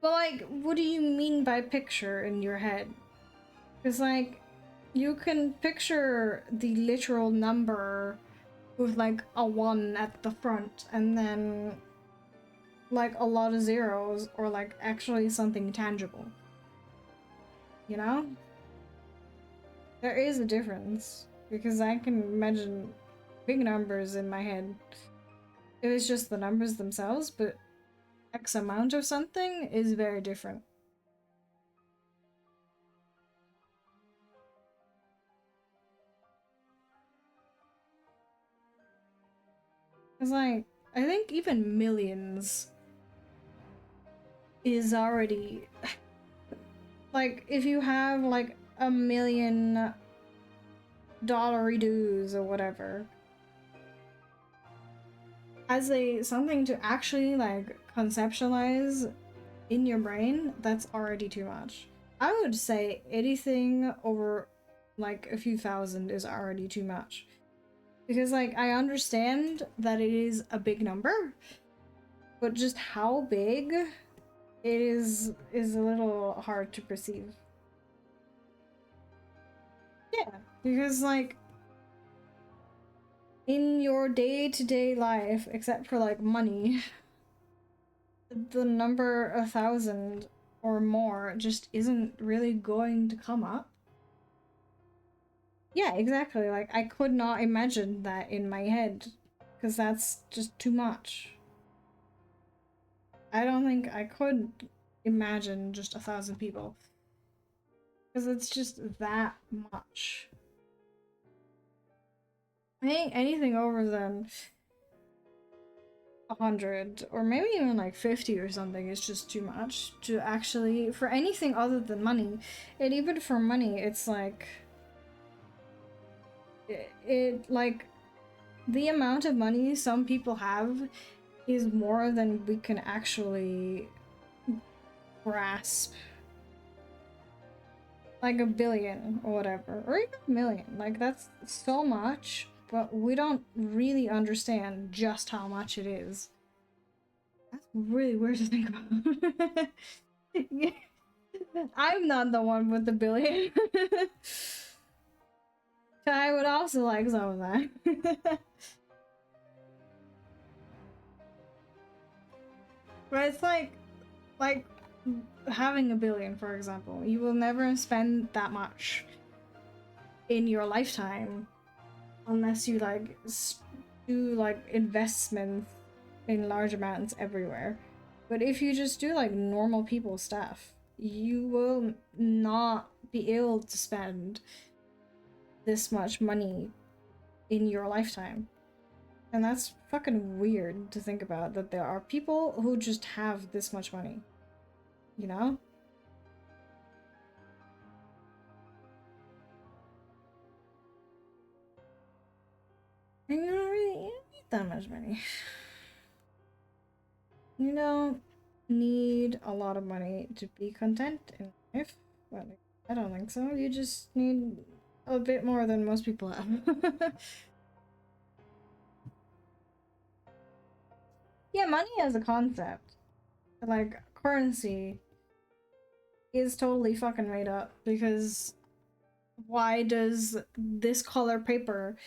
But like, what do you mean by picture in your head? Because like, you can picture the literal number with like a 1 at the front and then like a lot of zeros, or like actually something tangible. You know? There is a difference, because I can imagine big numbers in my head. It is just the numbers themselves, but X amount of something is very different. It's like, I think even millions is already like, if you have like $1 million dues or whatever, as a something to actually like conceptualize in your brain, that's already too much. I would say anything over like a few thousand is already too much. Because like, I understand that it is a big number, but just how big it is a little hard to perceive. Yeah, because like, in your day-to-day life, except for like money, the number 1,000 or more just isn't really going to come up. Yeah, exactly. Like, I could not imagine that in my head, because that's just too much. I don't think I could imagine just 1,000 people, because it's just that much. I think anything over than 100, or maybe even like 50 or something, is just too much to actually, for anything other than money. And even for money, it's like, it like, the amount of money some people have is more than we can actually grasp. Like a billion or whatever, or even a million. Like, that's so much, but we don't really understand just how much it is. That's really weird to think about. Yeah. I'm not the one with the billion. I would also like some of that. But it's like having a billion, for example. You will never spend that much in your lifetime unless you like do like investments in large amounts everywhere. But if you just do like normal people stuff, you will not be able to spend this much money in your lifetime. And that's fucking weird to think about, that there are people who just have this much money, you know? And you don't really need that much money. You don't need a lot of money to be content in life. But I don't think so. You just need a bit more than most people have. Yeah, money as a concept, like currency, is totally fucking made up, because why does this color paper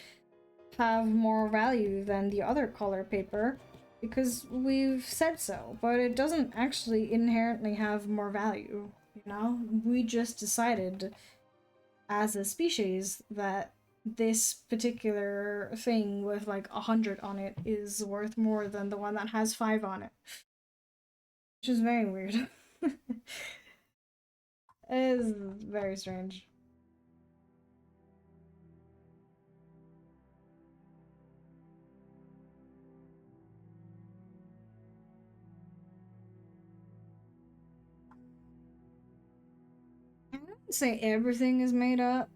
have more value than the other color paper? Because we've said so, but it doesn't actually inherently have more value, you know? We just decided as a species that this particular thing with like 100 on it is worth more than the one that has 5 on it. Which is very weird. It is very strange. say everything is made up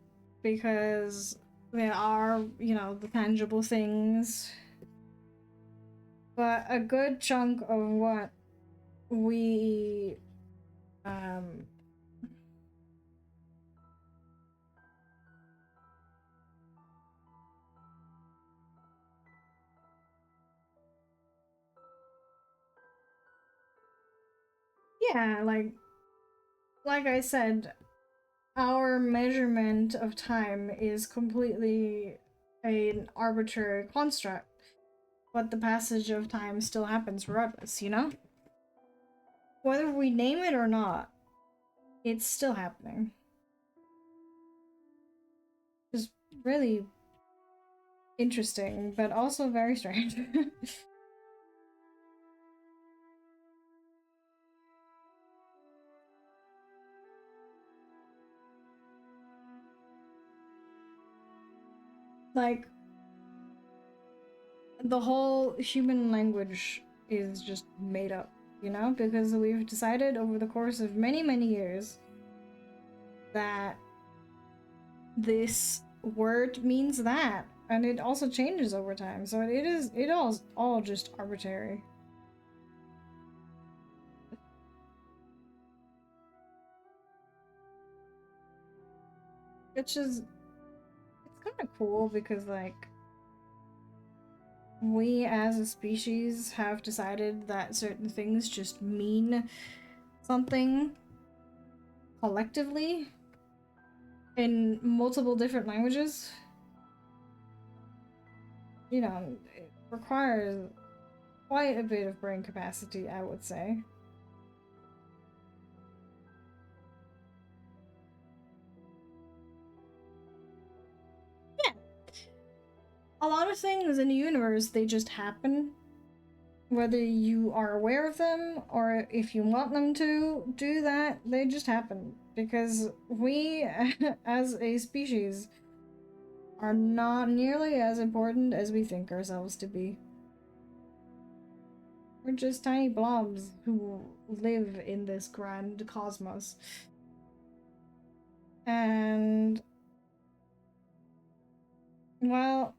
because there are, you know, the tangible things, but a good chunk of what we yeah, like I said, our measurement of time is completely an arbitrary construct, but the passage of time still happens regardless, you know? Whether we name it or not, it's still happening. Just really interesting, but also very strange. Like, the whole human language is just made up, you know? Because we've decided over the course of many, many years that this word means that. And it also changes over time, so it all just arbitrary. Which is, it's kind of cool because, like, we as a species have decided that certain things just mean something collectively in multiple different languages. You know, it requires quite a bit of brain capacity, I would say. Yeah. A lot of things in the universe, they just happen. Whether you are aware of them or if you want them to do that, they just happen. Because we, as a species, are not nearly as important as we think ourselves to be. We're just tiny blobs who live in this grand cosmos. And, well,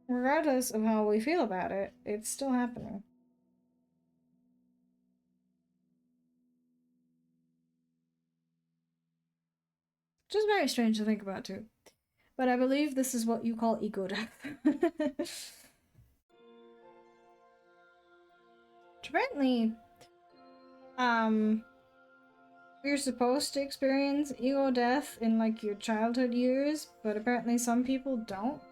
regardless of how we feel about it, it's still happening. Just very strange to think about, too. But I believe this is what you call ego death. Apparently, you're supposed to experience ego death in, like, your childhood years, but apparently some people don't.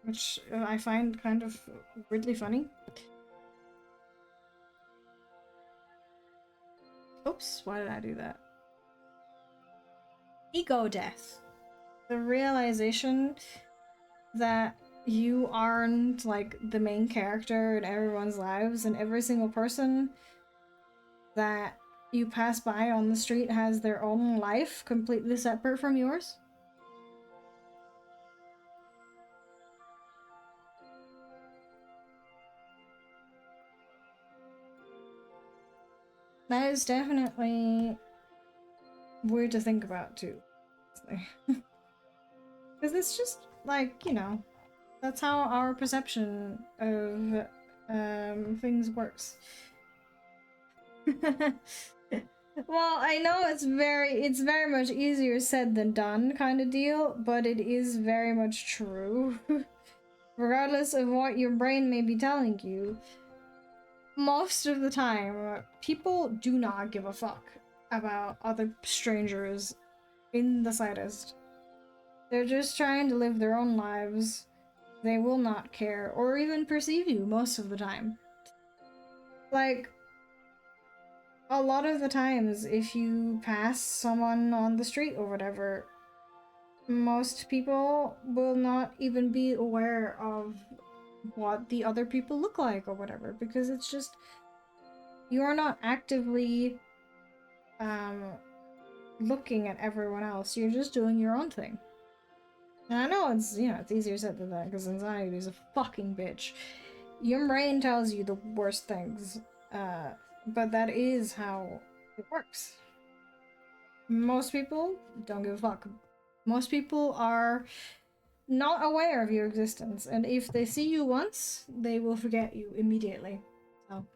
Which I find kind of weirdly funny. Oops, why did I do that? Ego death. The realization that you aren't, like, the main character in everyone's lives, and every single person that you pass by on the street has their own life completely separate from yours. That is definitely weird to think about, too. Because it's just, like, you know, that's how our perception of things works. Well, I know it's very much easier said than done kind of deal, but it is very much true. Regardless of what your brain may be telling you, most of the time, people do not give a fuck about other strangers in the slightest. They're just trying to live their own lives. They will not care or even perceive you most of the time. Like, a lot of the times, if you pass someone on the street or whatever, most people will not even be aware of what the other people look like or whatever, because it's just, you're not actively looking at everyone else. You're just doing your own thing. And I know it's, you know, it's easier said than done because anxiety is a fucking bitch. Your brain tells you the worst things, but that is how it works. Most people don't give a fuck. Most people are not aware of your existence, and if they see you once, they will forget you immediately. So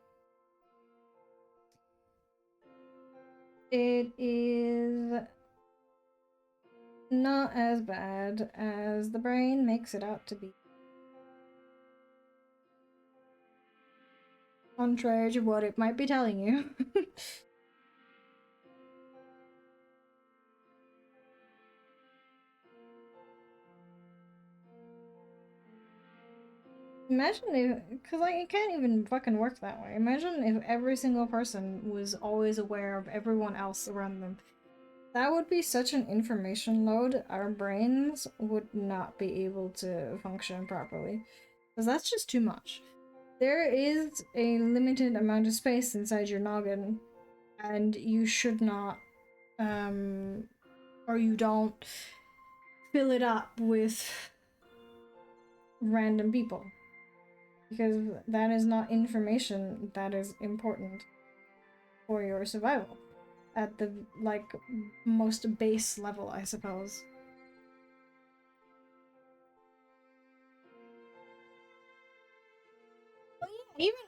it is not as bad as the brain makes it out to be. Contrary to what it might be telling you. Imagine if, because like it can't even fucking work that way. Imagine if every single person was always aware of everyone else around them. That would be such an information load, our brains would not be able to function properly. Because that's just too much. There is a limited amount of space inside your noggin, and you should not, or you don't fill it up with random people. Because that is not information that is important for your survival. At the, like, most base level, I suppose.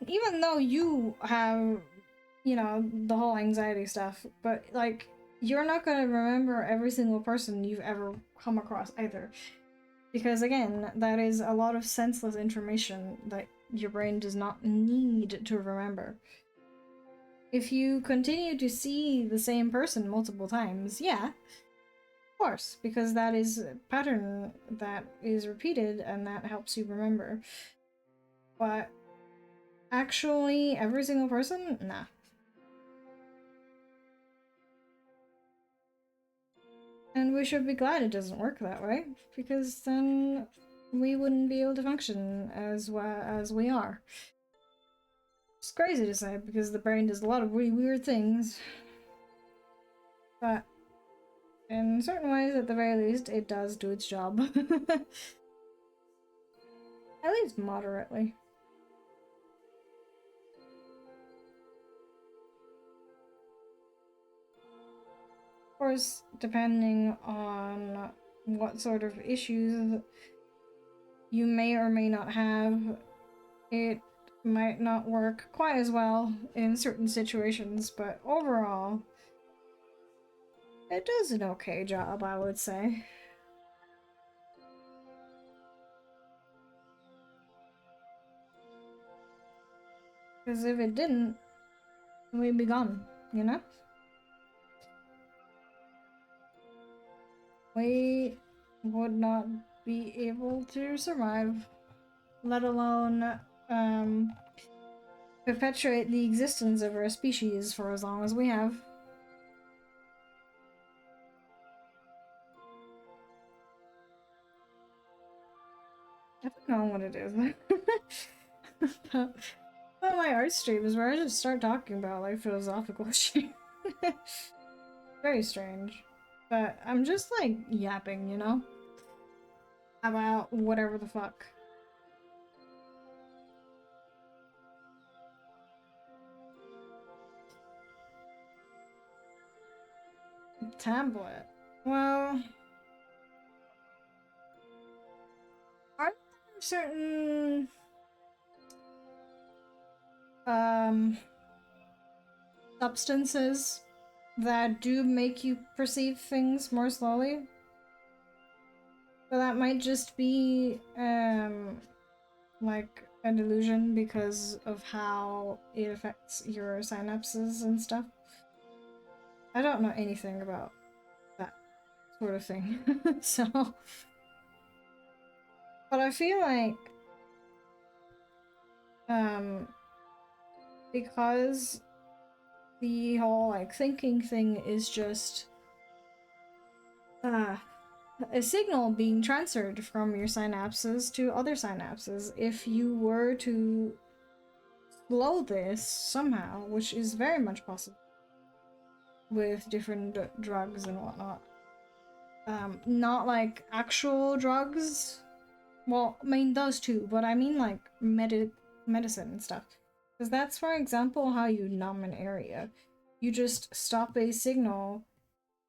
Even though you have, you know, the whole anxiety stuff, but like you're not gonna remember every single person you've ever come across either. Because again, that is a lot of senseless information that your brain does not need to remember. If you continue to see the same person multiple times, yeah, of course, because that is a pattern that is repeated and that helps you remember. But actually, every single person? Nah. And we should be glad it doesn't work that way, because then we wouldn't be able to function as well as we are. It's crazy to say, because the brain does a lot of really weird things. But in certain ways, at the very least, it does do its job. At least moderately. Of course, depending on what sort of issues you may or may not have, it might not work quite as well in certain situations, but overall, it does an okay job, I would say. Because if it didn't, we'd be gone, you know? We would not be able to survive, let alone perpetuate the existence of our species for as long as we have. I don't know what it is. But my art stream is where I just start talking about like philosophical shit. Very strange. But I'm just like yapping, you know? About whatever the fuck. Tablet. Well, are there certain substances that do make you perceive things more slowly? But that might just be like a delusion because of how it affects your synapses and stuff. I don't know anything about that sort of thing. So, but I feel like because the whole like thinking thing is just a signal being transferred from your synapses to other synapses. If you were to slow this somehow, which is very much possible with different drugs and whatnot, not like actual drugs. Well, I mean those too, but I mean like medicine and stuff. Because that's, for example, how you numb an area. You just stop a signal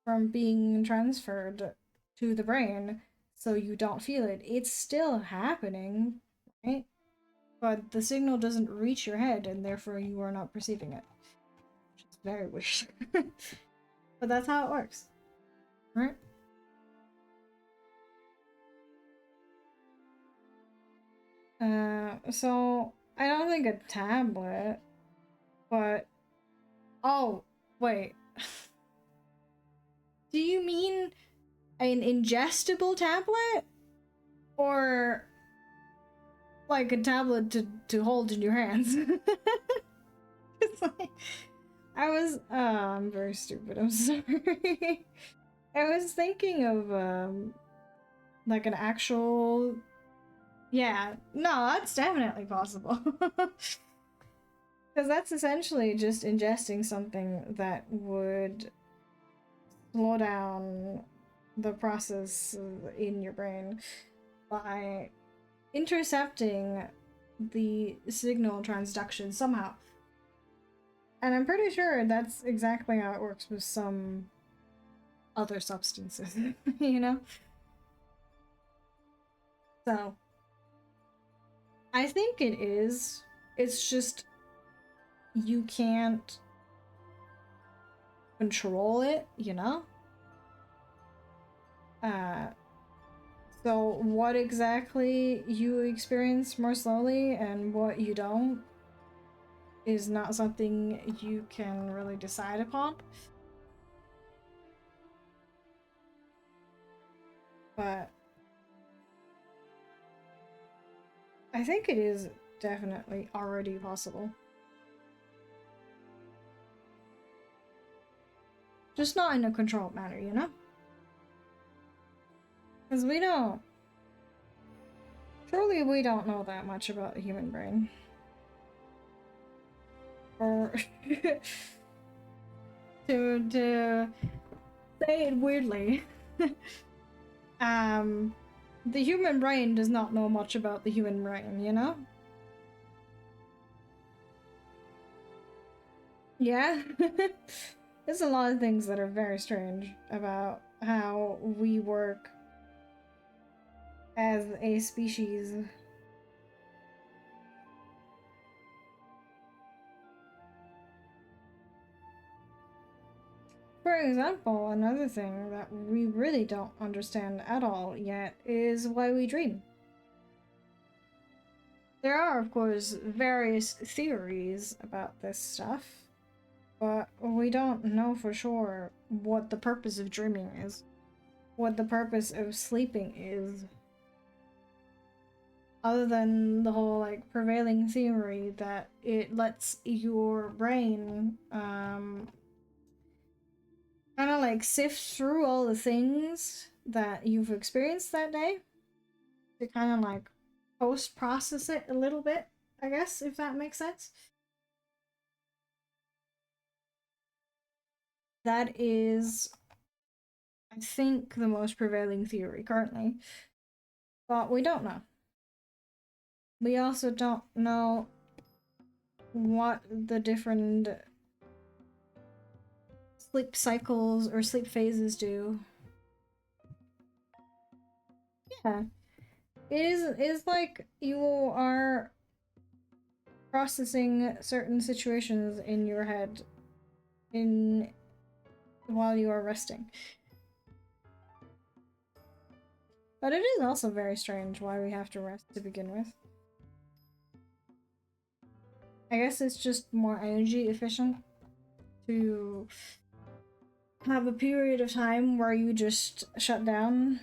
from being transferred to the brain so you don't feel it. It's still happening, right? But the signal doesn't reach your head and therefore you are not perceiving it. Which is very weird. But that's how it works, right? So I don't think a tablet, but oh, wait. Do you mean an ingestible tablet? Or like a tablet to hold in your hands? It's like, I'm very stupid, I'm sorry. I was thinking of, like an actual, yeah, no, that's definitely possible. Because that's essentially just ingesting something that would slow down the process in your brain by intercepting the signal transduction somehow. And I'm pretty sure that's exactly how it works with some other substances, you know? So, I think it is. It's just you can't control it, you know? Uh, so what exactly you experience more slowly and what you don't is not something you can really decide upon. But I think it is definitely already possible. Just not in a controlled manner, you know? Because we don't. Truly, we don't know that much about the human brain. Or. to say it weirdly. The human brain does not know much about the human brain, you know? Yeah? There's a lot of things that are very strange about how we work as a species. For example, another thing that we really don't understand at all yet is why we dream. There are, of course, various theories about this stuff, but we don't know for sure what the purpose of dreaming is, what the purpose of sleeping is, other than the whole like prevailing theory that it lets your brain kind of like sift through all the things that you've experienced that day to kind of like post process it a little bit, I guess, if that makes sense. That is, I think, the most prevailing theory currently, but we don't know. We also don't know what the different sleep cycles or sleep phases do. Yeah. It is like you are processing certain situations in your head in while you are resting. But it is also very strange why we have to rest to begin with. I guess it's just more energy efficient to have a period of time where you just shut down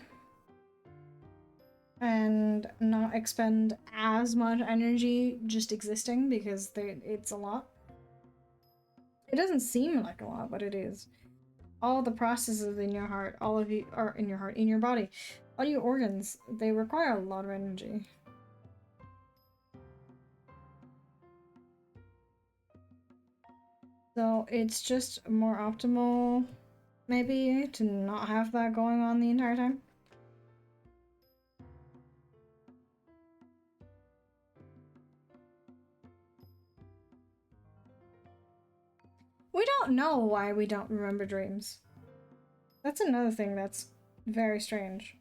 and not expend as much energy just existing because it's a lot. It doesn't seem like a lot, but it is. All the processes in your heart, all of you are in your heart, in your body, all your organs, they require a lot of energy. So it's just more optimal, maybe, to not have that going on the entire time. We don't know why we don't remember dreams. That's another thing that's very strange.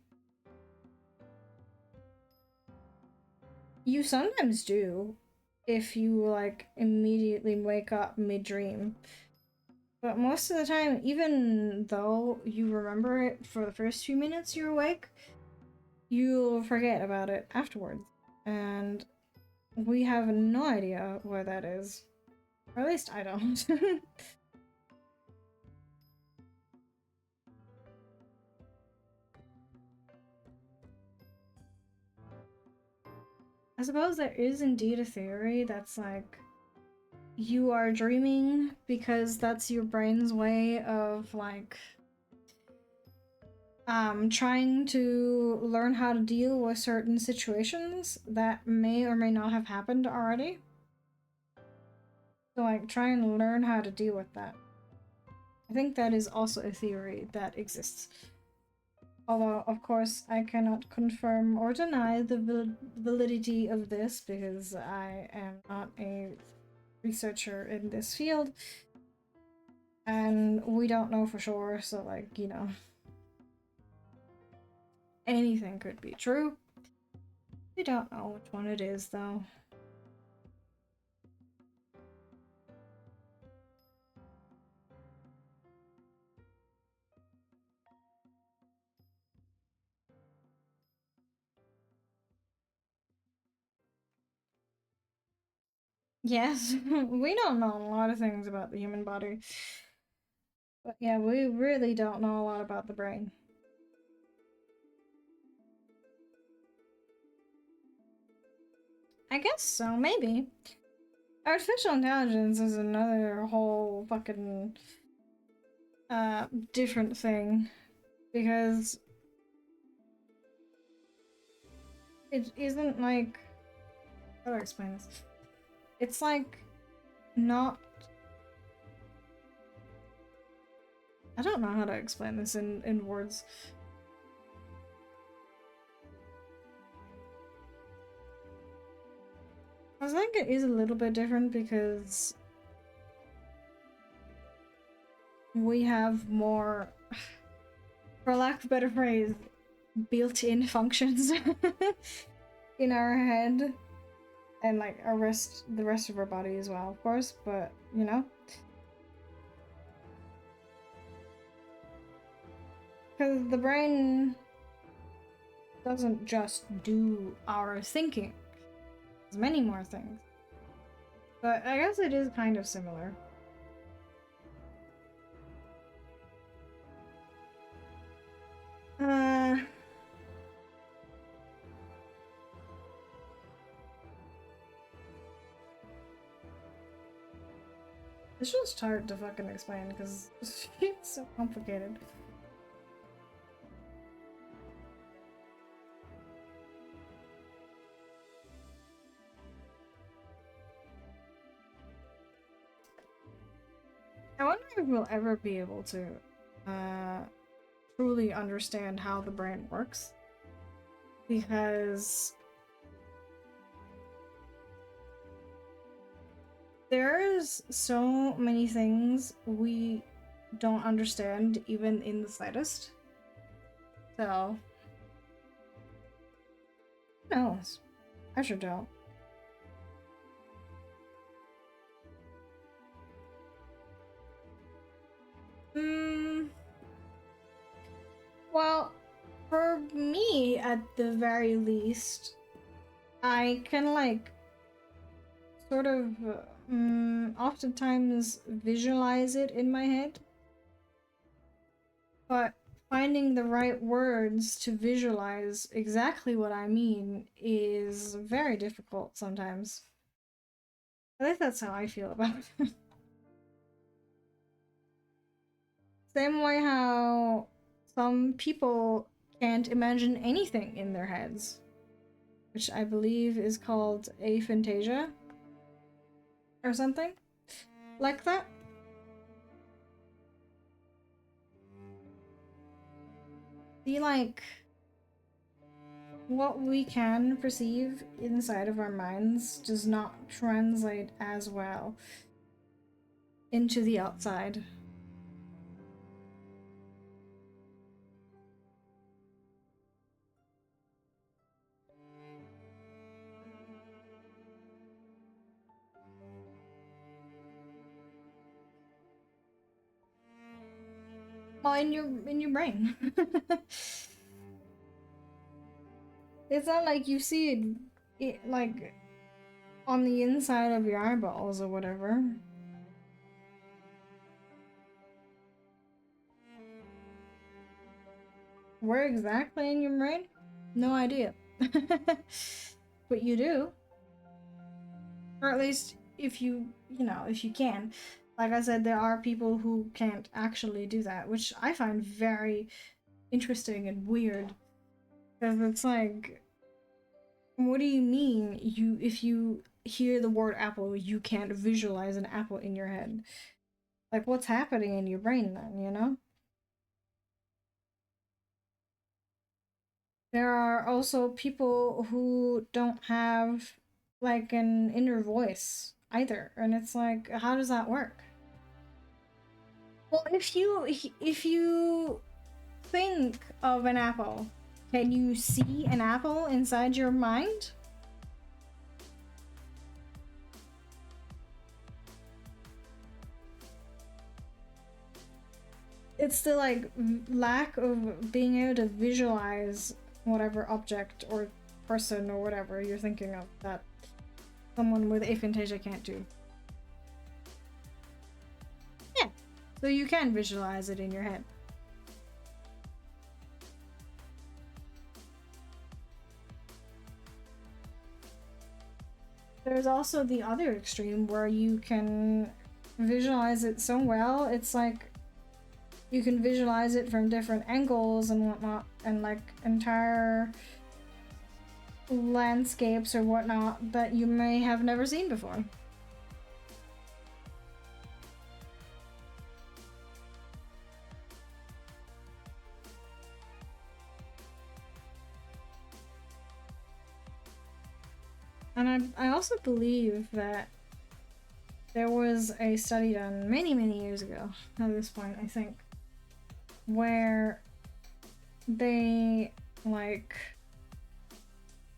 You sometimes do, if you like immediately wake up mid-dream. But most of the time, even though you remember it for the first few minutes you're awake, you'll forget about it afterwards. And we have no idea why that is. Or at least I don't. I suppose there is indeed a theory that's like you are dreaming because that's your brain's way of like trying to learn how to deal with certain situations that may or may not have happened already. So like try and learn how to deal with that. I think that is also a theory that exists. Although, of course, I cannot confirm or deny the validity of this because I am not a researcher in this field. And we don't know for sure, so, like, you know, anything could be true. We don't know which one it is, though. Yes, we don't know a lot of things about the human body. But yeah, we really don't know a lot about the brain. I guess so, maybe. Artificial intelligence is another whole fucking different thing because it isn't like, how do I explain this? It's like not, I don't know how to explain this in words. I think it is a little bit different because we have more, for lack of a better phrase, built-in functions in our head and like the rest of our body as well, of course, but you know, because the brain doesn't just do our thinking. There's many more things. But I guess it is kind of similar. It's just hard to fucking explain because it's so complicated. I wonder if we'll ever be able to truly understand how the brain works. Because there's so many things we don't understand even in the slightest. So, who knows? I sure don't. Well, for me, at the very least, I can like sort of oftentimes visualize it in my head, but finding the right words to visualize exactly what I mean is very difficult sometimes. I think that's how I feel about it. Same way how some people can't imagine anything in their heads, which I believe is called aphantasia or something like that. See, like, what we can perceive inside of our minds does not translate as well into the outside. Well, in your brain. It's not like you see it like on the inside of your eyeballs or whatever. Where exactly in your brain? No idea. But you do. Or at least if if you can. Like I said, there are people who can't actually do that, which I find very interesting and weird. Because it's like, what do you mean if you hear the word apple, you can't visualize an apple in your head? Like, what's happening in your brain then, you know? There are also people who don't have like an inner voice either, and it's like, how does that work? Well, if you think of an apple, can you see an apple inside your mind? It's the like lack of being able to visualize whatever object or person or whatever you're thinking of that someone with aphantasia can't do. Yeah. So you can visualize it in your head. There's also the other extreme where you can visualize it so well, it's like you can visualize it from different angles and whatnot, and like entire landscapes or whatnot that you may have never seen before. And I also believe that there was a study done many, many years ago, at this point, I think, where they, like,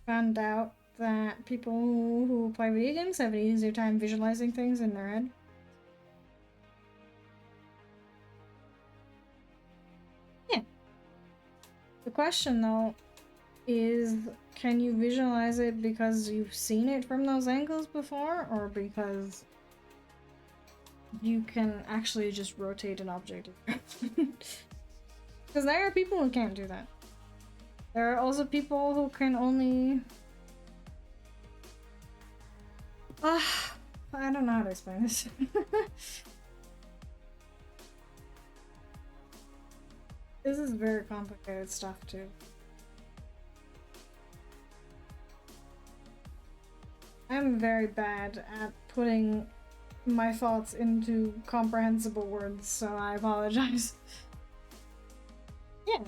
found out that people who play video games have an easier time visualizing things in their head. Yeah. The question, though, is can you visualize it because you've seen it from those angles before, or because you can actually just rotate an object? Because there are people who can't do that. There are also people who can only... I don't know how to explain this. This is very complicated stuff, too. I'm very bad at putting my thoughts into comprehensible words, so I apologize. Yeah.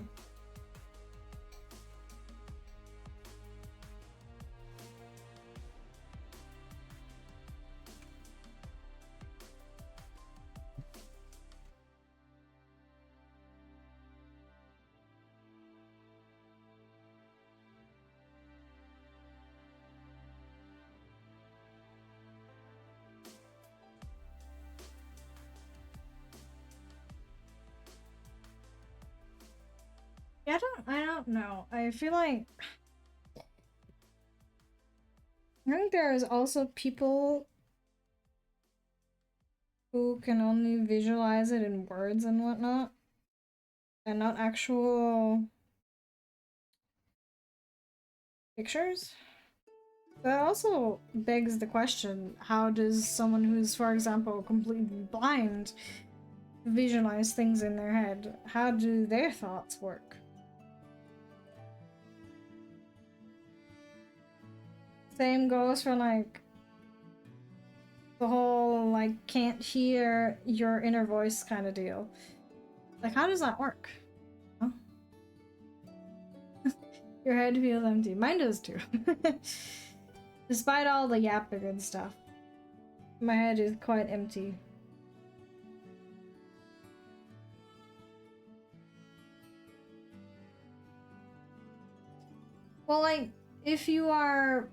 Yeah, I don't know. I feel like I think there is also people who can only visualize it in words and whatnot, and not actual pictures. That also begs the question, how does someone who's, for example, completely blind visualize things in their head? How do their thoughts work? Same goes for like the whole like can't hear your inner voice kind of deal. Like, how does that work? Huh? Your head feels empty. Mine does too. Despite all the yapping and stuff, my head is quite empty. Well, like, if you are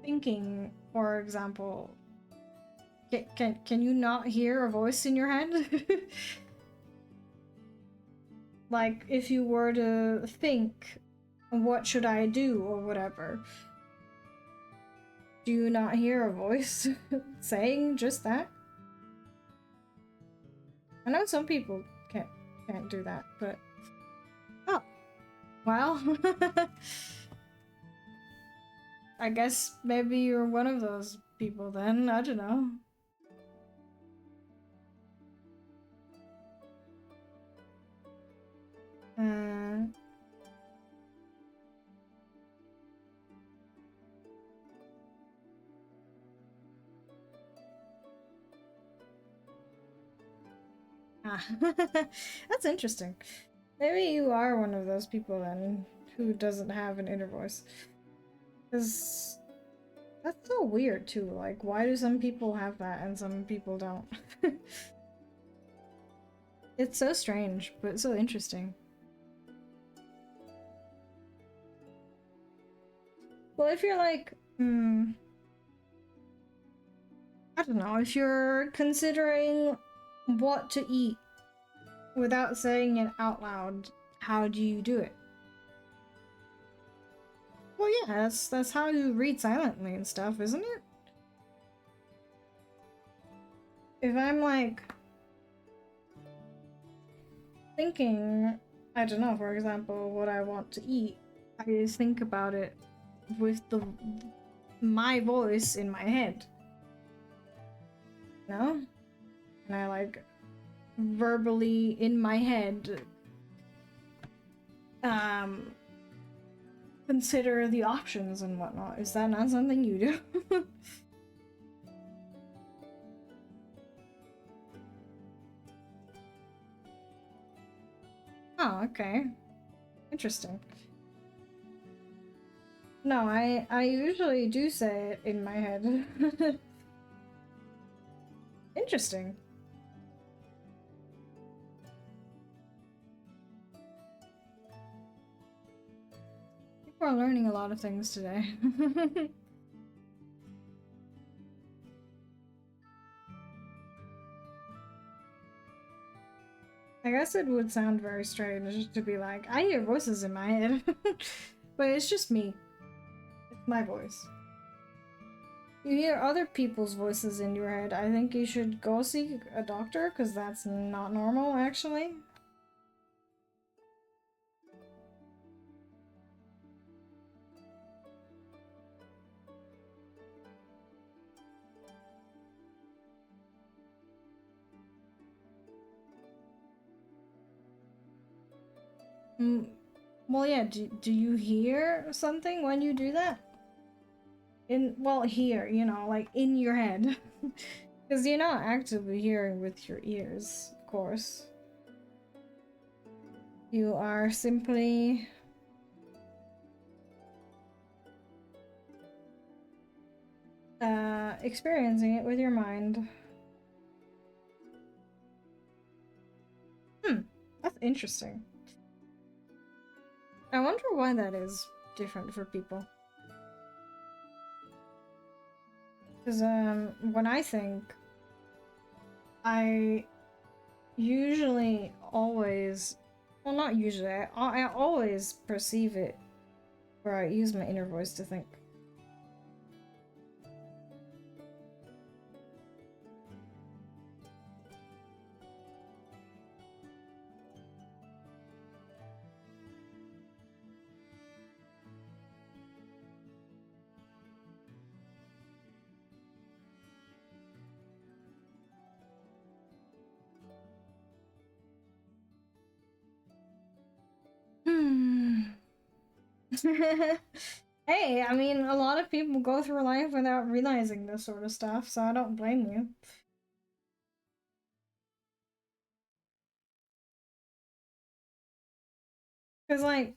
thinking, for example, can you not hear a voice in your head? Like, if you were to think, what should I do, or whatever, do you not hear a voice saying just that? I know some people can't do that, but... Oh. Well. I guess maybe you're one of those people then, I don't know. That's interesting. Maybe you are one of those people then who doesn't have an inner voice. Because that's so weird too. Like, why do some people have that and some people don't? It's so strange, but so interesting. Well, if you're like, I don't know, if you're considering what to eat without saying it out loud, how do you do it? Well, yeah, that's how you read silently and stuff, isn't it? If I'm like thinking, I don't know, for example, what I want to eat, I just think about it with my voice in my head. You know? And I like verbally in my head consider the options and whatnot. Is that not something you do? Oh, okay. Interesting. No, I usually do say it in my head. Interesting. People are learning a lot of things today. I guess it would sound very strange to be like, I hear voices in my head. But it's just me. It's my voice. You hear other people's voices in your head, I think you should go see a doctor, because that's not normal, actually. Well, yeah, do you hear something when you do that? Well, here, you know, like in your head. Because you're not actively hearing with your ears, of course. You are simply experiencing it with your mind. That's interesting. I wonder why that is different for people. Because when I think, I usually always, well, not usually, I always perceive it where I use my inner voice to think. Hey, I mean, a lot of people go through life without realizing this sort of stuff, so I don't blame you. Because, like,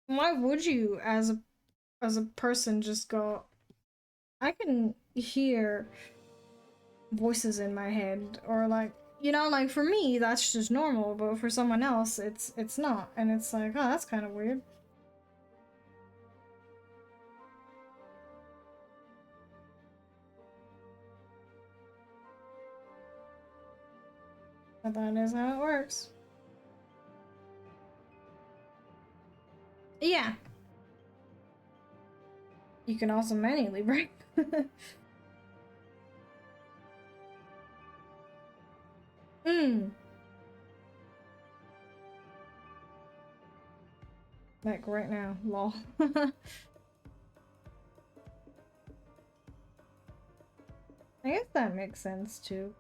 why would you, as a person, just go, I can hear voices in my head, or like, you know, like for me that's just normal, but for someone else it's not, and it's like, oh, that's kind of weird. But that is how it works. Yeah. You can also manually break. Hmm. Like right now, lol. I guess that makes sense too.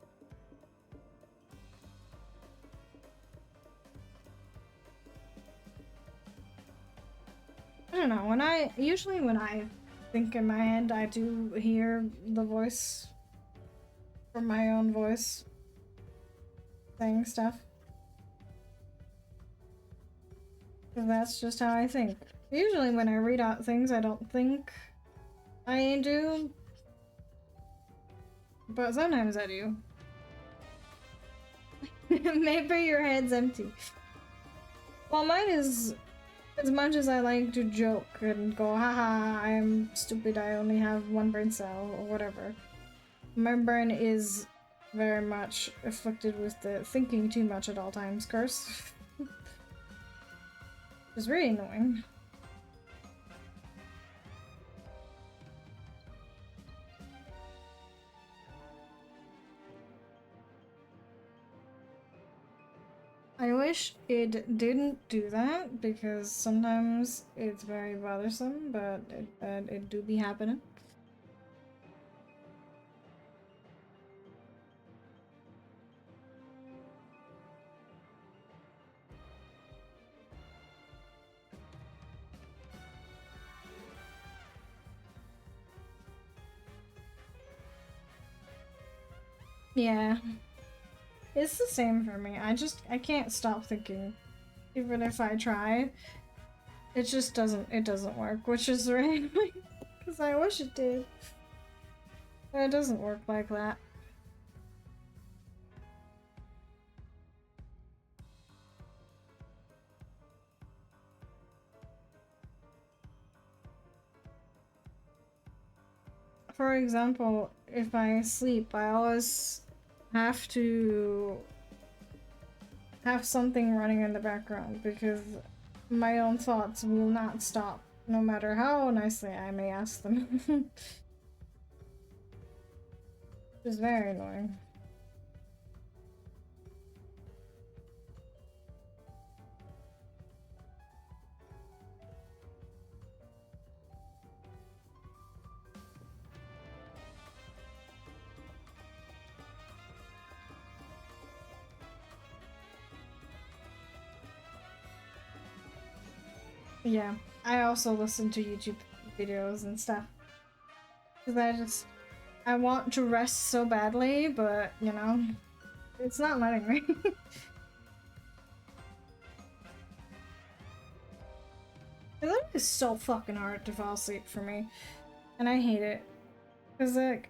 I don't know, usually when I think in my head, I do hear the voice from my own voice saying stuff. 'Cause that's just how I think. Usually when I read out things I don't think I do, but sometimes I do. Maybe your head's empty. Well, mine is, as much as I like to joke and go, haha, I'm stupid, I only have one brain cell, or whatever. My brain is very much afflicted with the thinking too much at all times curse. It's really annoying. I wish it didn't do that because sometimes it's very bothersome, but it do be happening. Yeah, it's the same for me. I can't stop thinking, even if I try. It just doesn't work, which is really annoying because I wish it did. But it doesn't work like that. For example, if I sleep, I always have to have something running in the background because my own thoughts will not stop, no matter how nicely I may ask them. It's very annoying. Yeah, I also listen to YouTube videos and stuff because I want to rest so badly, but you know, it's not letting me. It is so fucking hard to fall asleep for me, and I hate it because like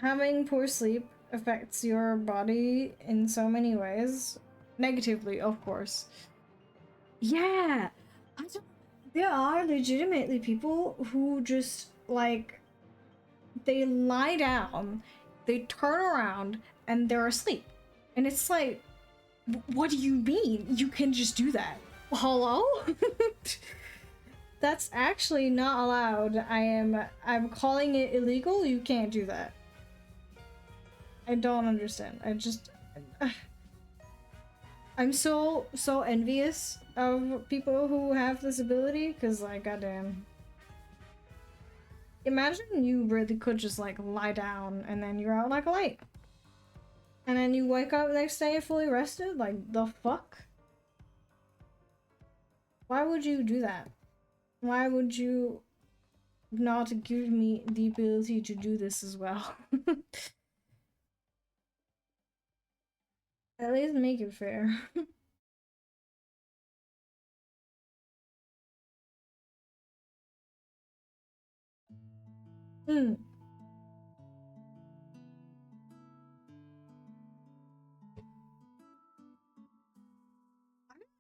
having poor sleep affects your body in so many ways, negatively, of course. Yeah, I don't, there are legitimately people who just like they lie down, they turn around, and they're asleep, and it's like, what do you mean? You can just do that? Hello? That's actually not allowed. I'm calling it illegal. You can't do that. I don't understand. I'm so envious of people who have this ability because like goddamn. Imagine you really could just like lie down and then you're out like a light. And then you wake up next day fully rested? Like the fuck? Why would you do that? Why would you not give me the ability to do this as well? At least make it fair. Hmm.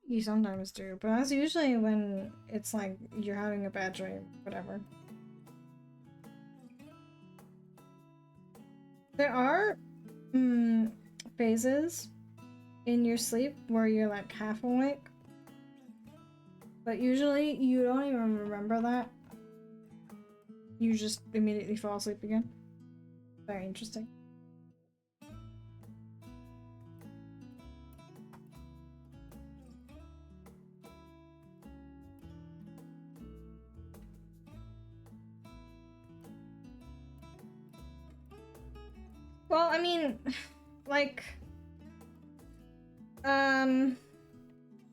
You sometimes do, but that's usually when it's like you're having a bad dream, whatever. There are phases in your sleep where you're like half awake. But usually you don't even remember that. You just immediately fall asleep again. Very interesting. Well, I mean, like,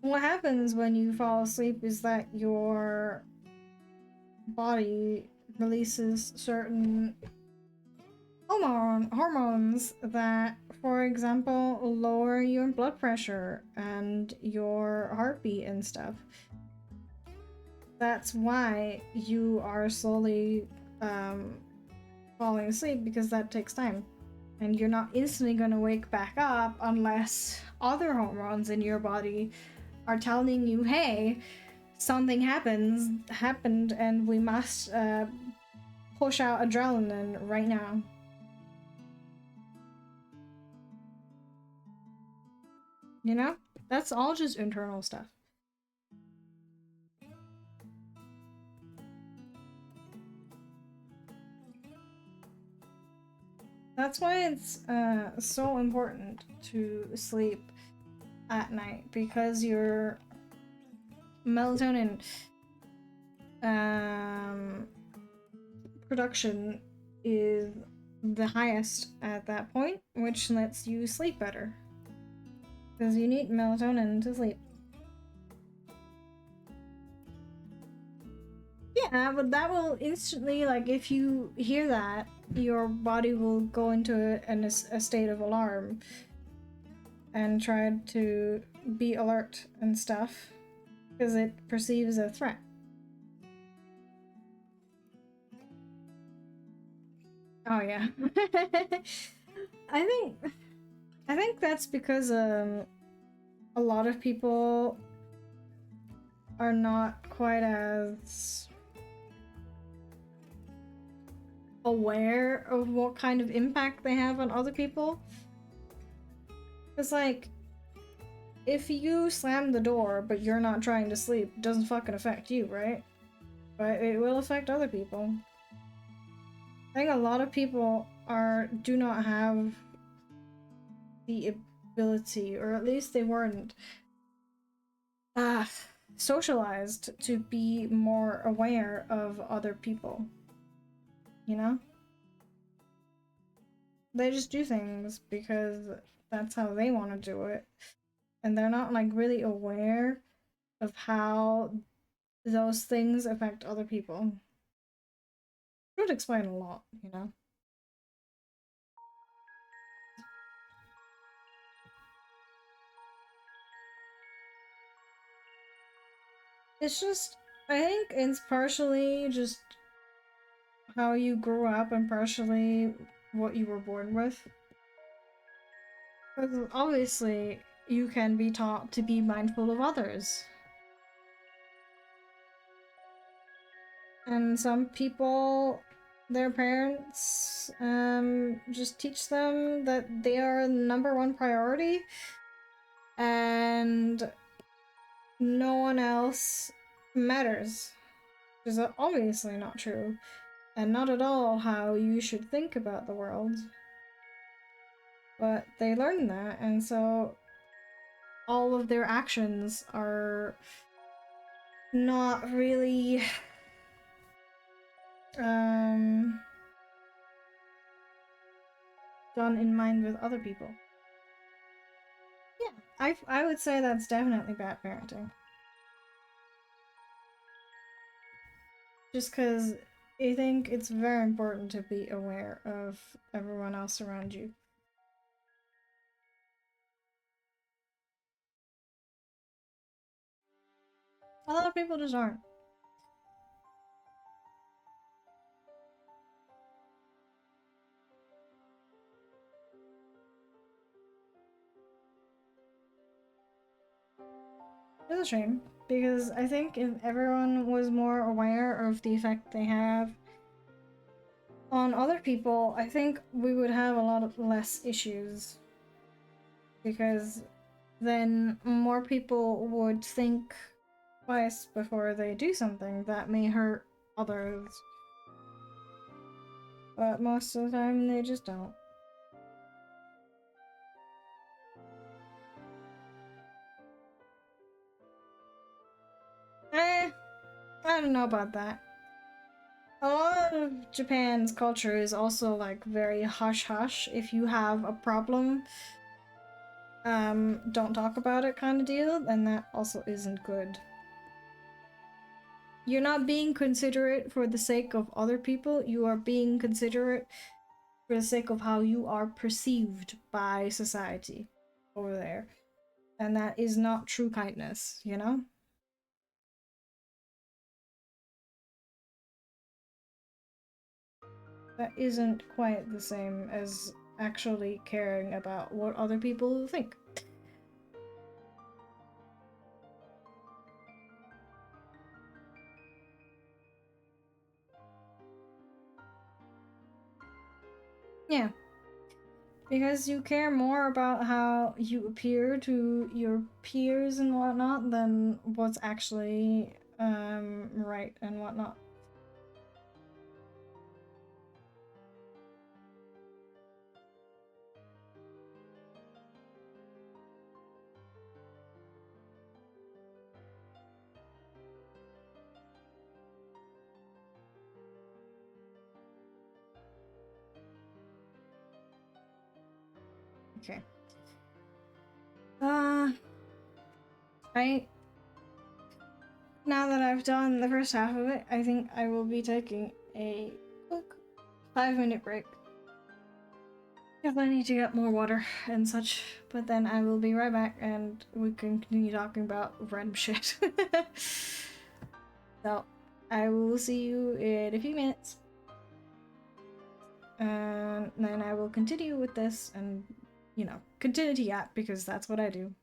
what happens when you fall asleep is that your body releases certain hormones that, for example, lower your blood pressure and your heartbeat and stuff. That's why you are slowly falling asleep, because that takes time. And you're not instantly going to wake back up unless other hormones in your body are telling you, hey, something happened and we must push out adrenaline right now. You know? That's all just internal stuff. That's why it's so important to sleep at night, because your melatonin production is the highest at that point, which lets you sleep better. Because you need melatonin to sleep. Yeah, but that will instantly, like, if you hear that, your body will go into a state of alarm and try to be alert and stuff, because it perceives a threat. Oh yeah. I think that's because a lot of people are not quite as aware of what kind of impact they have on other people. It's like, if you slam the door but you're not trying to sleep, it doesn't fucking affect you, right? But it will affect other people. I think a lot of people do not have the ability, or at least they weren't socialized to be more aware of other people. You know? They just do things because that's how they want to do it. And they're not, like, really aware of how those things affect other people. It would explain a lot, you know? It's just, I think it's partially just how you grew up and partially what you were born with. Because obviously, you can be taught to be mindful of others. And some people, their parents, just teach them that they are the #1 priority, and no one else matters. Which is obviously not true, and not at all how you should think about the world. But they learn that, and so all of their actions are not really done in mind with other people. Yeah, I would say that's definitely bad parenting. Just because I think it's very important to be aware of everyone else around you. A lot of people just aren't. It's a shame, because I think if everyone was more aware of the effect they have on other people, I think we would have a lot of less issues. Because then more people would think twice before they do something that may hurt others. But most of the time, they just don't. I don't know about that. A lot of Japan's culture is also like very hush hush. If you have a problem, don't talk about it kind of deal, and that also isn't good. You're not being considerate for the sake of other people, you are being considerate for the sake of how you are perceived by society over there. And that is not true kindness, you know? That isn't quite the same as actually caring about what other people think. Yeah. Because you care more about how you appear to your peers and whatnot than what's actually right and whatnot. Okay. I now that I've done the first half of it, I think I will be taking a quick 5-minute break. Because I need to get more water and such, but then I will be right back and we can continue talking about random shit. So, I will see you in a few minutes. And then I will continue with this and, you know, continue to yap because that's what I do.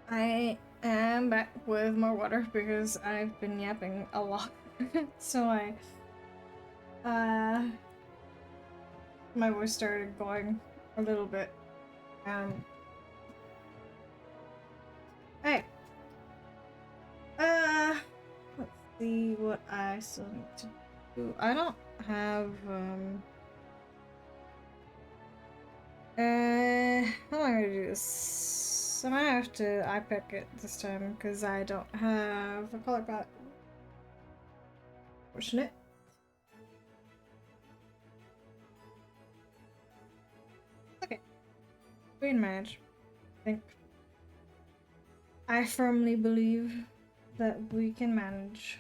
I am back with more water because I've been yapping a lot. So uh, my voice started going a little bit. Hey, uh, let's see what I still need to do. I don't have, how am I gonna do this? I might have to iPick it this time because I don't have a color palette. Fortunate. Okay, we can manage. I think. I firmly believe that we can manage.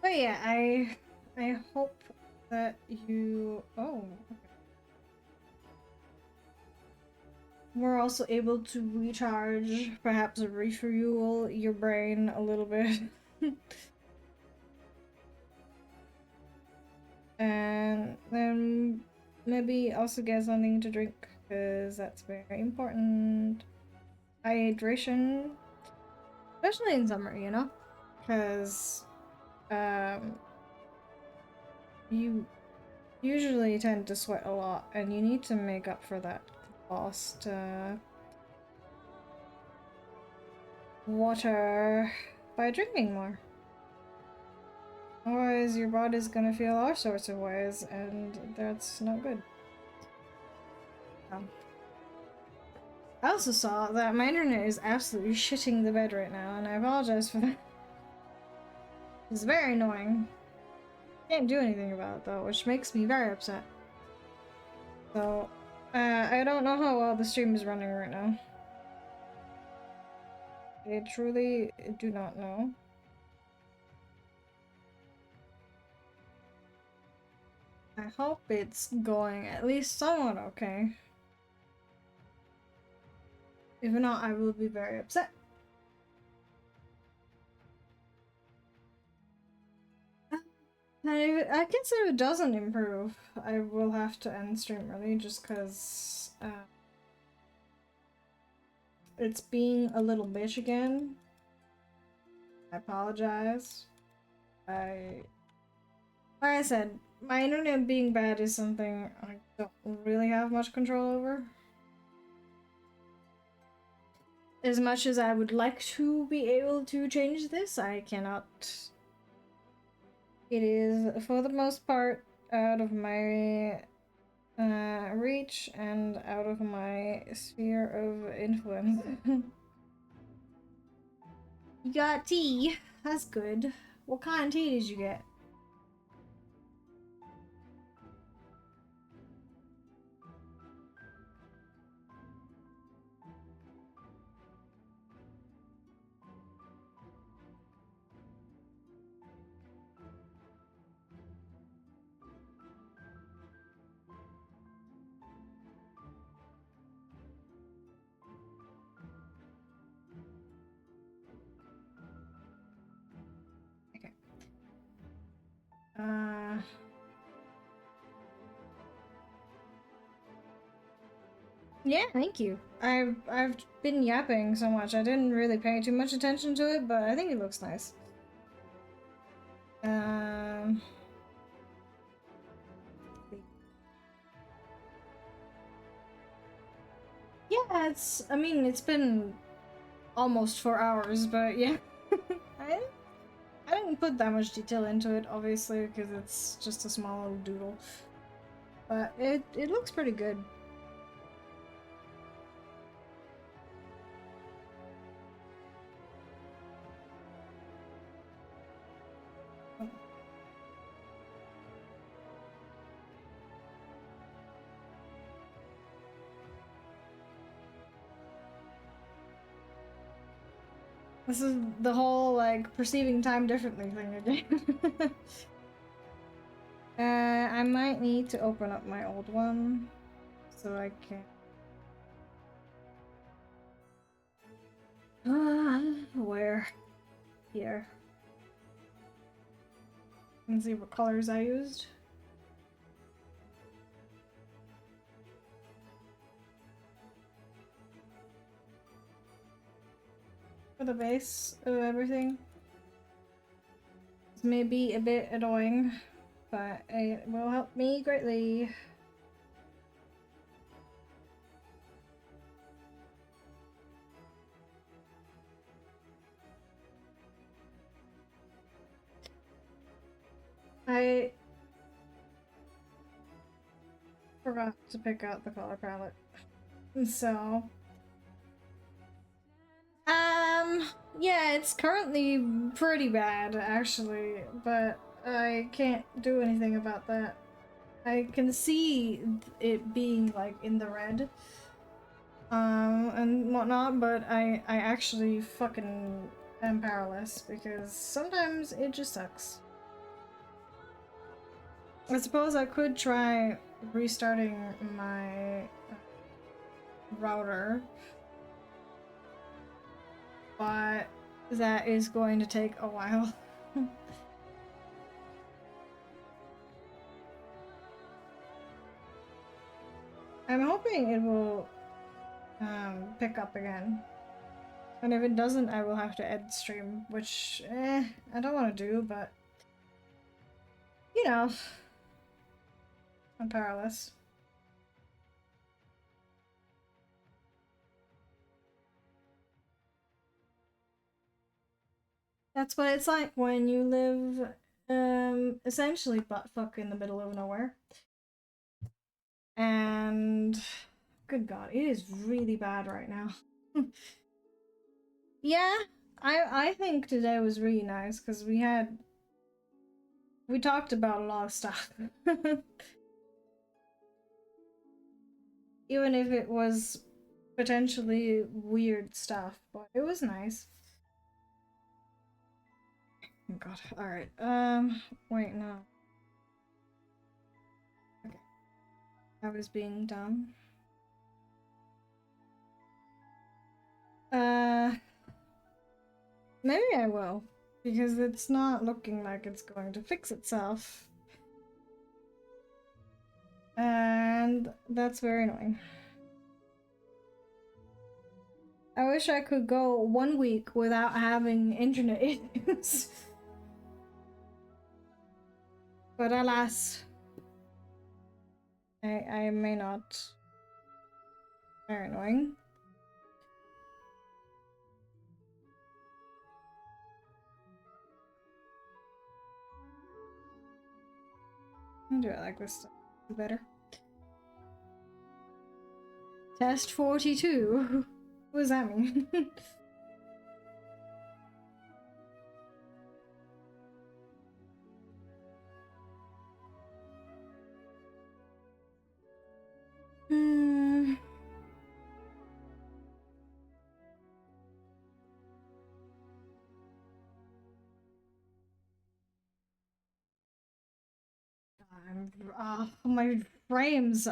But yeah, I hope that you. Oh, okay. We're also able to recharge, perhaps refuel your brain a little bit. And then maybe also get something to drink, because that's very important. Hydration, especially in summer, you know? Because you usually tend to sweat a lot, and you need to make up for that lost water by drinking more. Otherwise, your body's gonna feel all sorts of ways, and that's not good. I also saw that my internet is absolutely shitting the bed right now, and I apologize for that. It's very annoying. Can't do anything about it though, which makes me very upset. So, I don't know how well the stream is running right now. I truly do not know. I hope it's going at least somewhat okay. If not, I will be very upset. I consider it doesn't improve. I will have to end stream early just because it's being a little bitch again. I apologize. Like I said, my internet being bad is something I don't really have much control over. As much as I would like to be able to change this, I cannot. It is, for the most part, out of my reach and out of my sphere of influence. You got tea. That's good. What kind of tea did you get? Okay. Yeah, thank you. I've been yapping so much. I didn't really pay too much attention to it, but I think it looks nice. Um Yeah, I mean, it's been almost 4 hours, but yeah. I, I didn't put that much detail into it, obviously, because it's just a small little doodle. But it looks pretty good. This is the whole, like, perceiving time differently thing again. I might need to open up my old one so I can. Where? Here. And see what colors I used. for the base of everything. This may be a bit annoying, but it will help me greatly. I forgot to pick out the color palette. So, yeah, it's currently pretty bad, actually, but I can't do anything about that. I can see it being, like, in the red, and whatnot, but I actually fucking am powerless, because sometimes it just sucks. I suppose I could try restarting my router, but that is going to take a while. I'm hoping it will pick up again. And if it doesn't, I will have to end stream, which, I don't want to do, but, you know, I'm powerless. That's what it's like when you live, essentially buttfuck in the middle of nowhere. And, good god, it is really bad right now. Yeah, I think today was really nice, because we talked about a lot of stuff. Even if it was potentially weird stuff, but it was nice. Oh god, alright, wait, no. Okay. I was being dumb. Maybe I will, because it's not looking like it's going to fix itself. And that's very annoying. I wish I could go 1 week without having internet issues. But alas, I may not. Very annoying. I'll do it like this better. Test 42. What does that mean? My frames.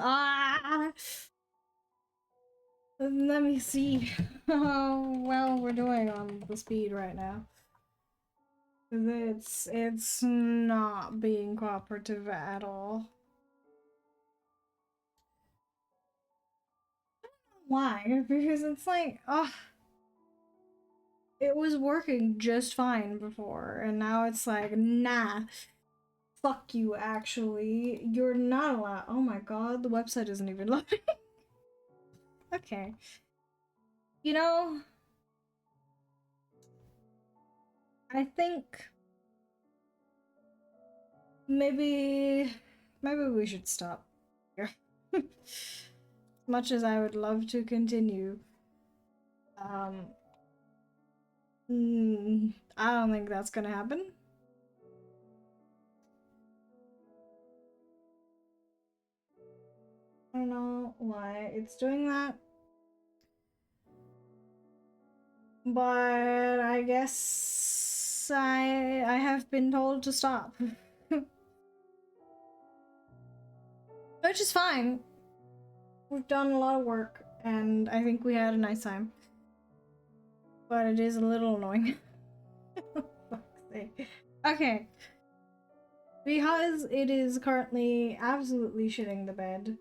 Let me see how well we're doing on the speed right now. It's not being cooperative at all. Why? Because it's like, it was working just fine before, and now it's like, nah, fuck you, actually. You're not allowed. Oh my god, the website isn't even loading. Okay. You know, I think maybe we should stop here. As much as I would love to continue, I don't think that's gonna happen. I don't know why it's doing that. But I guess I have been told to stop. Which is fine. We've done a lot of work, and I think we had a nice time. But it is a little annoying. Fuck's sake. Okay. Because it is currently absolutely shitting the bed,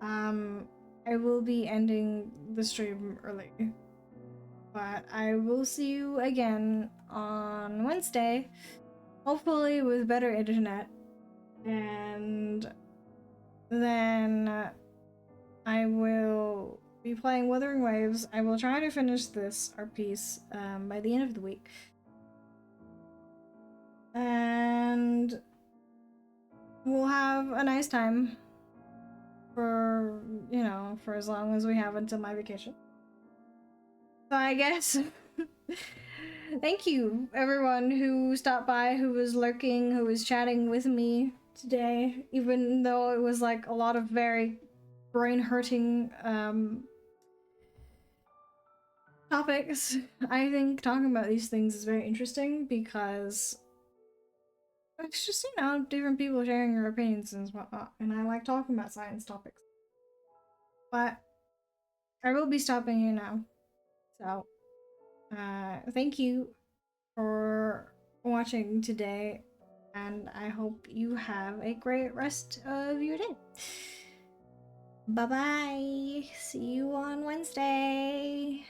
I will be ending the stream early. But I will see you again on Wednesday, hopefully with better internet. And then I will be playing Wuthering Waves. I will try to finish this art piece by the end of the week. And we'll have a nice time for, you know, for as long as we have until my vacation. So I guess thank you everyone who stopped by, who was lurking, who was chatting with me today, even though it was like a lot of very brain hurting topics. I think talking about these things is very interesting because it's just, you know, different people sharing their opinions and whatnot, and I like talking about science topics. But I will be stopping here now. So, thank you for watching today, and I hope you have a great rest of your day. Bye bye. See you on Wednesday.